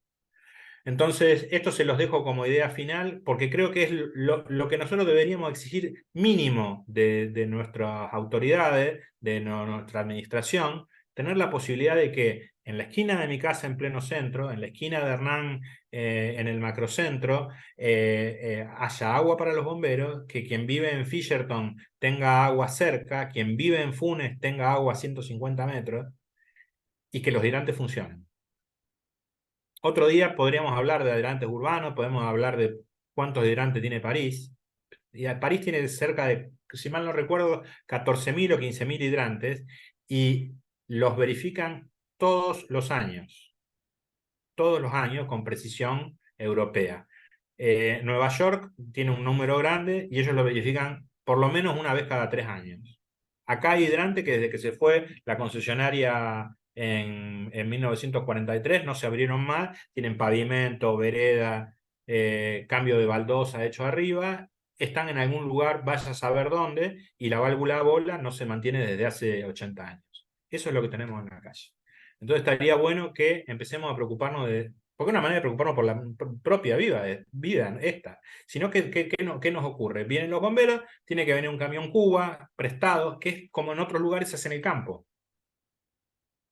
Entonces, esto se los dejo como idea final, porque creo que es lo que nosotros deberíamos exigir mínimo de nuestras autoridades, de nuestra administración, tener la posibilidad de que en la esquina de mi casa en pleno centro, en la esquina de Hernán en el macrocentro, haya agua para los bomberos, que quien vive en Fisherton tenga agua cerca, quien vive en Funes tenga agua a 150 metros, y que los hidrantes funcionen. Otro día podríamos hablar de hidrantes urbanos, podemos hablar de cuántos hidrantes tiene París. Y París tiene cerca de, si mal no recuerdo, 14.000 o 15.000 hidrantes y los verifican todos los años con precisión europea. Nueva York tiene un número grande y ellos lo verifican por lo menos una vez cada 3 años. Acá hay hidrantes que desde que se fue la concesionaria en 1943 no se abrieron más, tienen pavimento, vereda, cambio de baldosa hecho arriba, están en algún lugar, vaya a saber dónde, y la válvula bola no se mantiene desde hace 80 años. Eso es lo que tenemos en la calle. Entonces estaría bueno que empecemos a preocuparnos porque una manera de preocuparnos por la propia vida esta, sino ¿qué nos ocurre? Vienen los bomberos, tiene que venir un camión Cuba, prestado, que es como en otros lugares se hace en el campo.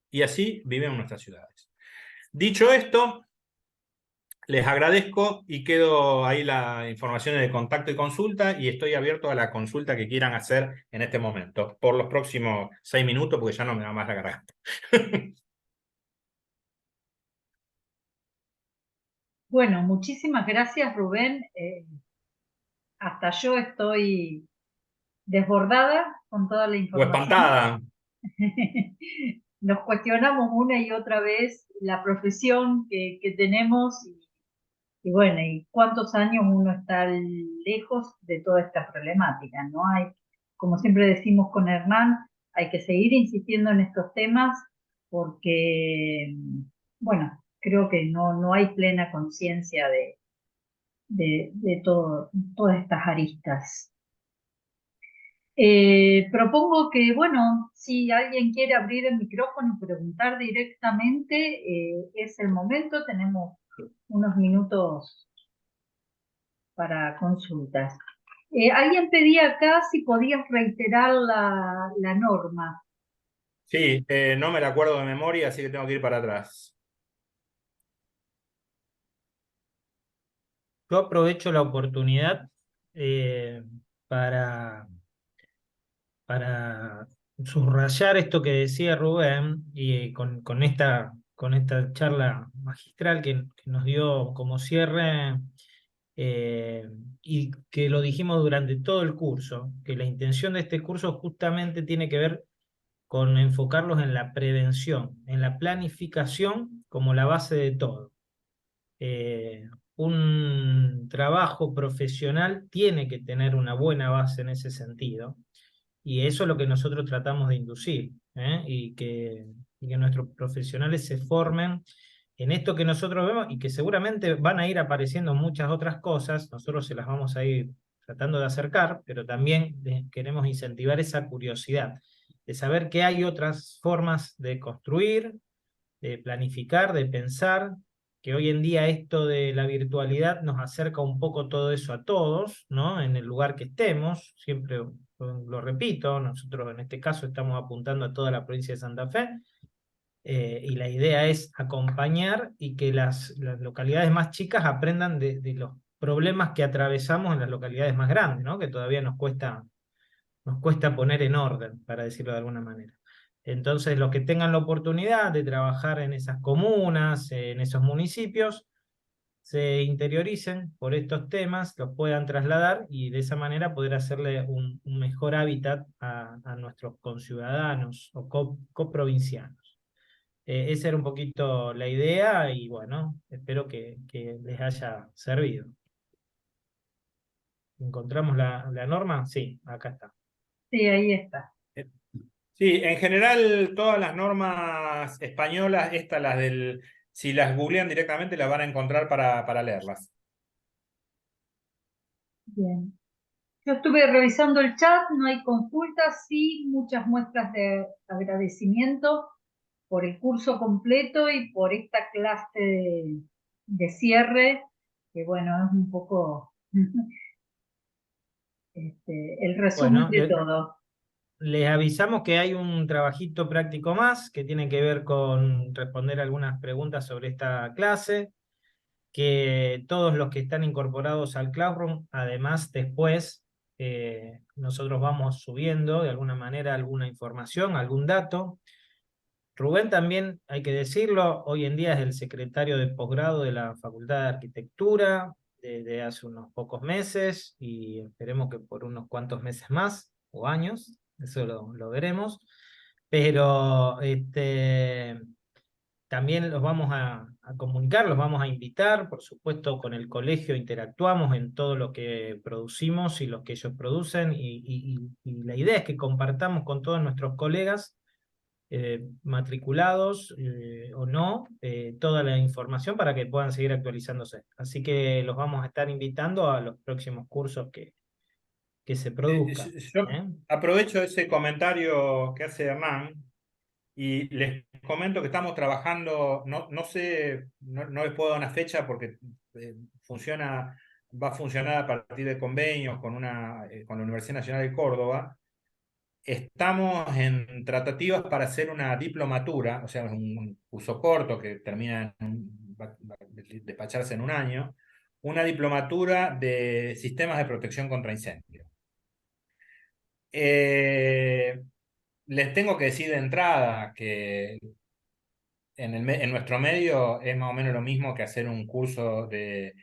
Y así vivimos nuestras ciudades. Dicho esto, les agradezco y quedo ahí la información de contacto y consulta y estoy abierto a la consulta que quieran hacer en este momento, por los próximos 6 minutos, porque ya no me da más la garganta. Bueno, muchísimas gracias, Rubén. Hasta yo estoy desbordada con toda la O información. espantada. Nos cuestionamos una y otra vez la profesión que tenemos y bueno, ¿y cuántos años uno está lejos de toda esta problemática? ¿No? Hay, como siempre decimos con Hernán, hay que seguir insistiendo en estos temas porque, bueno, creo que no hay plena conciencia de todo, todas estas aristas. Propongo que, bueno, si alguien quiere abrir el micrófono y preguntar directamente, es el momento, tenemos unos minutos para consultas. Alguien pedía acá si podías reiterar la norma. Sí, no me la acuerdo de memoria, así que tengo que ir para atrás. Yo aprovecho la oportunidad eh, para, para subrayar esto que decía Rubén y con esta charla magistral que nos dio como cierre eh, y que lo dijimos durante todo el curso, que la intención de este curso justamente tiene que ver con enfocarlos en la prevención, en la planificación como la base de todo. Un trabajo profesional tiene que tener una buena base en ese sentido, y eso es lo que nosotros tratamos de inducir, ¿eh? Y que nuestros profesionales se formen en esto que nosotros vemos y que seguramente van a ir apareciendo muchas otras cosas, nosotros se las vamos a ir tratando de acercar, pero también queremos incentivar esa curiosidad de saber que hay otras formas de construir, de planificar, de pensar, que hoy en día esto de la virtualidad nos acerca un poco todo eso a todos, ¿no? En el lugar que estemos, siempre lo repito, nosotros en este caso estamos apuntando a toda la provincia de Santa Fe, y la idea es acompañar y que las localidades más chicas aprendan de los problemas que atravesamos en las localidades más grandes, ¿no? Que todavía nos cuesta poner en orden, para decirlo de alguna manera. Entonces, los que tengan la oportunidad de trabajar en esas comunas, en esos municipios, se interioricen por estos temas, los puedan trasladar y de esa manera poder hacerle un mejor hábitat a nuestros conciudadanos o coprovincianos. Esa era un poquito la idea y bueno, espero que les haya servido. ¿Encontramos la norma? Sí, acá está. Sí, ahí está. Sí, en general todas las normas españolas, estas las del, si las googlean directamente las van a encontrar para leerlas. Bien. Yo estuve revisando el chat, no hay consultas, sí muchas muestras de agradecimiento por el curso completo y por esta clase de cierre, que bueno, es un poco el resumen Bueno, de todo. les avisamos que hay un trabajito práctico más que tiene que ver con responder algunas preguntas sobre esta clase, que todos los que están incorporados al Classroom, además después nosotros vamos subiendo de alguna manera alguna información, algún dato. Rubén también, hay que decirlo, hoy en día es el secretario de posgrado de la Facultad de Arquitectura desde hace unos pocos meses y esperemos que por unos cuantos meses más o años, eso lo veremos, pero también los vamos a comunicar, los vamos a invitar, por supuesto con el colegio interactuamos en todo lo que producimos y lo que ellos producen y la idea es que compartamos con todos nuestros colegas matriculados o no, toda la información para que puedan seguir actualizándose. Así que los vamos a estar invitando a los próximos cursos que se produzcan. Yo ¿Eh? aprovecho ese comentario que hace Hernán y les comento que estamos trabajando, no sé, no les puedo dar una fecha porque va a funcionar a partir de convenios con la Universidad Nacional de Córdoba. Estamos en tratativas para hacer una diplomatura, o sea, un curso corto que va a despacharse en un año, una diplomatura de sistemas de protección contra incendios. Les tengo que decir de entrada que en nuestro medio es más o menos lo mismo que hacer un curso de,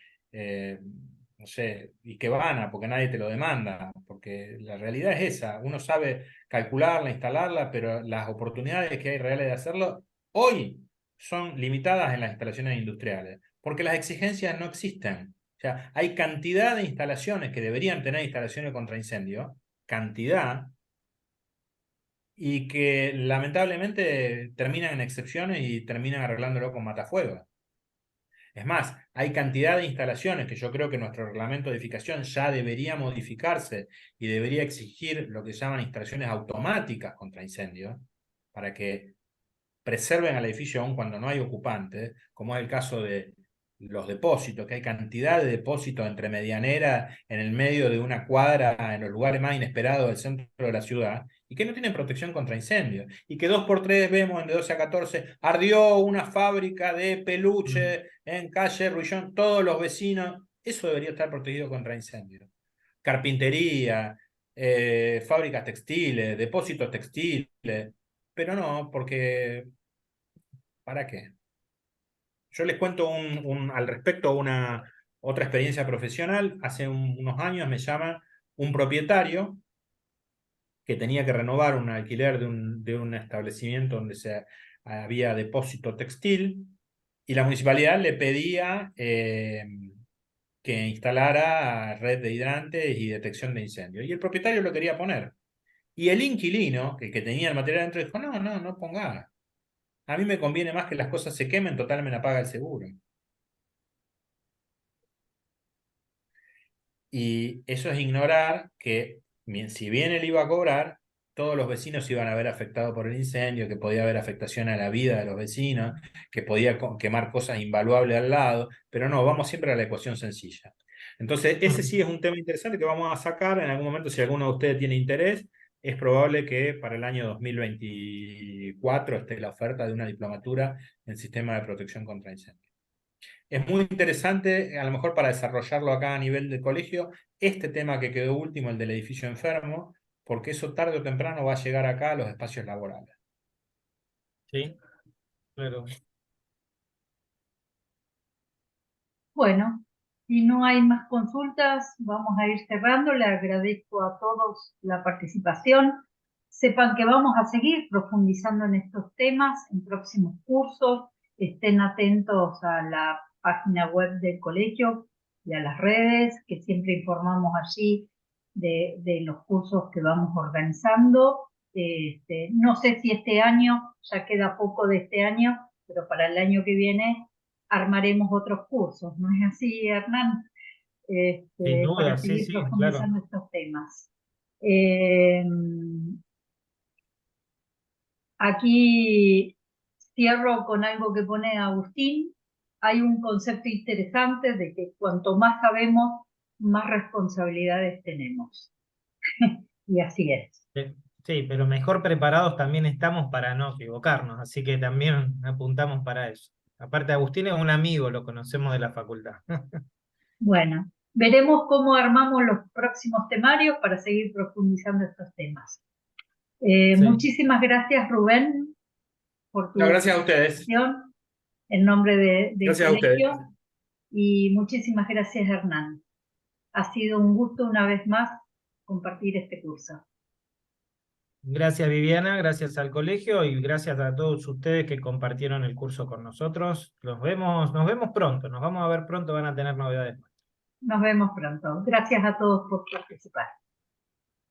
no sé, Ikebana, porque nadie te lo demanda, porque la realidad es esa, uno sabe calcularla, instalarla, pero las oportunidades que hay reales de hacerlo hoy son limitadas en las instalaciones industriales. porque las exigencias no existen. O sea, hay cantidad de instalaciones que deberían tener instalaciones contra incendio, cantidad, y que lamentablemente terminan en excepciones y terminan arreglándolo con matafuegos. Es más, hay cantidad de instalaciones que yo creo que nuestro reglamento de edificación ya debería modificarse y debería exigir lo que se llaman instalaciones automáticas contra incendios, para que preserven al edificio aún cuando no hay ocupantes, como es el caso de los depósitos, que hay cantidad de depósitos entre medianera en el medio de una cuadra, en los lugares más inesperados del centro de la ciudad, y que no tienen protección contra incendios. Y que 2x3 vemos en de 12 a 14, ardió una fábrica de peluche en calle Ruillón, todos los vecinos, eso debería estar protegido contra incendios. Carpintería, fábricas textiles, depósitos textiles, pero no, porque ¿para qué? Yo les cuento al respecto otra experiencia profesional. Hace unos años me llama un propietario que tenía que renovar un alquiler de un establecimiento donde había depósito textil, y la municipalidad le pedía que instalara red de hidrantes y detección de incendios. Y el propietario lo quería poner. Y el inquilino, que tenía el material dentro, dijo, no ponga. A mí me conviene más que las cosas se quemen, total me la paga el seguro. Y eso es ignorar que, si bien él iba a cobrar, todos los vecinos iban a ver afectados por el incendio, que podía haber afectación a la vida de los vecinos, que podía quemar cosas invaluables al lado, pero no, vamos siempre a la ecuación sencilla. Entonces, ese sí es un tema interesante que vamos a sacar en algún momento, si alguno de ustedes tiene interés. Es probable que para el año 2024 esté la oferta de una diplomatura en sistema de protección contra incendios. Es muy interesante, a lo mejor para desarrollarlo acá a nivel de colegio, este tema que quedó último, el del edificio enfermo, porque eso tarde o temprano va a llegar acá a los espacios laborales. Sí, claro. Bueno, si no hay más consultas, vamos a ir cerrando. Le agradezco a todos la participación. Sepan que vamos a seguir profundizando en estos temas en próximos cursos. Estén atentos a la página web del colegio y a las redes, que siempre informamos allí de los cursos que vamos organizando. No sé si este año, ya queda poco de este año, pero para el año que viene armaremos otros cursos, ¿no es así, Hernán? Sin Para duda, sí, seguir sí, claro. profundizando estos temas. Eh, Aquí cierro con algo que pone Agustín. Hay un concepto interesante de que cuanto más sabemos, más responsabilidades tenemos. Y así es. Sí, pero mejor preparados también estamos para no equivocarnos, así que también apuntamos para eso. Aparte, Agustín es un amigo, lo conocemos de la facultad. Bueno, veremos cómo armamos los próximos temarios para seguir profundizando estos temas. Sí. Muchísimas gracias, Rubén, por No, tu gracias a ustedes. presentación en nombre del Gracias a ustedes. colegio, y muchísimas gracias, Hernán. Ha sido un gusto una vez más compartir este curso. Gracias, Viviana, gracias al colegio y gracias a todos ustedes que compartieron el curso con nosotros. Nos vemos pronto, nos vamos a ver pronto, van a tener novedades. Nos vemos pronto. Gracias a todos por participar.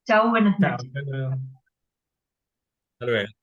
Chao, buenas Chao, noches. hasta luego. Hasta luego.